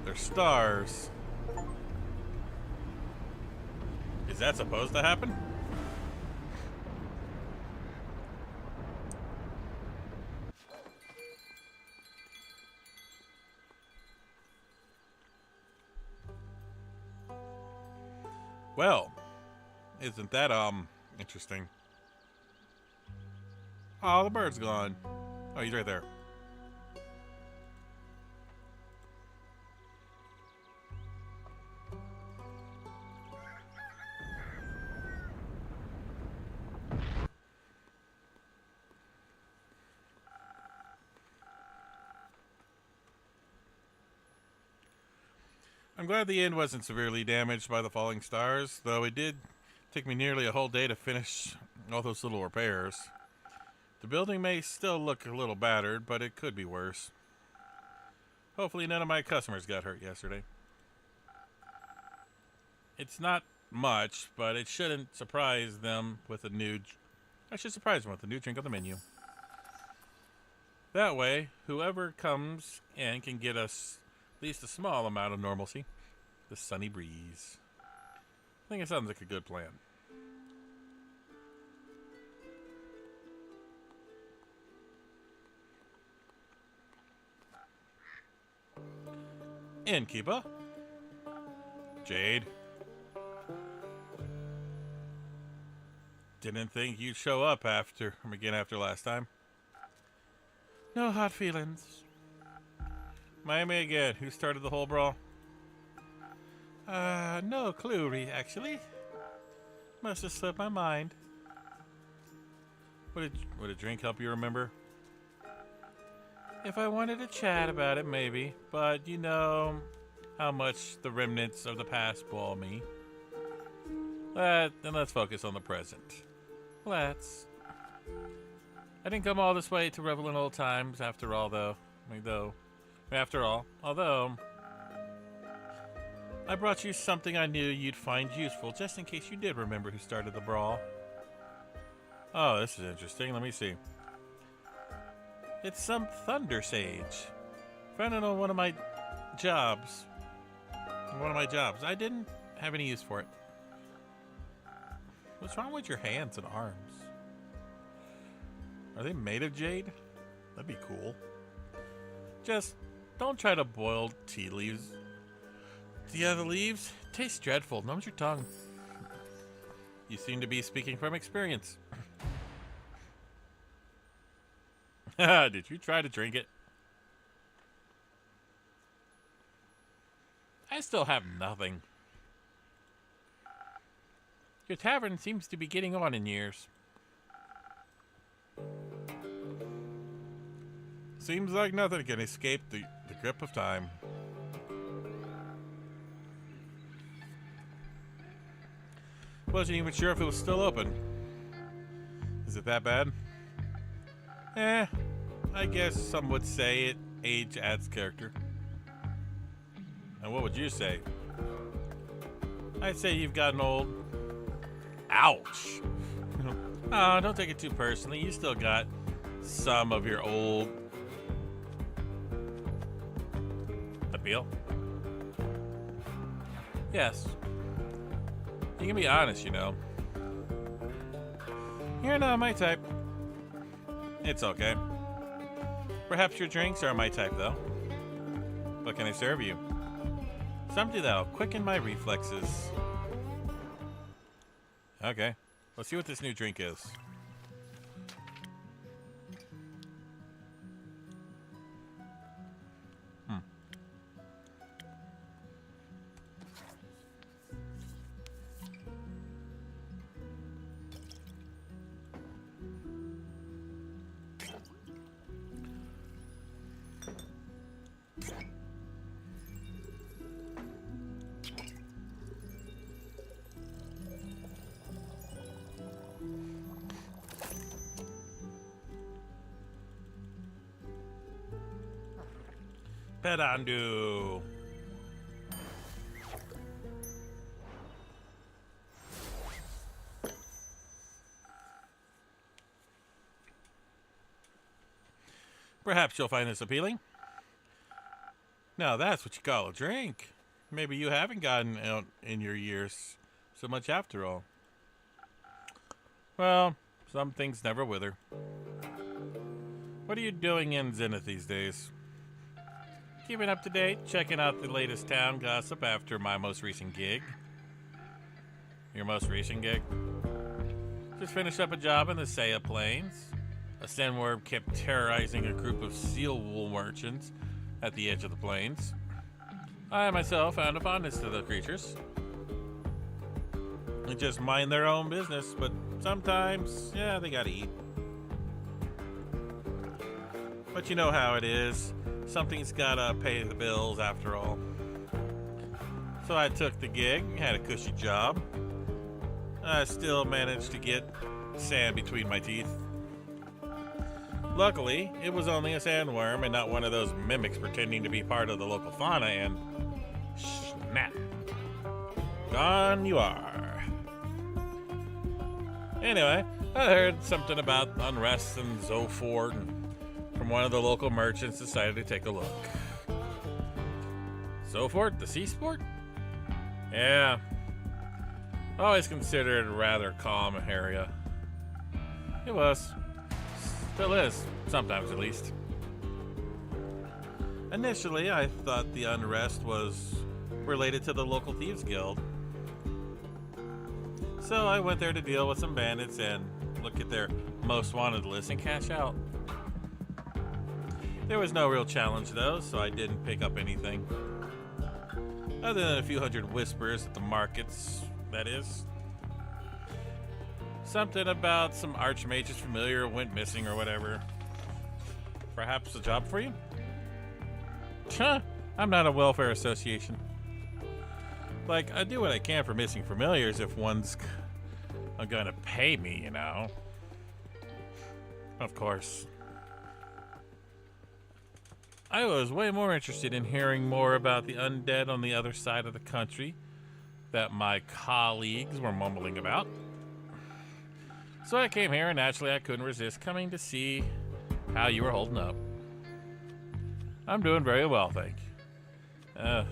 They're stars. Is that supposed to happen? Well, isn't that, interesting? Oh, the bird's gone. Oh, he's right there. I'm glad the inn wasn't severely damaged by the falling stars, though it did take me nearly a whole day to finish all those little repairs. The building may still look a little battered, but it could be worse. Hopefully none of my customers got hurt yesterday. It's not much, but it shouldn't surprise them with a new... I should surprise them with a new drink on the menu. That way, whoever comes in can get us at least a small amount of normalcy. The sunny breeze. I think it sounds like a good plan. Innkeeper. Jade. Didn't think you'd show up after last time. No hard feelings. Miami again. Who started the whole brawl? No clue, actually. Must have slipped my mind. Would a drink help you remember? If I wanted to chat about it, maybe. But you know how much the remnants of the past bore me. Then let's focus on the present. Let's. I didn't come all this way to revel in old times after all, though. Although I brought you something I knew you'd find useful, just in case you did remember who started the brawl. Oh, this is interesting. Let me see. It's some thunder sage. Found it on one of my jobs. I didn't have any use for it. What's wrong with your hands and arms? Are they made of jade? That'd be cool. Just don't try to boil tea leaves. The other leaves taste dreadful. Numbs your tongue. You seem to be speaking from experience. Did you try to drink it? I still have nothing. Your tavern seems to be getting on in years. Seems like nothing can escape the grip of time. Wasn't even sure if it was still open. Is it that bad? I guess some would say age adds character. And what would you say? I'd say you've gotten old. Ouch! Oh, don't take it too personally. You still got some of your old appeal. Yes. You can be honest, you know. You're not my type. It's okay. Perhaps your drinks are my type, though. What can I serve you? Something that'll quicken my reflexes. Okay. Let's see what this new drink is. Pedandu. Perhaps you'll find this appealing. Now that's what you call a drink. Maybe you haven't gotten out in your years so much after all. Well, some things never wither. What are you doing in Zenith these days? Keeping up to date, checking out the latest town gossip after my most recent gig. Your most recent gig? Just finished up a job in the Saya Plains. A sandworm kept terrorizing a group of seal wool merchants at the edge of the plains. I myself found a fondness to the creatures. They just mind their own business, but sometimes, yeah, they gotta eat. But you know how it is. Something's gotta pay the bills after all. So I took the gig, had a cushy job. I still managed to get sand between my teeth. Luckily, it was only a sandworm and not one of those mimics pretending to be part of the local fauna, and snap, gone you are. Anyway, I heard something about unrest in Zofort, and from one of the local merchants decided to take a look. Zofort, the sea sport? Yeah. Always considered a rather calm area. It was. Still is, sometimes at least. Initially, I thought the unrest was related to the local thieves guild. So I went there to deal with some bandits and look at their most wanted list and cash out. There was no real challenge though, so I didn't pick up anything. Other than a few hundred whispers at the markets, that is. Something about some archmage's familiar went missing or whatever. Perhaps a job for you? I'm not a welfare association. Like, I do what I can for missing familiars if one's gonna pay me, you know. Of course. I was way more interested in hearing more about the undead on the other side of the country that my colleagues were mumbling about. So I came here, and naturally I couldn't resist coming to see how you were holding up. I'm doing very well, thank you.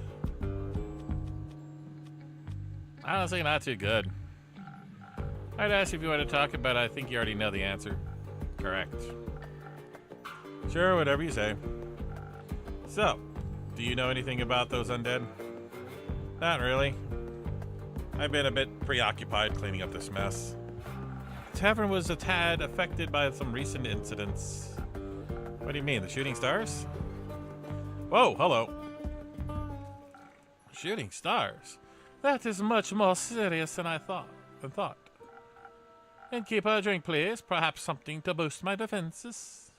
Honestly, not too good. I'd ask if you want to talk about it. I think you already know the answer. Correct. Sure, whatever you say. So, do you know anything about those undead? Not really. I've been a bit preoccupied cleaning up this mess. The tavern was a tad affected by some recent incidents. What do you mean, the shooting stars? Whoa, hello. Shooting stars? That is much more serious than I thought. And keep a drink, please. Perhaps something to boost my defenses.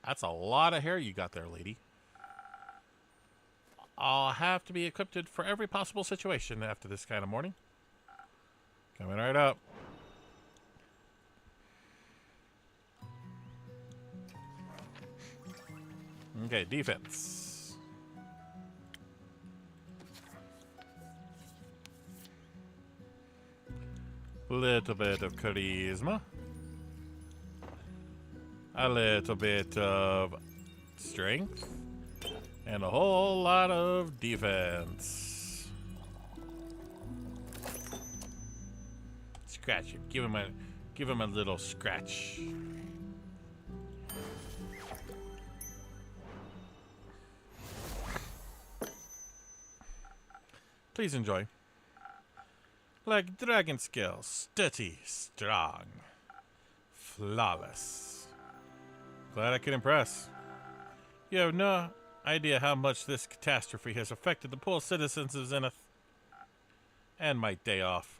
That's a lot of hair you got there, lady. I'll have to be equipped for every possible situation after this kind of morning. Coming right up. Okay, defense. Little bit of charisma. A little bit of strength. And a whole lot of defense. Scratch him. Give him a little scratch. Please enjoy. Like dragon scale, steady, strong, flawless. Glad I could impress. You have no idea how much this catastrophe has affected the poor citizens of Zenith. And my day off.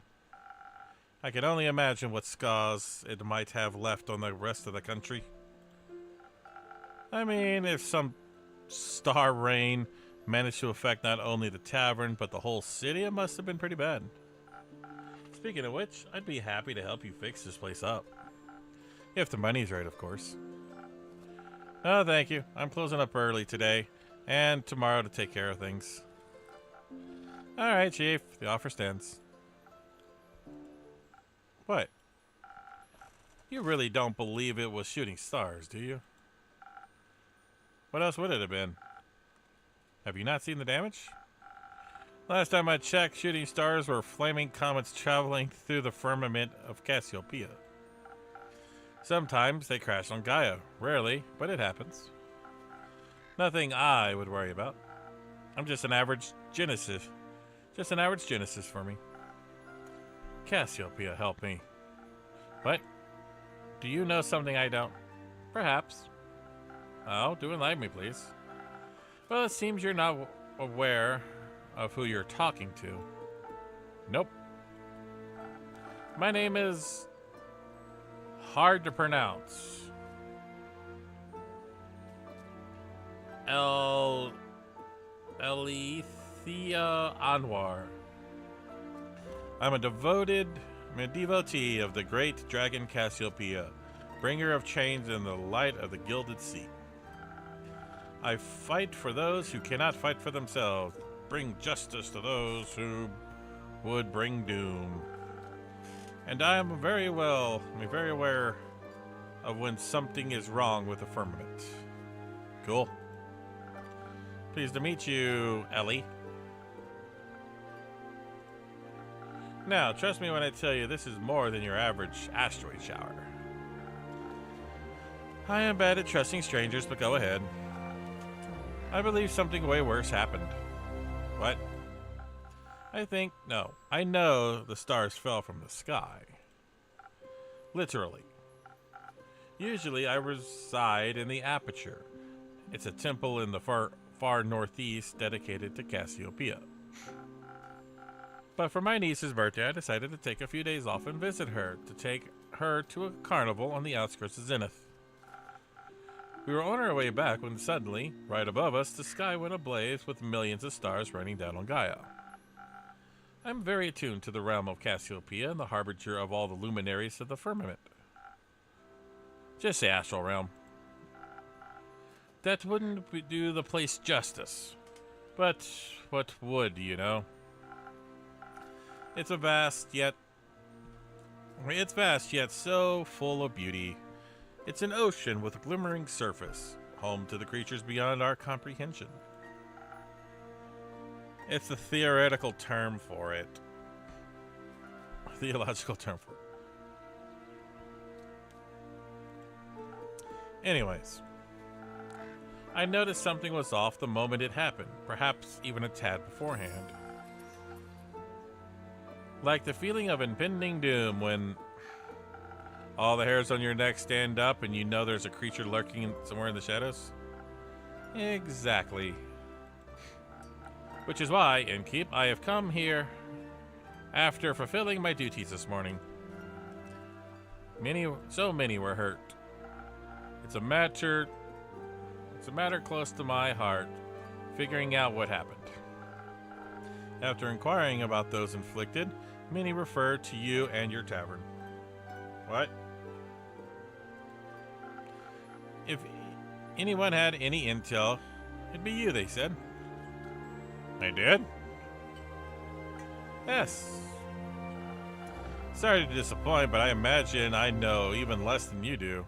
I can only imagine what scars it might have left on the rest of the country. I mean, if some star rain managed to affect not only the tavern, but the whole city, it must have been pretty bad. Speaking of which, I'd be happy to help you fix this place up. If the money's right, of course. Oh, thank you. I'm closing up early today and tomorrow to take care of things. All right, Chief. The offer stands. What? You really don't believe it was shooting stars, do you? What else would it have been? Have you not seen the damage? Last time I checked, shooting stars were flaming comets traveling through the firmament of Cassiopeia. Sometimes they crash on Gaia. Rarely, but it happens. Nothing I would worry about. I'm just an average Genesis. Just an average Genesis for me. Cassiopeia, help me. What? Do you know something I don't? Perhaps. Oh, do enlighten me, please. Well, it seems you're not aware of who you're talking to. Nope. My name is hard to pronounce. Alethea Anwar. I'm a devotee of the great dragon Cassiopeia, bringer of chains in the light of the gilded sea. I fight for those who cannot fight for themselves, bring justice to those who would bring doom. And I am very aware of when something is wrong with the firmament. Cool. Pleased to meet you, Ellie. Now, trust me when I tell you this is more than your average asteroid shower. I am bad at trusting strangers, but go ahead. I believe something way worse happened. What? I know the stars fell from the sky. Literally. Usually I reside in the Aperture. It's a temple in the far northeast dedicated to Cassiopeia. But for my niece's birthday, I decided to take a few days off and visit her, to take her to a carnival on the outskirts of Zenith. We were on our way back when suddenly, right above us, the sky went ablaze with millions of stars raining down on Gaia. I'm very attuned to the realm of Cassiopeia and the harbinger of all the luminaries of the firmament. Just say astral realm. That wouldn't do the place justice. But what would, you know? It's vast yet so full of beauty. It's an ocean with a glimmering surface, home to the creatures beyond our comprehension. It's the theoretical term for it. Theological term for it. Anyways, I noticed something was off the moment it happened, perhaps even a tad beforehand. Like the feeling of impending doom when all the hairs on your neck stand up and you know there's a creature lurking somewhere in the shadows? Exactly. Which is why, Innkeep, I have come here after fulfilling my duties this morning. So many were hurt. It's a matter close to my heart, figuring out what happened. After inquiring about those inflicted, many referred to you and your tavern. What? If anyone had any intel, it'd be you, they said. They did? Yes. Sorry to disappoint, but I imagine I know even less than you do.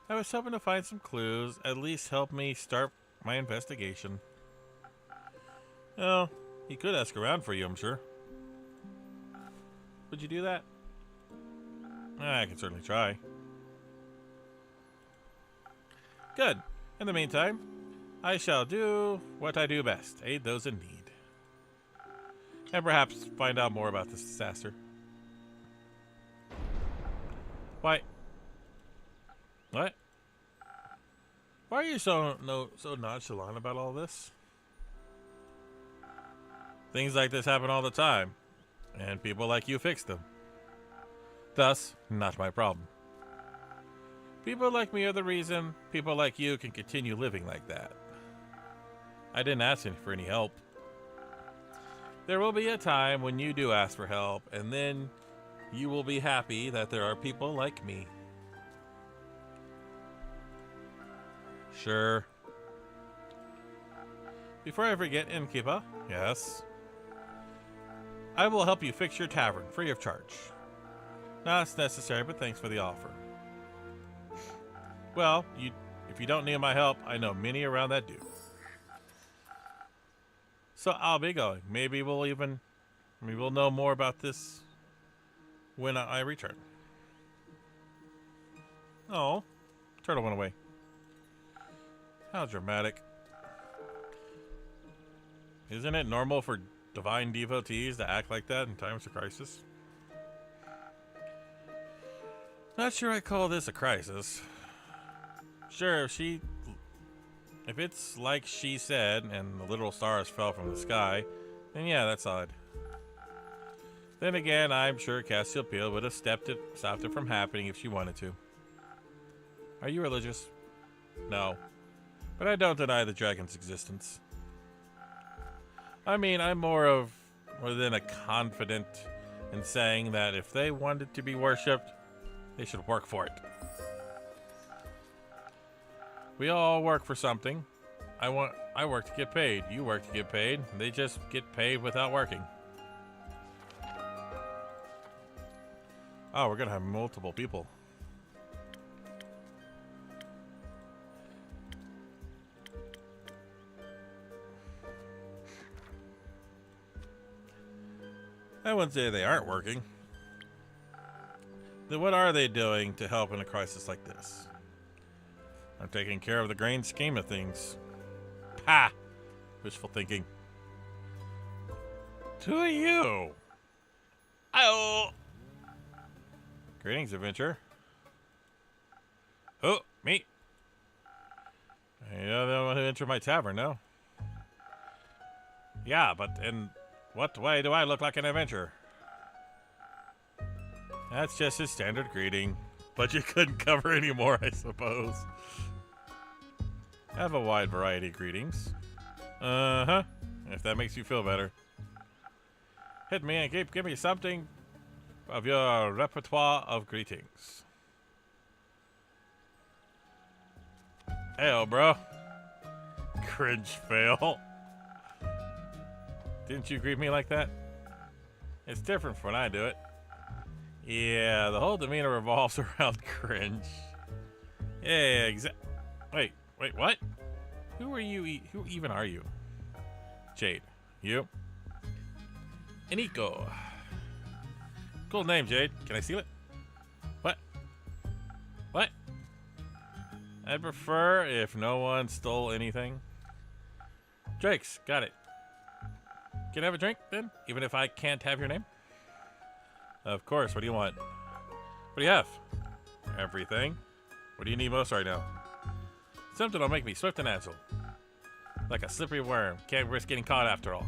I was hoping to find some clues, at least help me start my investigation. Oh, he could ask around for you, I'm sure. Would you do that? I can certainly try. Good. In the meantime, I shall do what I do best, aid those in need. And perhaps find out more about this disaster. Why? What? Why are you so nonchalant about all this? Things like this happen all the time, and people like you fix them. Thus, not my problem. People like me are the reason people like you can continue living like that. I didn't ask for any help. There will be a time when you do ask for help, and then you will be happy that there are people like me. Sure. Before I forget, innkeeper. Yes. I will help you fix your tavern, free of charge. Not necessary, but thanks for the offer. Well, if you don't need my help, I know many around that do. So I'll be going. Maybe we'll know more about this when I return. Oh, turtle went away. How dramatic. Isn't it normal for divine devotees to act like that in times of crisis? Not sure I call this a crisis. Sure, if it's like she said and the literal stars fell from the sky, then yeah, that's odd. Then again, I'm sure Cassiopeia would have stopped it from happening if she wanted to. Are you religious? No. But I don't deny the dragon's existence. I mean, I'm more than a confident in saying that if they wanted to be worshipped, they should work for it. We all work for something. I work to get paid. You work to get paid. They just get paid without working. Oh, we're gonna have multiple people. I wouldn't say they aren't working. Then what are they doing to help in a crisis like this? I'm taking care of the grand scheme of things. Ha! Wishful thinking. To you. Oh. Greetings, adventurer. Oh, me. You're the one who entered my tavern, no? Yeah, but in what way do I look like an adventurer? That's just his standard greeting. But you couldn't cover any more, I suppose. I have a wide variety of greetings. Uh-huh. If that makes you feel better. Hit me and give me something of your repertoire of greetings. Heyo, bro. Cringe fail. Didn't you greet me like that? It's different when I do it. Yeah, the whole demeanor revolves around cringe. Yeah, Wait, what? Who are you? Who even are you? Jade. You? Iniko. Cool name, Jade. Can I steal it? What? What? I'd prefer if no one stole anything. Drake's. Got it. Can I have a drink, then? Even if I can't have your name? Of course. What do you want? What do you have? Everything. What do you need most right now? Something that'll make me swift and agile. Like a slippery worm. Can't risk getting caught after all.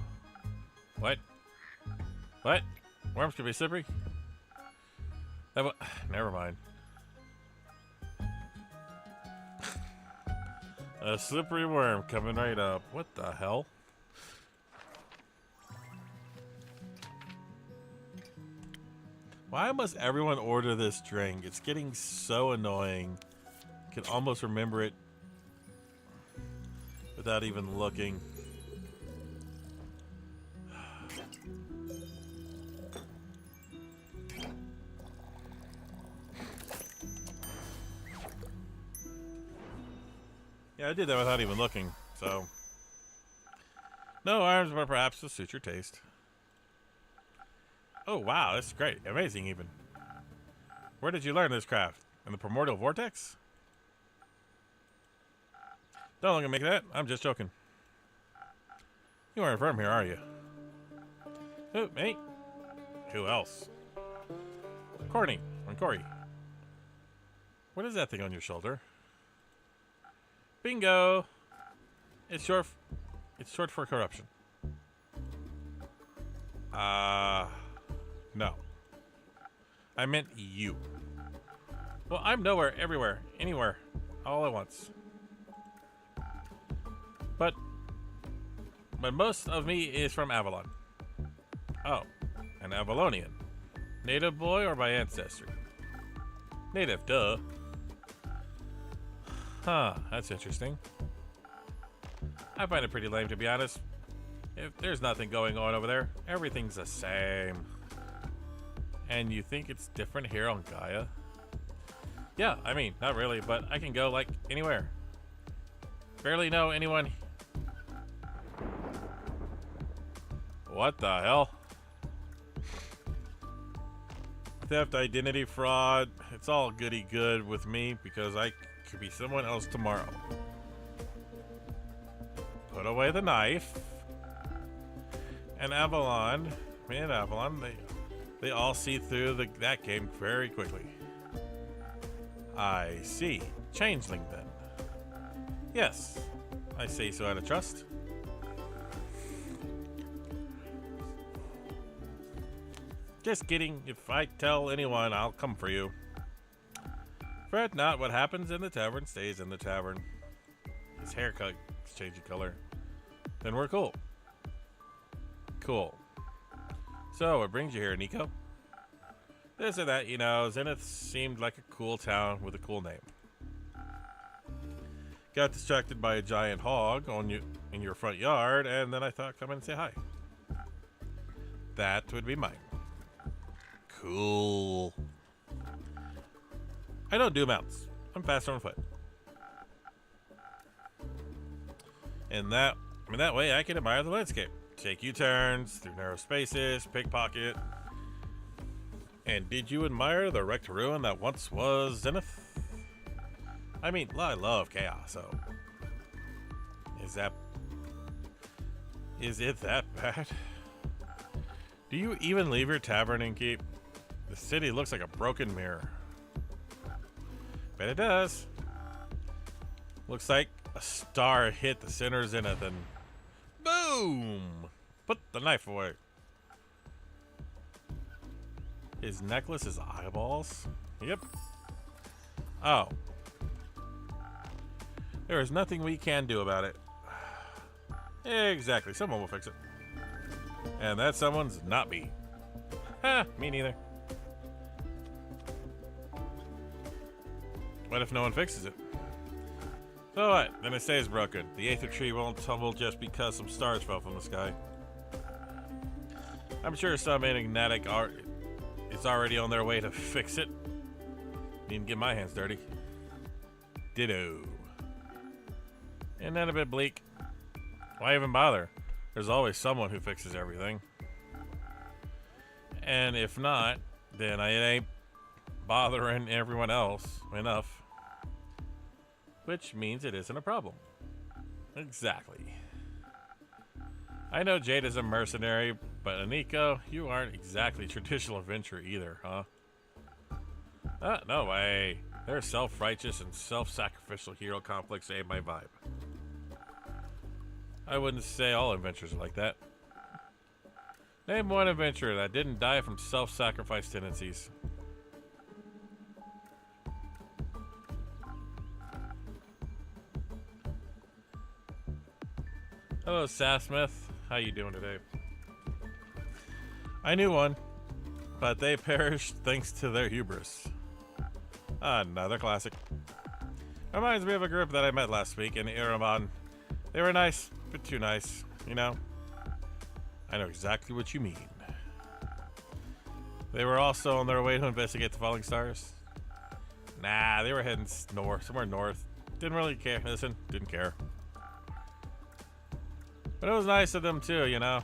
What? What? Worms can be slippery? Never mind. A slippery worm coming right up. What the hell? Why must everyone order this drink? It's getting so annoying. I can almost remember it without even looking. Yeah, I did that without even looking, so. No arms, but perhaps to suit your taste. Oh, wow, that's great. Amazing, even. Where did you learn this craft? In the primordial vortex? Don't look at me like that. I'm just joking. You aren't from here, are you? Who, me? Who else? Courtney. I'm Corey. What is that thing on your shoulder? Bingo! It's short for corruption. No. I meant you. Well, I'm nowhere, everywhere, anywhere, all at once. But most of me is from Avalon. Oh, an Avalonian. Native boy or by ancestry? Native, duh. Huh, that's interesting. I find it pretty lame, to be honest. If there's nothing going on over there, everything's the same. And you think it's different here on Gaia? Yeah, I mean, not really, but I can go, like, anywhere. Barely know anyone. What the hell? Theft, identity fraud, it's all goody good with me because I could be someone else tomorrow. Put away the knife. And Avalon, me and Avalon, they all see through that game very quickly. I see. Changeling then. Yes, I say so out of trust. Just kidding. If I tell anyone, I'll come for you. Fret not, what happens in the tavern stays in the tavern. His haircut is changing color. Then we're cool. Cool. So, what brings you here, Nico? This or that, you know, Zenith seemed like a cool town with a cool name. Got distracted by a giant hog in your front yard, and then I thought, come in and say hi. That would be mine. Cool. I don't do mounts. I'm faster on foot. And that way I can admire the landscape. Take U-turns through narrow spaces, pickpocket. And did you admire the wrecked ruin that once was Zenith? I mean, I love chaos, so... Is it that bad? Do you even leave your tavern and keep? The city looks like a broken mirror. Bet it does. Looks like a star hit the center of Zenith and boom! Put the knife away. His necklace is eyeballs? Yep. Oh. There is nothing we can do about it. Exactly. Someone will fix it. And that someone's not me. Ha! Me neither. What if no one fixes it? So what? Then it stays broken. The Aether Tree won't tumble just because some stars fell from the sky. I'm sure some enigmatic art is already on their way to fix it. Needn't get my hands dirty. Ditto. Isn't that a bit bleak? Why even bother? There's always someone who fixes everything. And if not, then I ain't bothering everyone else enough. Which means it isn't a problem. Exactly. I know Jade is a mercenary, but Aniko, you aren't exactly traditional adventurer either, huh? No way. Their self-righteous and self-sacrificial hero conflicts ain't my vibe. I wouldn't say all adventurers are like that. Name one adventurer that didn't die from self-sacrifice tendencies. Hello, Sassmith. How you doing today? I knew one, but they perished thanks to their hubris. Another classic. Reminds me of a group that I met last week in Erevan. They were nice, but too nice, you know? I know exactly what you mean. They were also on their way to investigate the falling stars. Nah, they were heading north, somewhere north. Didn't really care. Listen, didn't care. But it was nice of them too, you know?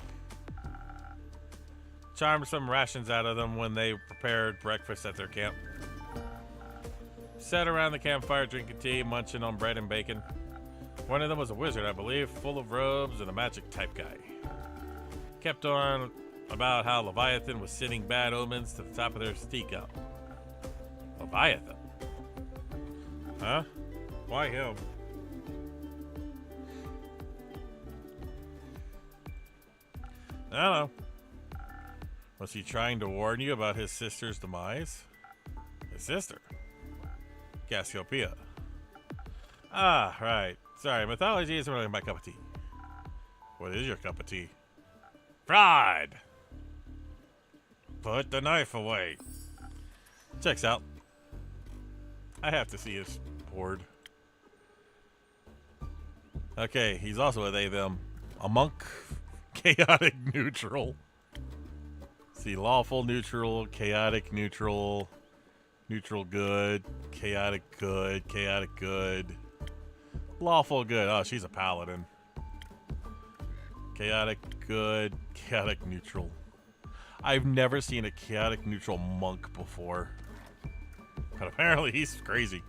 Charmed some rations out of them when they prepared breakfast at their camp. Sat around the campfire drinking tea, munching on bread and bacon. One of them was a wizard, I believe, full of robes and a magic type guy. Kept on about how Leviathan was sending bad omens to the top of their teacup. Leviathan? Huh? Why him? I don't know. Was he trying to warn you about his sister's demise? His sister? Cassiopeia. Ah, right. Sorry, mythology isn't really my cup of tea. What is your cup of tea? Fraud! Put the knife away. Checks out. I have to see his board. Okay, he's also a they, them. A monk, chaotic neutral. See, lawful neutral, chaotic neutral, neutral good, chaotic good, lawful good. Oh, she's a paladin. Chaotic good, chaotic neutral. I've never seen a chaotic neutral monk before. But apparently he's crazy.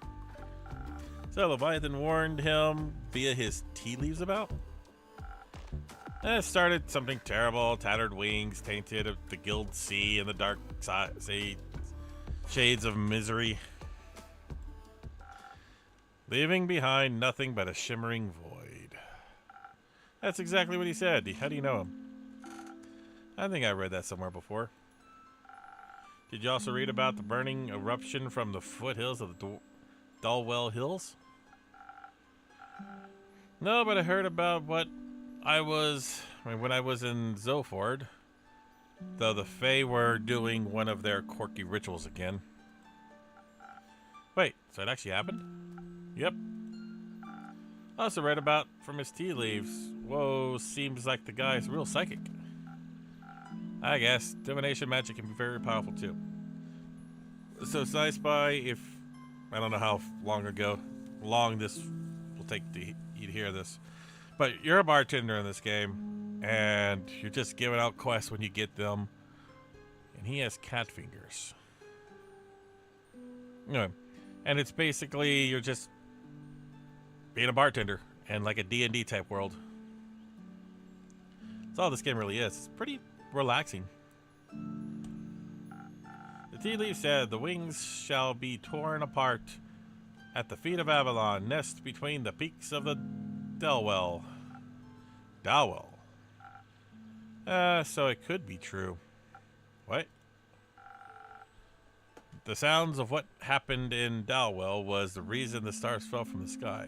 So Leviathan warned him via his tea leaves about. And it started something terrible. Tattered wings, tainted of the guild sea and the dark shades of misery. Leaving behind nothing but a shimmering void. That's exactly what he said. How do you know him? I think I read that somewhere before. Did you also read about the burning eruption from the foothills of the Dulwell Hills? No, but I heard about when I was in Zoford, though the Fae were doing one of their quirky rituals again. Wait, so it actually happened? Yep. I also read about from his tea leaves. Whoa, seems like the guy's real psychic. I guess divination magic can be very powerful too. So Sci Spy, if I don't know how long this will take you to hear this, but you're a bartender in this game, and you're just giving out quests when you get them, and he has cat fingers. Anyway, and it's basically you're just being a bartender and like a D&D type world. That's all this game really is. It's pretty relaxing. The tea leaf said, the wings shall be torn apart at the feet of Avalon, nest between the peaks of the Dulwell. So it could be true. What? The sounds of what happened in Dulwell was the reason the stars fell from the sky.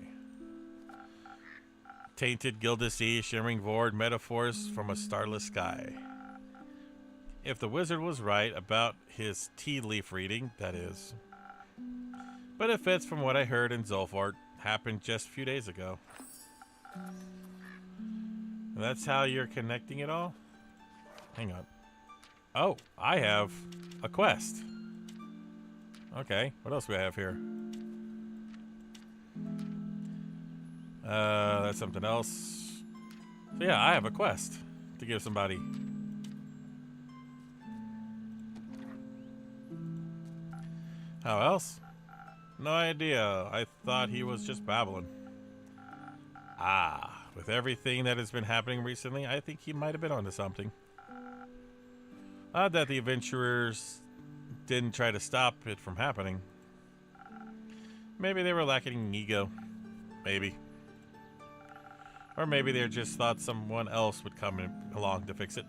Tainted gilded sea, shimmering void, metaphors from a starless sky. If the wizard was right about his tea leaf reading, that is. But it fits from what I heard in Zolfart, happened just a few days ago. And that's how you're connecting it all? Hang on. Oh, I have a quest. Okay, what else do we have here? That's something else. So yeah, I have a quest to give somebody. How else? No idea. I thought he was just babbling. Ah, with everything that has been happening recently, I think he might have been onto something. Odd that the adventurers didn't try to stop it from happening. Maybe they were lacking ego. Maybe. Or maybe they just thought someone else would come along to fix it.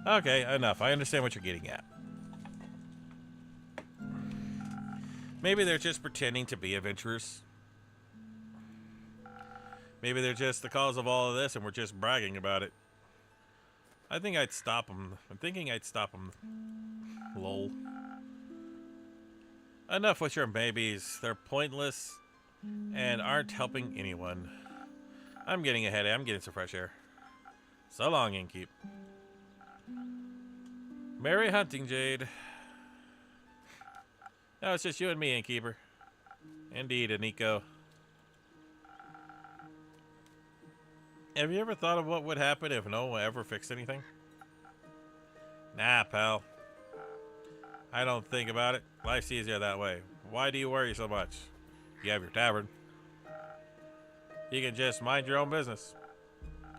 Okay, enough. I understand what you're getting at. Maybe they're just pretending to be adventurers. Maybe they're just the cause of all of this and we're just bragging about it. I think I'd stop them. I'm thinking I'd stop them. Lol. Enough with your maybes. They're pointless and aren't helping anyone. I'm getting a headache. I'm getting some fresh air. So long, Innkeep. Merry hunting, Jade. No, it's just you and me, Innkeeper. Indeed, Aniko. Have you ever thought of what would happen if no one ever fixed anything? Nah, pal. I don't think about it. Life's easier that way. Why do you worry so much? You have your tavern. You can just mind your own business.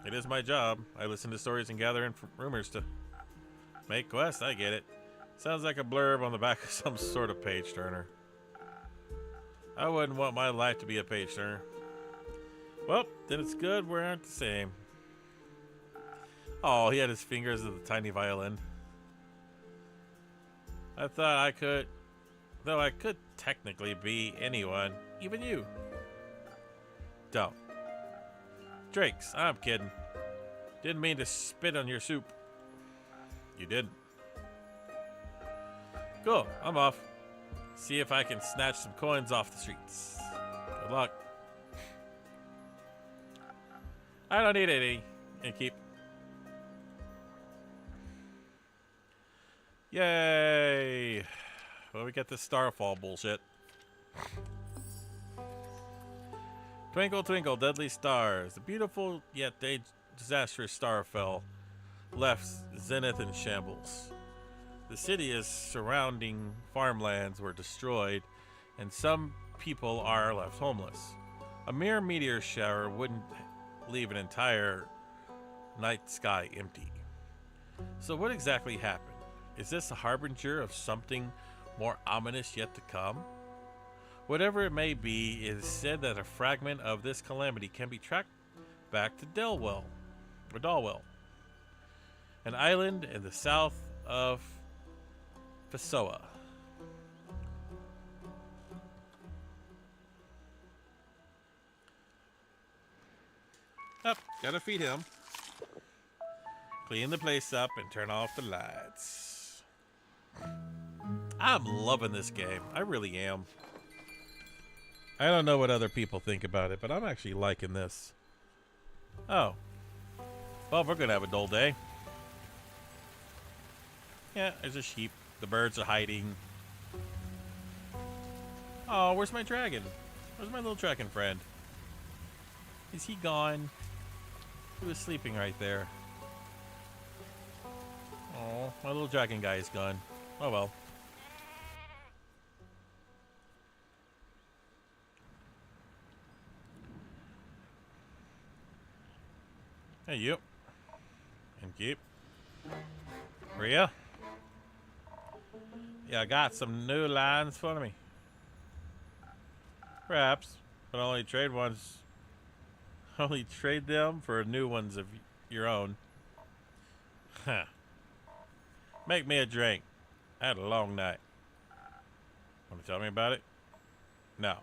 It is my job. I listen to stories and gather rumors to make quests. I get it. Sounds like a blurb on the back of some sort of page turner. I wouldn't want my life to be a page turner. Well, then it's good we aren't the same. Oh, he had his fingers of the tiny violin. I thought I could, though I could technically be anyone, even you. Don't. Drakes, I'm kidding. Didn't mean to spit on your soup. You didn't. Cool, I'm off. See if I can snatch some coins off the streets. Good luck. I don't need any. And keep. Yay! Well, we get this starfall bullshit. Twinkle, twinkle, deadly stars. The beautiful yet disastrous star fell, left Zenith in shambles. The city's surrounding farmlands were destroyed, and some people are left homeless. A mere meteor shower wouldn't leave an entire night sky empty. So what exactly happened? Is this a harbinger of something more ominous yet to come? Whatever it may be, it is said that a fragment of this calamity can be tracked back to Dalwell, an island in the south of Fesoa. Up, gotta feed him. Clean the place up and turn off the lights. I'm loving this game. I really am. I don't know what other people think about it, but I'm actually liking this. Oh. Well, we're gonna have a dull day. Yeah, there's a sheep. The birds are hiding. Oh, where's my dragon? Where's my little dragon friend? Is he gone? He was sleeping right there. Oh, my little dragon guy is gone. Oh well. Hey, you. And keep. Rhea? Yeah, I got some new lines for me. Perhaps, but only trade them for new ones of your own. Huh. Make me a drink. I had a long night. Want to tell me about it? No.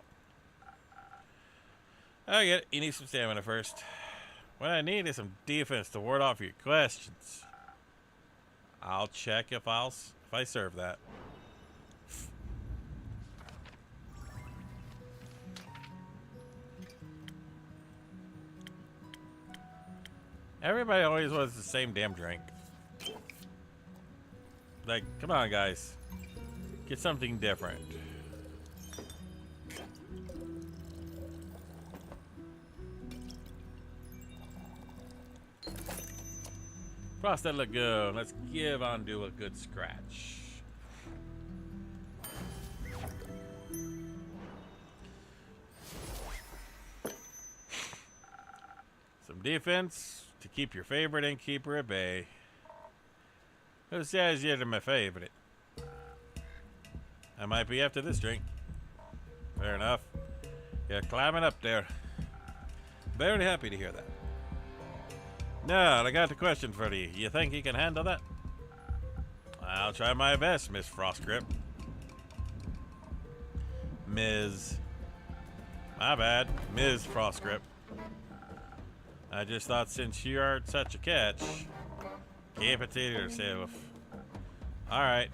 I get it. You need some stamina first. What I need is some defense to ward off your questions. I'll check if I serve that. Everybody always wants the same damn drink. Like, come on, guys. Get something different. Frosted Lagoon. Let's give Ondu a good scratch. Some defense to keep your favorite innkeeper at bay. Who says you're my favorite? I might be after this drink. Fair enough. You're climbing up there. Very happy to hear that. Now, I got a question for you. You think you can handle that? I'll try my best, Miss Frostgrip. Ms. My bad, Ms. Frostgrip. I just thought since you are such a catch, keep it to yourself. Alright.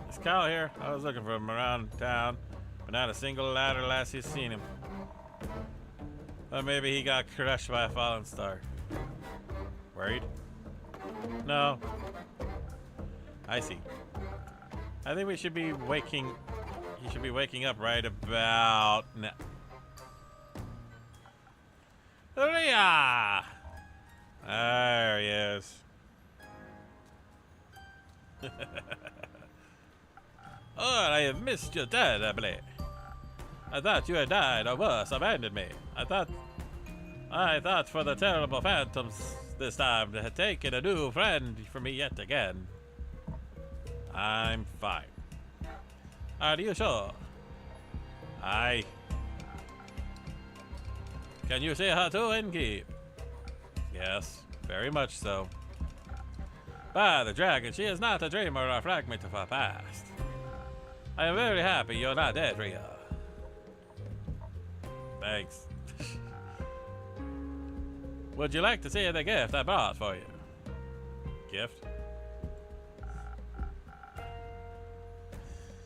It's Kyle here. I was looking for him around town, but not a single lad or lassie's seen him. Or maybe he got crushed by a fallen star. Worried? No. I see. I think we should be waking... You should be waking up right about now. Hurrah! There he is. Oh, I have missed you terribly. I thought you had died or worse, abandoned me. I thought for the terrible phantoms this time they had taken a new friend from me yet again. I'm fine. Are you sure? Aye. Can you say her to Innkeep? Yes, very much so. By the dragon, she is not a dreamer or a fragment of her past. I am very happy you're not dead, Rhea. Thanks. Would you like to see the gift I brought for you? Gift?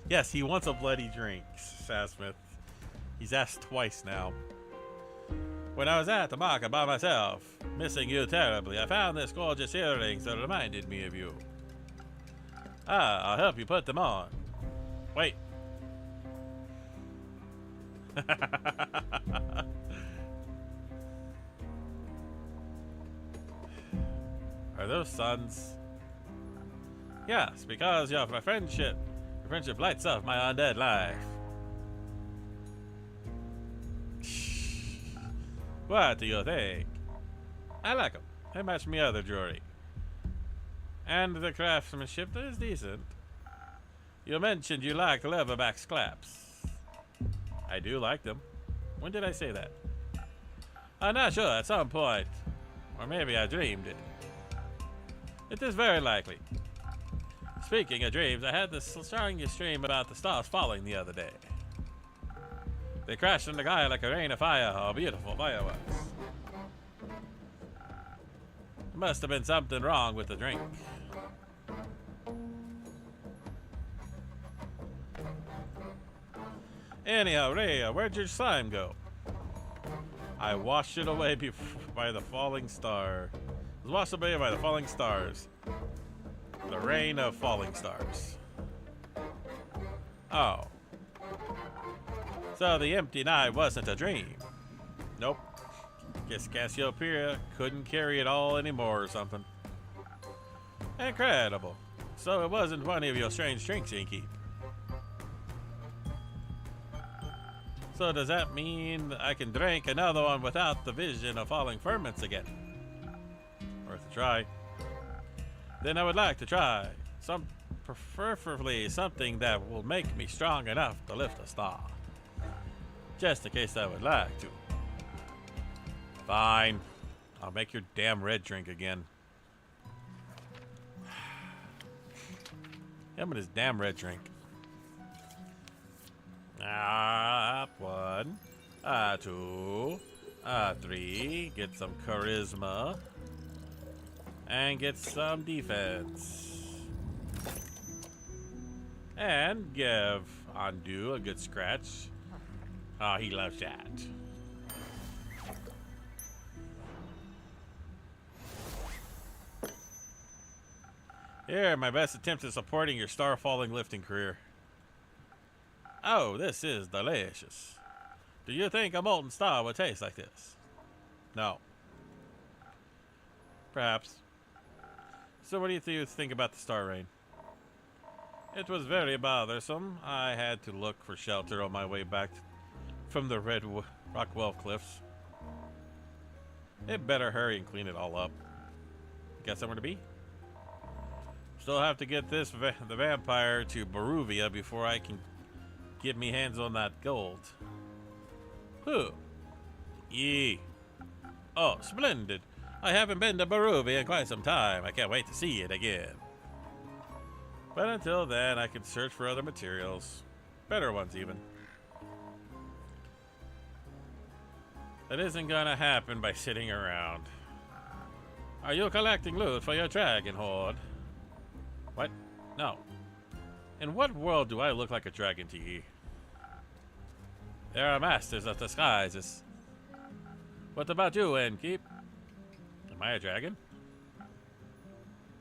Yes, he wants a bloody drink, Sasmith. He's asked twice now. When I was at the market by myself, missing you terribly, I found this gorgeous earrings that reminded me of you. Ah, I'll help you put them on. Wait. Are those suns? Yes, because your friendship lights up my undead life. What do you think? I like them. They match me other jewelry. And the craftsmanship is decent. You mentioned you like leatherback clasps. I do like them. When did I say that? I'm not sure, at some point. Or maybe I dreamed it. It is very likely. Speaking of dreams, I had the strongest dream about the stars falling the other day. They crashed in the sky like a rain of fire or beautiful fireworks. There must have been something wrong with the drink. Anyhow, Rhea, where'd your slime go? I washed it away by the falling star. It was washed away by the falling stars. The rain of falling stars. Oh. So the empty night wasn't a dream. Nope. Guess Cassiopeia couldn't carry it all anymore or something. Incredible. So it wasn't one of your strange drinks you keep. So does that mean I can drink another one without the vision of falling ferments again? Worth a try. Then I would like to try preferably something that will make me strong enough to lift a star. Just in case I would like to. Fine. I'll make your damn red drink again. Him and his damn red drink. One. Two. Three. Get some charisma. And get some defense. And give Undo a good scratch. Oh, he loves that. Here, my best attempts at supporting your star-falling lifting career. Oh, this is delicious. Do you think a molten star would taste like this? No. Perhaps. So what do you think about the star rain? It was very bothersome. I had to look for shelter on my way back from the Red Rockwell Cliffs. It better hurry and clean it all up. Got somewhere to be? Still have to get the vampire to Baruvia before I can get me hands on that gold. Who? Yee. Oh, splendid. I haven't been to Baruvia in quite some time. I can't wait to see it again. But until then, I can search for other materials. Better ones, even. That isn't gonna happen by sitting around. Are you collecting loot for your dragon horde? What? No. In what world do I look like a dragon to you? There are masters of disguises. What about you, Innkeep? Am I a dragon?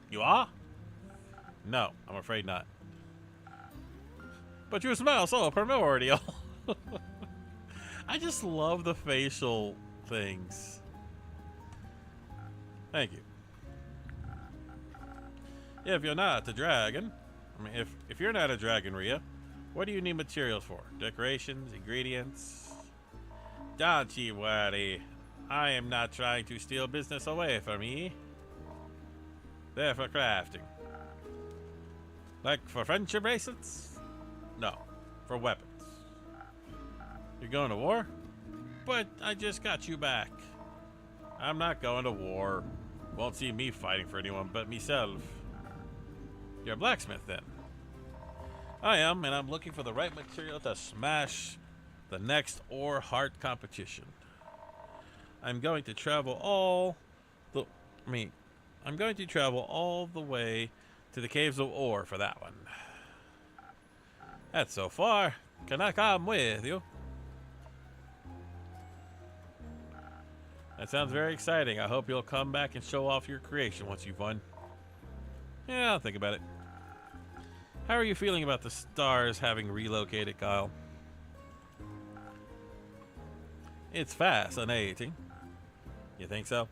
You are? No, I'm afraid not. But you smell so primordial. I just love the facial things. Thank you. If you're not a dragon, if you're not a dragon, Rhea, what do you need materials for? Decorations, ingredients? Don't you worry. I am not trying to steal business away from me. They're for crafting. Like for friendship bracelets? No, for weapons. You're going to war? But I just got you back. I'm not going to war. Won't see me fighting for anyone but myself. You're a blacksmith then? I am, and I'm looking for the right material to smash the next ore heart competition. I'm going to travel all the way to the caves of ore for that one. That's so far. Can I come with you? That sounds very exciting. I hope you'll come back and show off your creation once you've won. Yeah, I'll think about it. How are you feeling about the stars having relocated, Kyle? It's fascinating. You think so?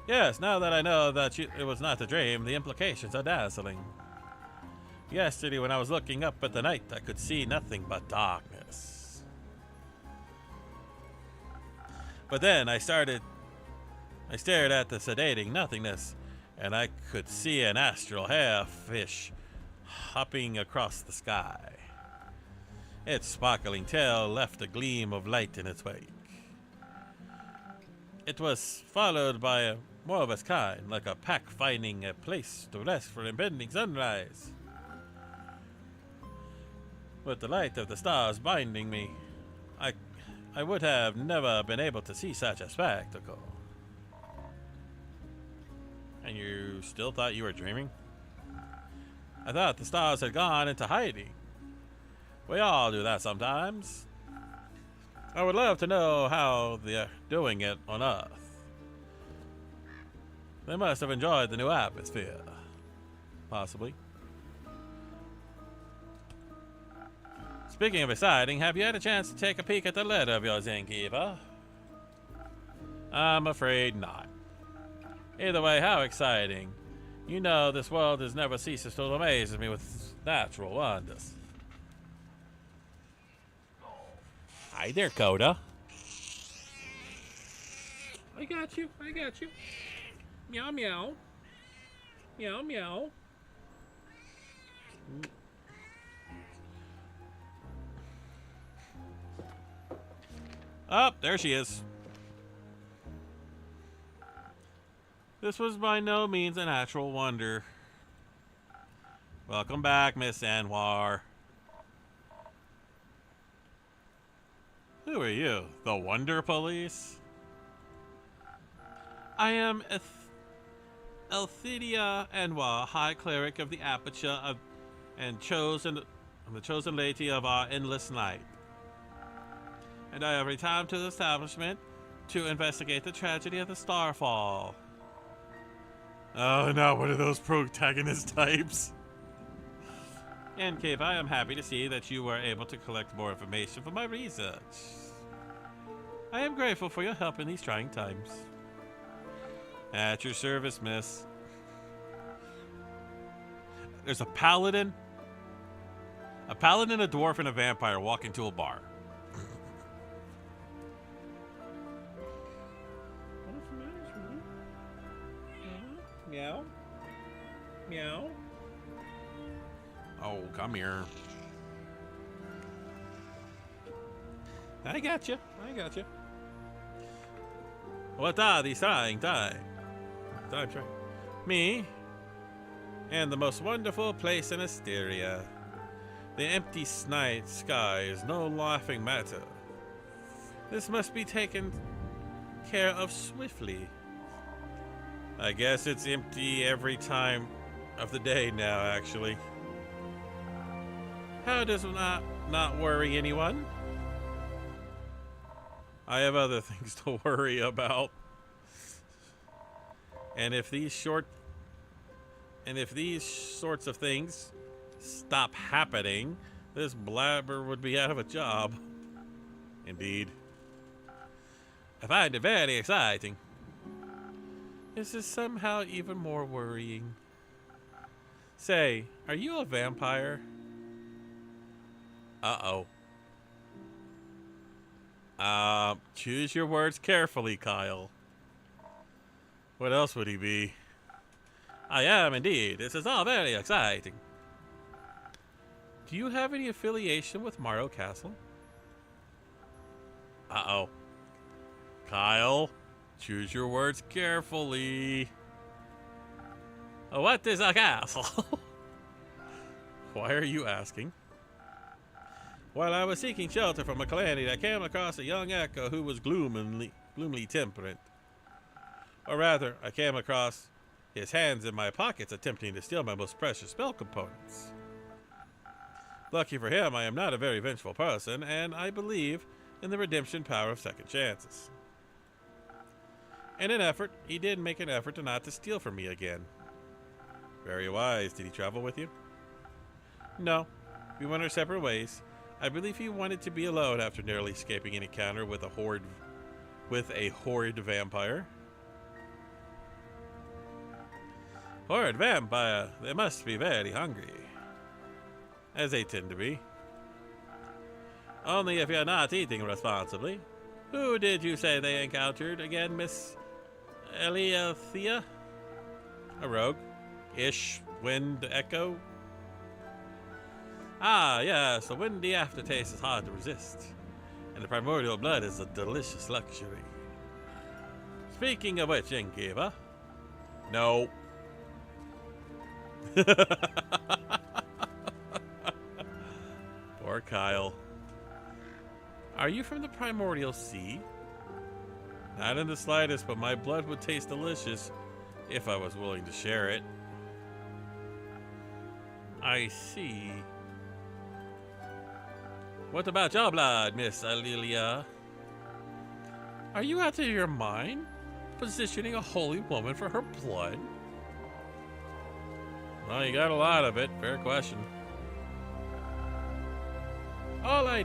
Yes, now that I know that it was not a dream, the implications are dazzling. Yesterday, when I was looking up at the night, I could see nothing but darkness. But then I stared at the sedating nothingness, and I could see an astral hairfish hopping across the sky. Its sparkling tail left a gleam of light in its wake. It was followed by more of its kind, like a pack finding a place to rest for impending sunrise. With the light of the stars binding me, I would have never been able to see such a spectacle. And you still thought you were dreaming? I thought the stars had gone into hiding. We all do that sometimes. I would love to know how they're doing it on Earth. They must have enjoyed the new atmosphere. Possibly. Speaking of exciting, have you had a chance to take a peek at the letter of yours, innkeeper? I'm afraid not. Either way, how exciting. You know this world has never ceases to amaze me with natural wonders. Hi there, Coda. I got you. Meow, meow. Meow, meow. Oh, there she is. This was by no means a natural wonder. Welcome back, Miss Anwar. Who are you? The Wonder Police? I am Elthidia Anwar, High Cleric of the Aperture and the chosen lady of our endless night. And I have returned to the establishment to investigate the tragedy of the Starfall. Oh, not one of those protagonist types. And Cave, I am happy to see that you were able to collect more information for my research. I am grateful for your help in these trying times. At your service, miss. There's a paladin, a dwarf, and a vampire walk into a bar. What's the matter, sweetie? Meow? Meow? Oh, come here. I got you. What are these trying times? Me and the most wonderful place in Asteria. The empty night sky is no laughing matter. This must be taken care of swiftly. I guess it's empty every time of the day now, actually. How does not worry anyone? I have other things to worry about. And if these sorts of things stop happening, this blabber would be out of a job. Indeed. I find it very exciting. This is somehow even more worrying. Say, are you a vampire? Uh-oh. Choose your words carefully, Kyle. What else would he be? I am indeed. This is all very exciting. Do you have any affiliation with Morrow Castle? Uh-oh. Kyle, choose your words carefully. What is a castle? Why are you asking? While I was seeking shelter from a calamity, I came across a young echo who was gloomily temperate. Or rather, I came across his hands in my pockets attempting to steal my most precious spell components. Lucky for him, I am not a very vengeful person, and I believe in the redemption power of second chances. In an effort, he did make an effort to not to steal from me again. Very wise. Did he travel with you? No. We went our separate ways. I believe he wanted to be alone after narrowly escaping an encounter with a horrid vampire. Horrid vampire. They must be very hungry. As they tend to be. Only if you're not eating responsibly. Who did you say they encountered again, Miss Eliathea? A rogue. Ish. Wind echo. Ah, yes, the windy aftertaste is hard to resist. And the primordial blood is a delicious luxury. Speaking of which, innkeeper. No. Poor Kyle. Are you from the primordial sea? Not in the slightest, but my blood would taste delicious if I was willing to share it. I see. What about your blood, Miss Alilia? Are you out of your mind? Positioning a holy woman for her blood? Well, you got a lot of it. Fair question. I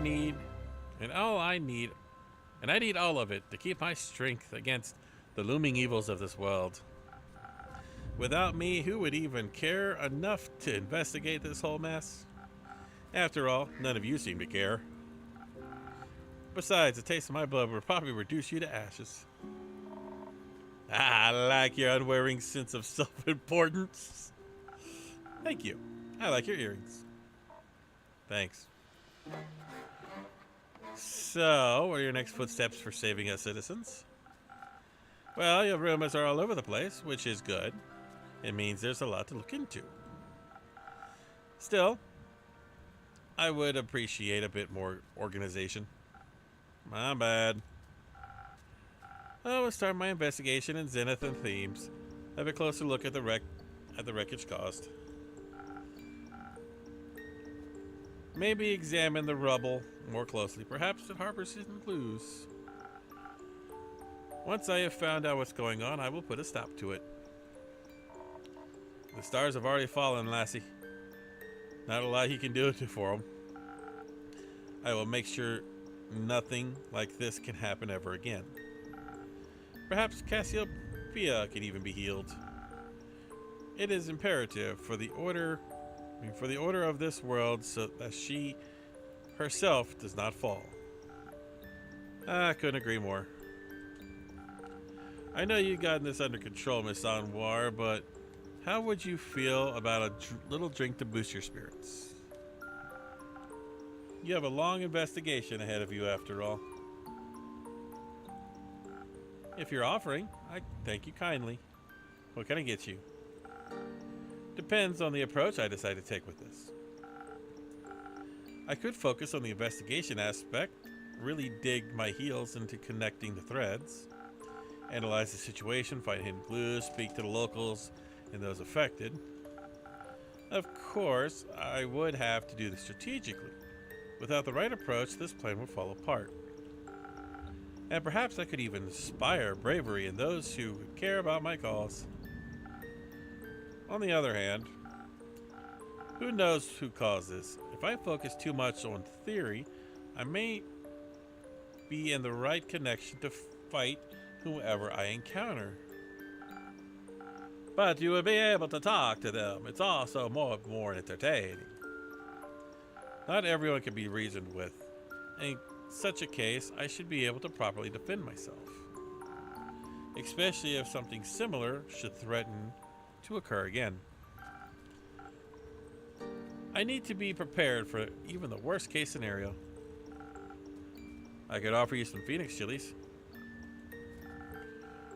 need all of it to keep my strength against the looming evils of this world. Without me, who would even care enough to investigate this whole mess? After all, none of you seem to care. Besides, the taste of my blood would probably reduce you to ashes. I like your unwavering sense of self-importance. Thank you. I like your earrings. Thanks. So, what are your next footsteps for saving us citizens? Well, your rumors are all over the place, which is good. It means there's a lot to look into. Still, I would appreciate a bit more organization. My bad. I will start my investigation in Zenith and Themes. Have a closer look at the wreckage caused. Maybe examine the rubble more closely. Perhaps it harbors hidden clues. Once I have found out what's going on, I will put a stop to it. The stars have already fallen, lassie. Not a lot you can do for them. I will make sure nothing like this can happen ever again. Perhaps Cassiopeia can even be healed. It is imperative for the order of this world so that she herself does not fall. I couldn't agree more. I know you've gotten this under control, Miss Anwar, but how would you feel about a little drink to boost your spirits? You have a long investigation ahead of you, after all. If you're offering, I thank you kindly. What can I get you? Depends on the approach I decide to take with this. I could focus on the investigation aspect, really dig my heels into connecting the threads, analyze the situation, find hidden clues, speak to the locals and those affected. Of course, I would have to do this strategically. Without the right approach, this plan would fall apart. And perhaps I could even inspire bravery in those who care about my cause. On the other hand, who knows who caused this? If I focus too much on theory, I may be in the right connection to fight whoever I encounter. But you will be able to talk to them. It's also more entertaining. Not everyone can be reasoned with. In such a case, I should be able to properly defend myself. Especially if something similar should threaten to occur again. I need to be prepared for even the worst case scenario. I could offer you some Phoenix chilies.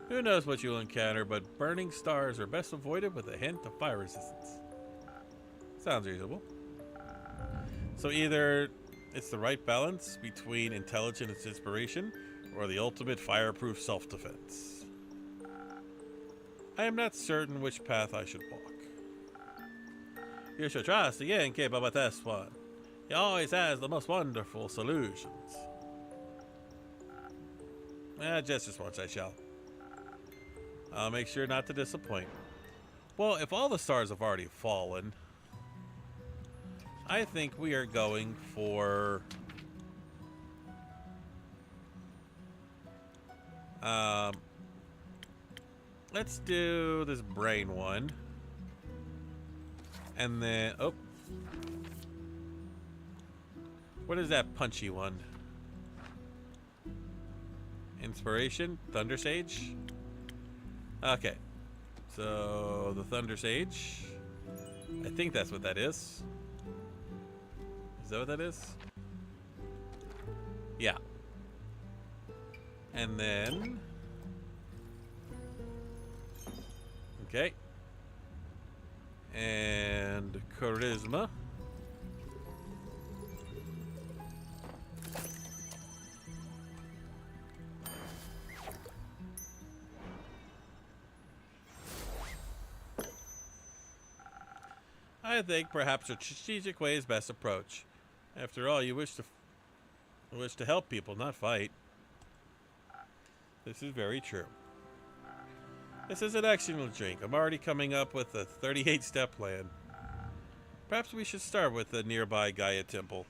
Who knows what you'll encounter, but burning stars are best avoided with a hint of fire resistance. Sounds reasonable. So either it's the right balance between intelligence and inspiration, or the ultimate fireproof self-defense. I am not certain which path I should walk. You should trust the innkeeper with this one. He always has the most wonderful solutions. Just this once I shall. I'll make sure not to disappoint. Well, if all the stars have already fallen, I think we are going for... let's do this brain one. And then... Oh. What is that punchy one? Inspiration? Thunder Sage? Okay. So, the Thunder Sage. I think that's what that is. Is that what that is? Yeah. And then... Okay. And Charisma. I think perhaps a strategic way is best approach. After all, you wish to help people, not fight. This is very true. This is an excellent drink. I'm already coming up with a 38-step plan. Perhaps we should start with the nearby Gaia Temple.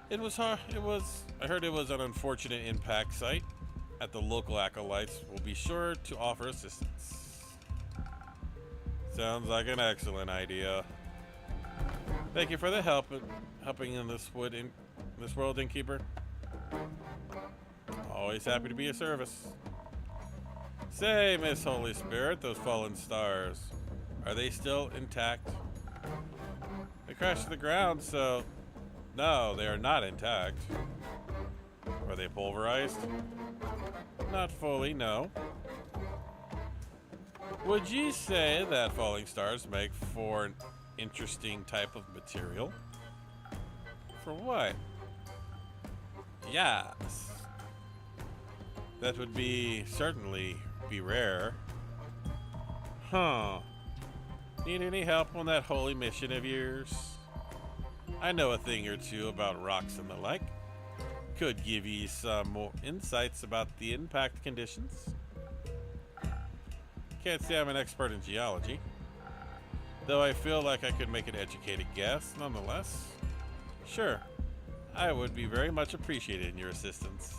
I heard it was an unfortunate impact site. At the local acolytes will be sure to offer assistance. Sounds like an excellent idea. Thank you for the helping in this world, Innkeeper. Always happy to be of service. Say, Miss Holy Spirit, those fallen stars, are they still intact? They crashed to the ground, so... No, they are not intact. Are they pulverized? Not fully, no. Would you say that falling stars make for an interesting type of material? For what? Yes. That would certainly be rare. Huh. Need any help on that holy mission of yours? I know a thing or two about rocks and the like. Could give you some more insights about the impact conditions. Can't say I'm an expert in geology, though I feel like I could make an educated guess nonetheless. Sure, I would be very much appreciated in your assistance.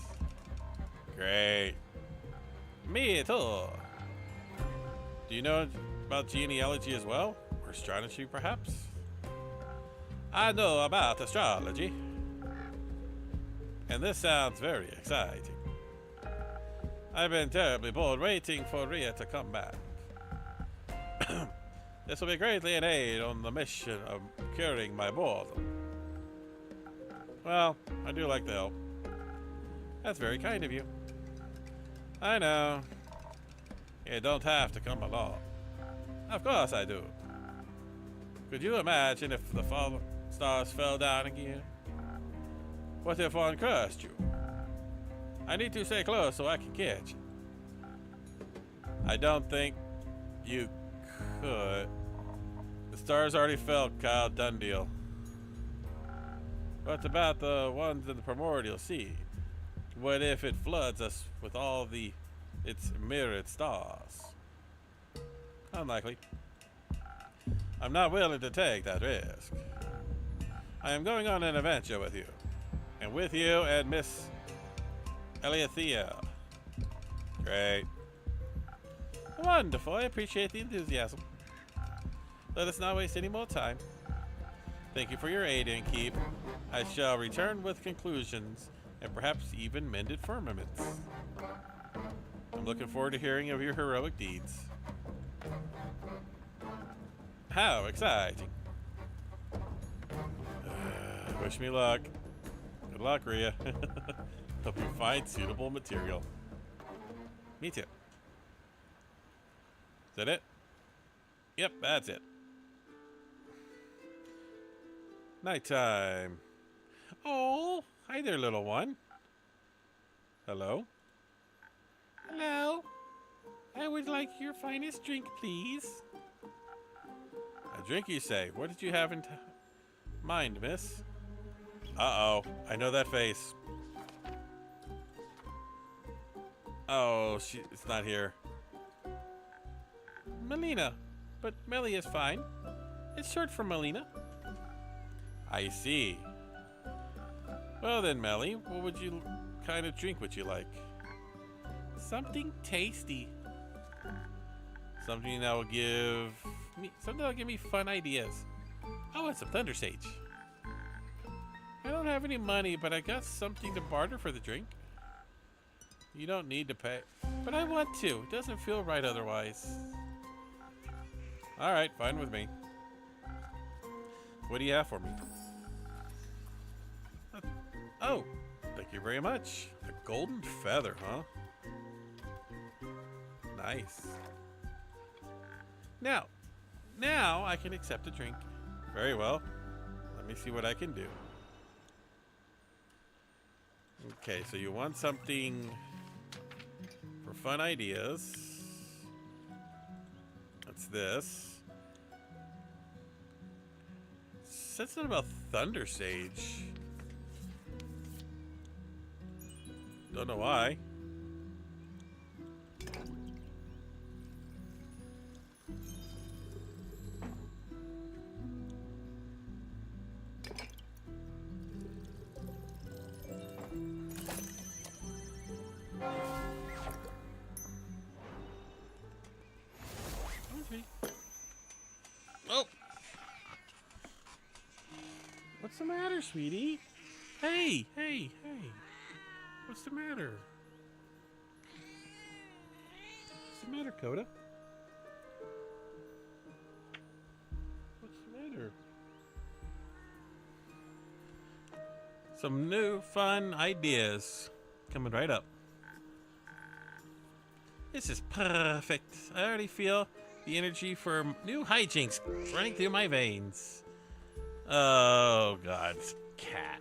Great. Me too. Do you know about genealogy as well? Or astronomy, perhaps? I know about astrology. And this sounds very exciting. I've been terribly bored waiting for Rhea to come back. This will be greatly an aid on the mission of curing my boredom. Well, I do like the help. That's very kind of you. I know. You don't have to come along. Of course I do. Could you imagine if the fallen stars fell down again? What if one crushed you? I need to stay close so I can catch you. I don't think you could. The stars already fell, Kyle. Done deal. What about the ones in the primordial sea? What if it floods us with all its mirrored stars? Unlikely. I'm not willing to take that risk. I am going on an adventure with you. And with you and Miss Eliathea. Great. Wonderful. I appreciate the enthusiasm. Let us not waste any more time. Thank you for your aid, Innkeep. I shall return with conclusions and perhaps even mended firmaments. I'm looking forward to hearing of your heroic deeds. How exciting. Wish me luck. Good luck, Rhea. Hope you find suitable material. Me too. Is that it? Yep, that's it. Nighttime. Oh, hi there, little one. Hello? Hello? I would like your finest drink, please. A drink, you say? What did you have in mind, miss? Uh-oh. I know that face. Oh, it's not here. Melina. But Melly is fine. It's short for Melina. I see. Well then, Melly, kind of drink would you like? Something tasty. Something that will give me fun ideas. I want some Thunder Sage. I don't have any money, but I got something to barter for the drink. You don't need to pay, but I want to. It doesn't feel right otherwise. All right, fine with me. What do you have for me? Oh, thank you very much. A golden feather, huh? Nice. Now I can accept a drink. Very well. Let me see what I can do. Okay, so you want something for fun ideas. That's this. Said something about Thunder Sage. Don't know why. Oh! What's the matter, sweetie? Hey! What's the matter? What's the matter, Coda? What's the matter? Some new fun ideas coming right up. This is perfect. I already feel the energy for new hijinks running through my veins. Oh, God. Cat.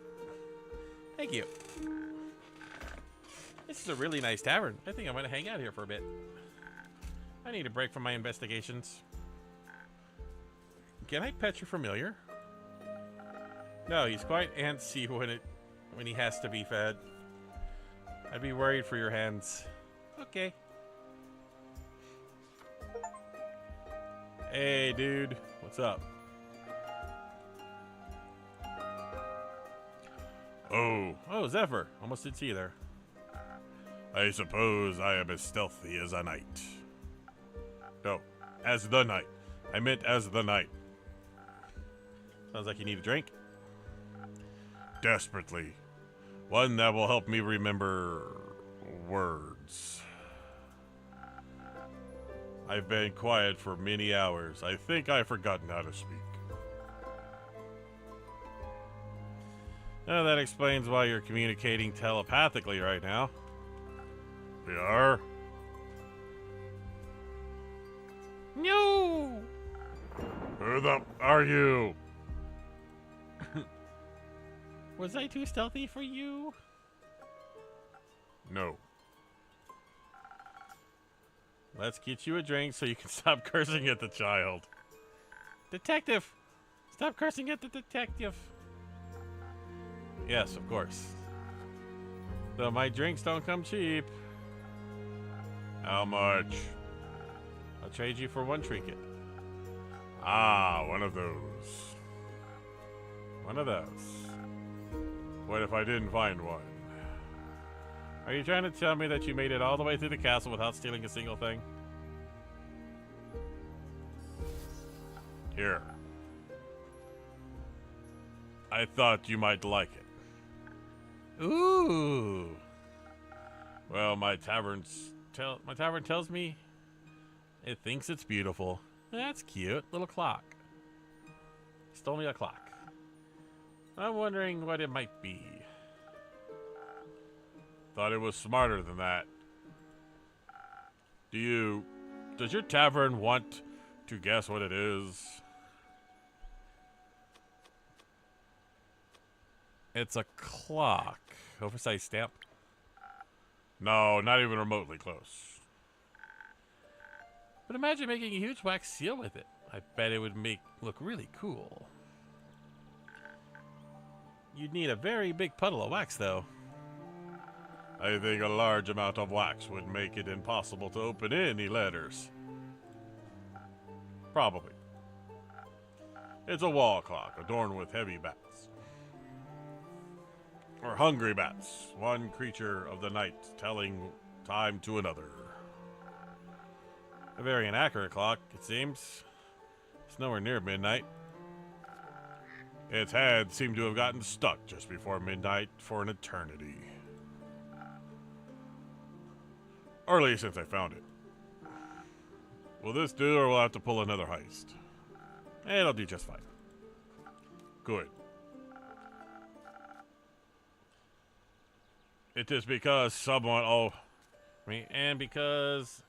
Thank you. This is a really nice tavern. I think I'm going to hang out here for a bit. I need a break from my investigations. Can I pet your familiar? No, he's quite antsy when he has to be fed. I'd be worried for your hands. Okay. Hey, dude. What's up? Oh, Zephyr. Almost didn't see you there. I suppose I am as stealthy as a knight. No, as the knight. I meant as the knight. Sounds like you need a drink. Desperately. One that will help me remember words. I've been quiet for many hours. I think I've forgotten how to speak. Oh, that explains why you're communicating telepathically right now. We are? No! Who the are you? Was I too stealthy for you? No. Let's get you a drink so you can stop cursing at the child. Detective! Stop cursing at the detective. Yes, of course. Though my drinks don't come cheap. How much? I'll trade you for one trinket. Ah, one of those. One of those. What if I didn't find one? Are you trying to tell me that you made it all the way through the castle without stealing a single thing? Here. I thought you might like it. Ooh. Well, my tavern tells me it thinks it's beautiful. That's cute. Little clock. Stole me a clock. I'm wondering what it might be. Thought it was smarter than that. Does your tavern want to guess what it is? It's a clock. Oversized stamp. No, not even remotely close. But imagine making a huge wax seal with it. I bet it would look really cool. You'd need a very big puddle of wax, though. I think a large amount of wax would make it impossible to open any letters. Probably. It's a wall clock adorned with heavy bats. Or hungry bats, one creature of the night telling time to another. A very inaccurate clock, it seems. It's nowhere near midnight. Its head seemed to have gotten stuck just before midnight for an eternity. Or at least since I found it. Will this do, or will I have to pull another heist? It'll do just fine. Good. It is because someone, and because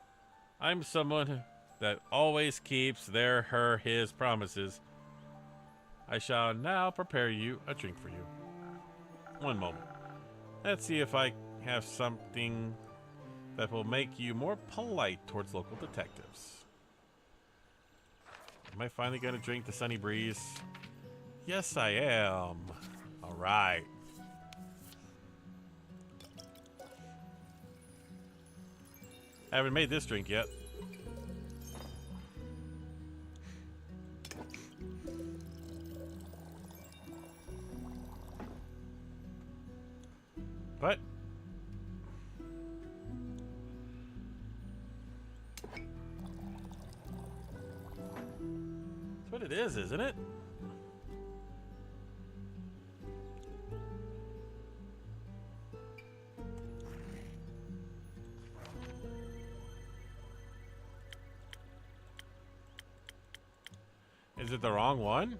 I'm someone that always keeps his promises, I shall now prepare you a drink for you. One moment. Let's see if I have something that will make you more polite towards local detectives. Am I finally going to drink the Sunny Breeze? Yes, I am. All right. I haven't made this drink yet. But that's what it is, isn't it? Is it the wrong one?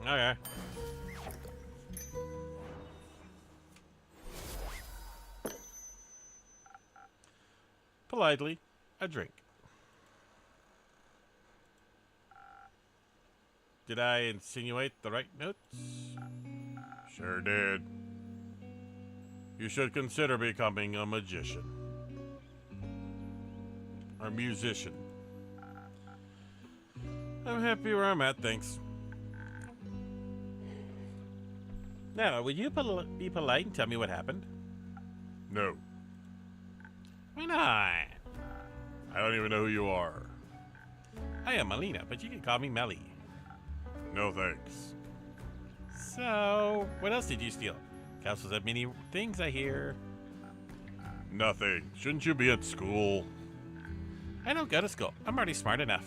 Okay. Politely, a drink. Did I insinuate the right notes? Sure did. You should consider becoming a magician. Or musician. I'm happy where I'm at, thanks. Now, will you be polite and tell me what happened? No. Why not? I don't even know who you are. I am Melina, but you can call me Melly. No thanks. So, what else did you steal? Castles have many things, I hear. Nothing. Shouldn't you be at school? I don't go to school. I'm already smart enough.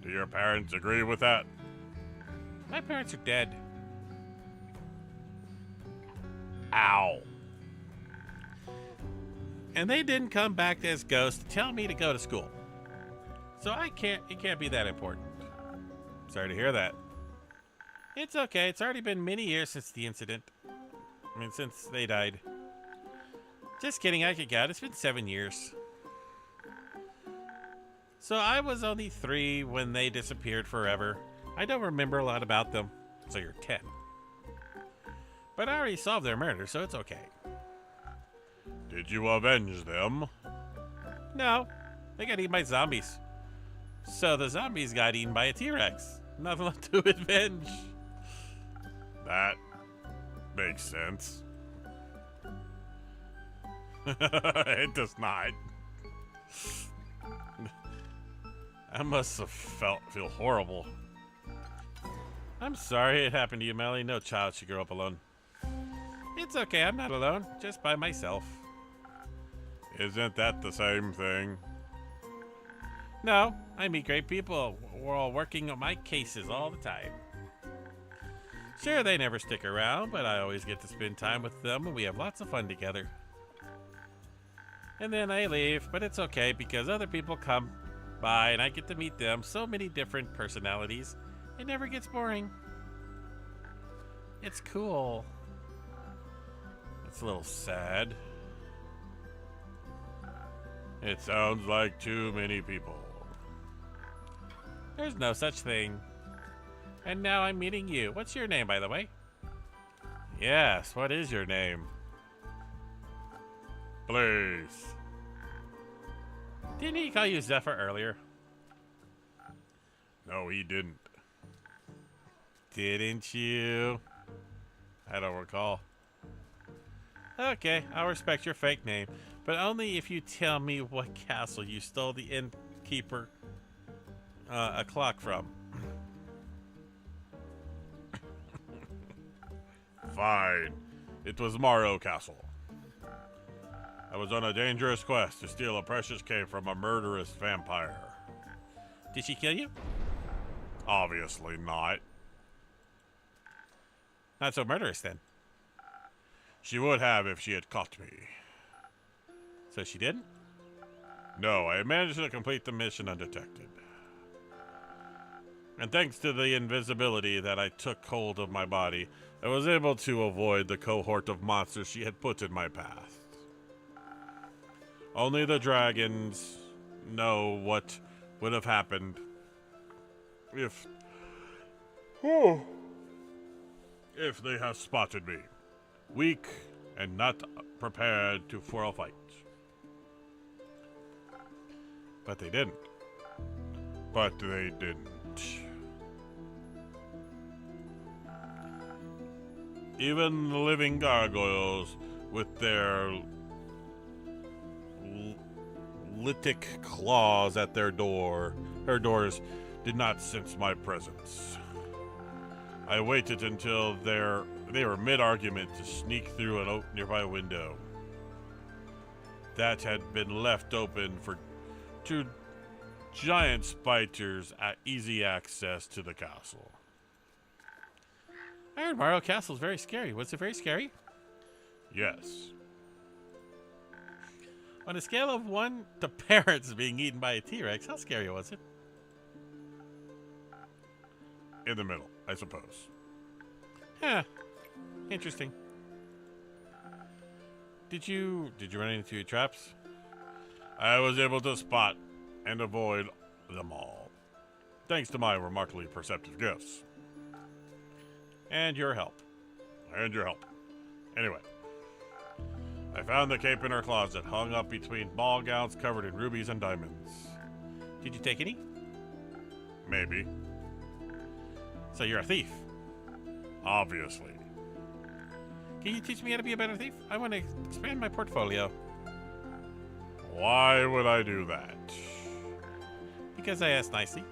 Do your parents agree with that? My parents are dead. Ow. And they didn't come back as ghosts to tell me to go to school. So it can't be that important. Sorry to hear that. It's okay. It's already been many years since the incident. Since they died. Just kidding, I could out. It's been 7 years. So I was only 3 when they disappeared forever. I don't remember a lot about them. So you're 10. But I already solved their murder, so it's okay. Did you avenge them? No. They got eaten by zombies. So the zombies got eaten by a T-Rex. Nothing left to avenge. That makes sense. It does not. I must have feel horrible. I'm sorry it happened to you, Melly. No child should grow up alone. It's okay, I'm not alone. Just by myself. Isn't that the same thing? No, I meet great people. We're all working on my cases all the time. Sure, they never stick around, but I always get to spend time with them and we have lots of fun together. And then I leave, but it's okay because other people come by and I get to meet them. So many different personalities. It never gets boring. It's cool. It's a little sad. It sounds like too many people. There's no such thing. And now I'm meeting you. What's your name, by the way? Yes, what is your name? Blaze. Didn't he call you Zephyr earlier? No, he didn't. Didn't you? I don't recall. Okay, I'll respect your fake name, but only if you tell me what castle you stole the innkeeper a clock from. Fine. It was Morrow Castle. I was on a dangerous quest to steal a precious cape from a murderous vampire. Did she kill you? Obviously not. Not so murderous then. She would have if she had caught me. So she didn't? No, I managed to complete the mission undetected. And thanks to the invisibility that I took hold of my body, I was able to avoid the cohort of monsters she had put in my path. Only the dragons know what would have happened if they have spotted me, weak and not prepared for a fight. But they didn't. But they didn't. Even the living gargoyles with their lytic claws at her doors, did not sense my presence. I waited until they were mid-argument to sneak through an nearby window that had been left open for two giant spiders at easy access to the castle. I heard Morrow Castle's very scary. Was it very scary? Yes. On a scale of 1 to parents being eaten by a T-Rex, how scary was it? In the middle, I suppose. Huh. Interesting. Did you run into your traps? I was able to spot and avoid them all, thanks to my remarkably perceptive gifts. And your help. And your help. Anyway, I found the cape in her closet, hung up between ball gowns covered in rubies and diamonds. Did you take any? Maybe. So you're a thief. Obviously. Can you teach me how to be a better thief? I want to expand my portfolio. Why would I do that? Because I asked nicely.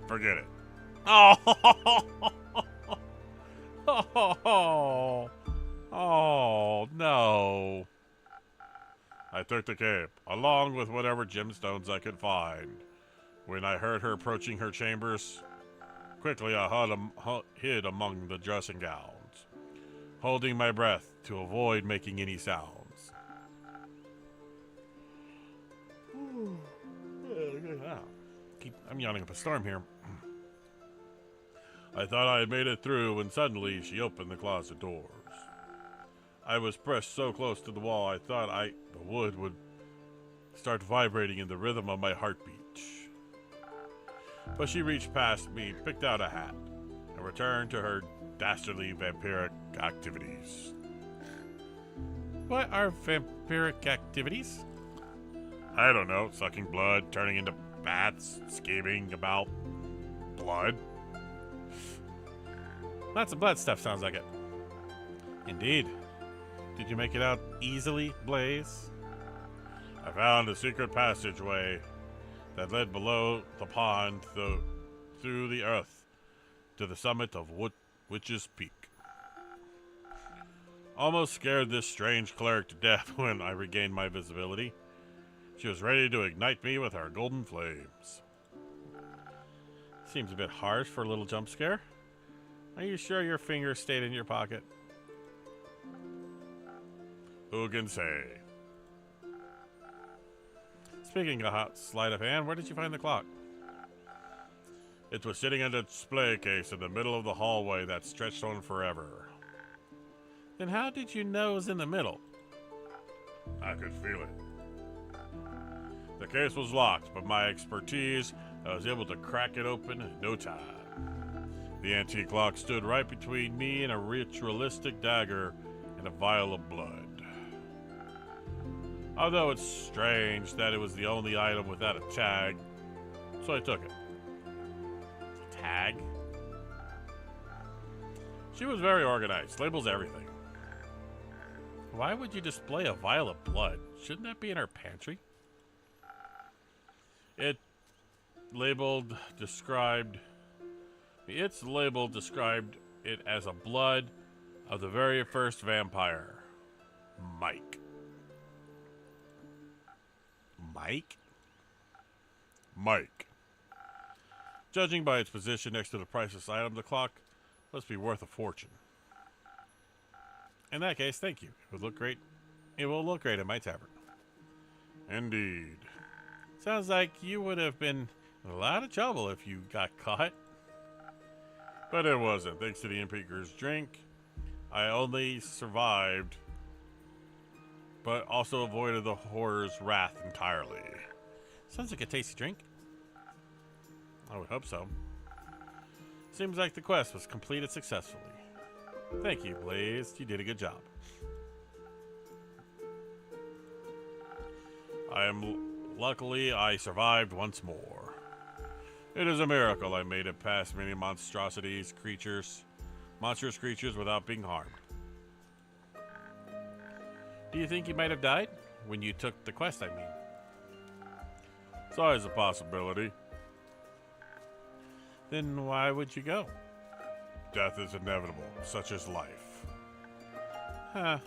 Forget it. Oh! Oh, no. I took the cape, along with whatever gemstones I could find. When I heard her approaching her chambers, quickly I hid among the dressing gowns, holding my breath to avoid making any sounds. I'm yawning up a storm here. I thought I had made it through when suddenly she opened the closet doors. I was pressed so close to the wall I thought the wood would start vibrating in the rhythm of my heartbeat. But she reached past me, picked out a hat, and returned to her dastardly vampiric activities. What are vampiric activities? I don't know, sucking blood, turning into bats, scheming about blood. Lots of blood stuff sounds like it. Indeed. Did you make it out easily, Blaze? I found a secret passageway that led below the pond through the earth to the summit of Witch's Peak. Almost scared this strange cleric to death when I regained my visibility. She was ready to ignite me with her golden flames. Seems a bit harsh for a little jump scare. Are you sure your finger stayed in your pocket? Who can say? Speaking of hot sleight of hand, where did you find the clock? It was sitting in a display case in the middle of the hallway that stretched on forever. Then how did you know it was in the middle? I could feel it. The case was locked, but my expertise, I was able to crack it open in no time. The antique clock stood right between me and a ritualistic dagger and a vial of blood. Although it's strange that it was the only item without a tag, so I took it. Tag? She was very organized, labels everything. Why would you display a vial of blood? Shouldn't that be in her pantry? Its label described it as a blood of the very first vampire, Mike. Mike? Mike. Judging by its position next to the priceless item, the clock must be worth a fortune. In that case, thank you. It would look great. It will look great at my tavern. Indeed. Sounds like you would have been in a lot of trouble if you got caught. But it wasn't. Thanks to the Innkeeper's drink, I only survived, but also avoided the horror's wrath entirely. Sounds like a tasty drink. I would hope so. Seems like the quest was completed successfully. Thank you, Blaze. You did a good job. Luckily, I survived once more. It is a miracle I made it past many monstrous creatures without being harmed. Do you think you might have died when you took the quest, I mean? It's always a possibility. Then why would you go? Death is inevitable, such is life. Huh.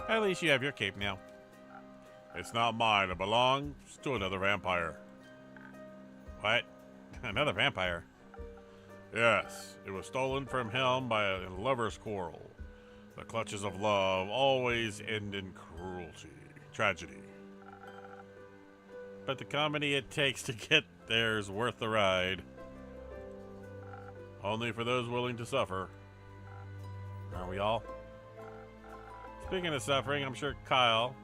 At least you have your cape now. It's not mine. It belongs to another vampire. What? Another vampire? Yes, it was stolen from him by a lover's quarrel. The clutches of love always end in tragedy. But the comedy it takes to get there is worth the ride. Only for those willing to suffer. Aren't we all? Speaking of suffering, I'm sure Kyle,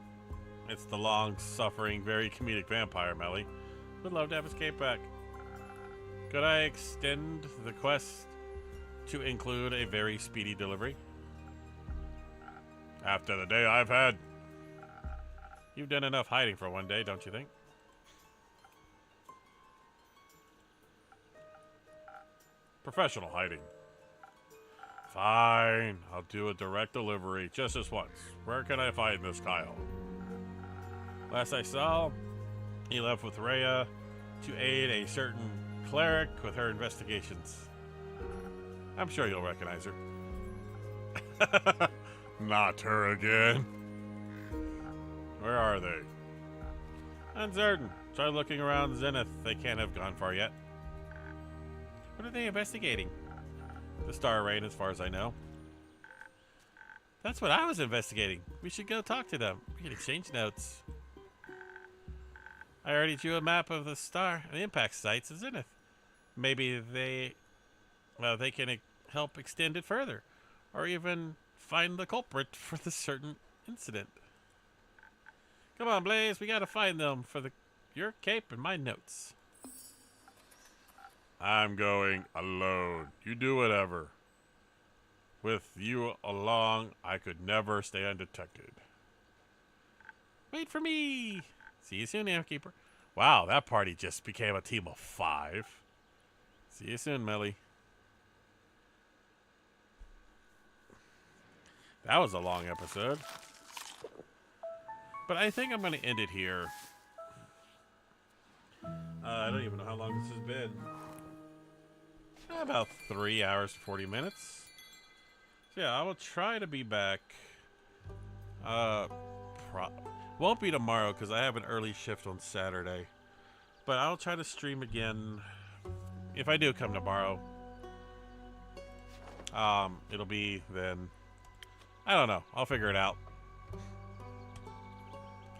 it's the long-suffering, very comedic vampire, Melly, would love to have his cape back. Could I extend the quest to include a very speedy delivery? After the day I've had. You've done enough hiding for one day, don't you think? Professional hiding. Fine, I'll do a direct delivery just this once. Where can I find this Kyle? Last I saw, he left with Rhea to aid a certain cleric with her investigations. I'm sure you'll recognize her. Not her again. Where are they? Uncertain. Try looking around Zenith. They can't have gone far yet. What are they investigating? The Star Rain, as far as I know. That's what I was investigating. We should go talk to them. We can exchange notes. I already drew a map of the impact sites of Zenith. Maybe they can help extend it further, or even find the culprit for the certain incident. Come on, Blaze, we gotta find them for your cape and my notes. I'm going alone. You do whatever. With you along, I could never stay undetected. Wait for me. See you soon, Innkeeper. Wow, that party just became a team of 5. See you soon, Melly. That was a long episode. But I think I'm going to end it here. I don't even know how long this has been. About 3 hours, 40 minutes. So yeah, I will try to be back. Won't be tomorrow because I have an early shift on Saturday. But I'll try to stream again. If I do come tomorrow. It'll be then. I don't know. I'll figure it out.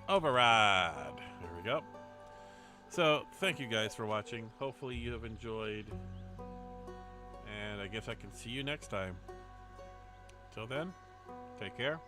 Override. There we go. So, thank you guys for watching. Hopefully you have enjoyed. And I guess I can see you next time. Till then, take care.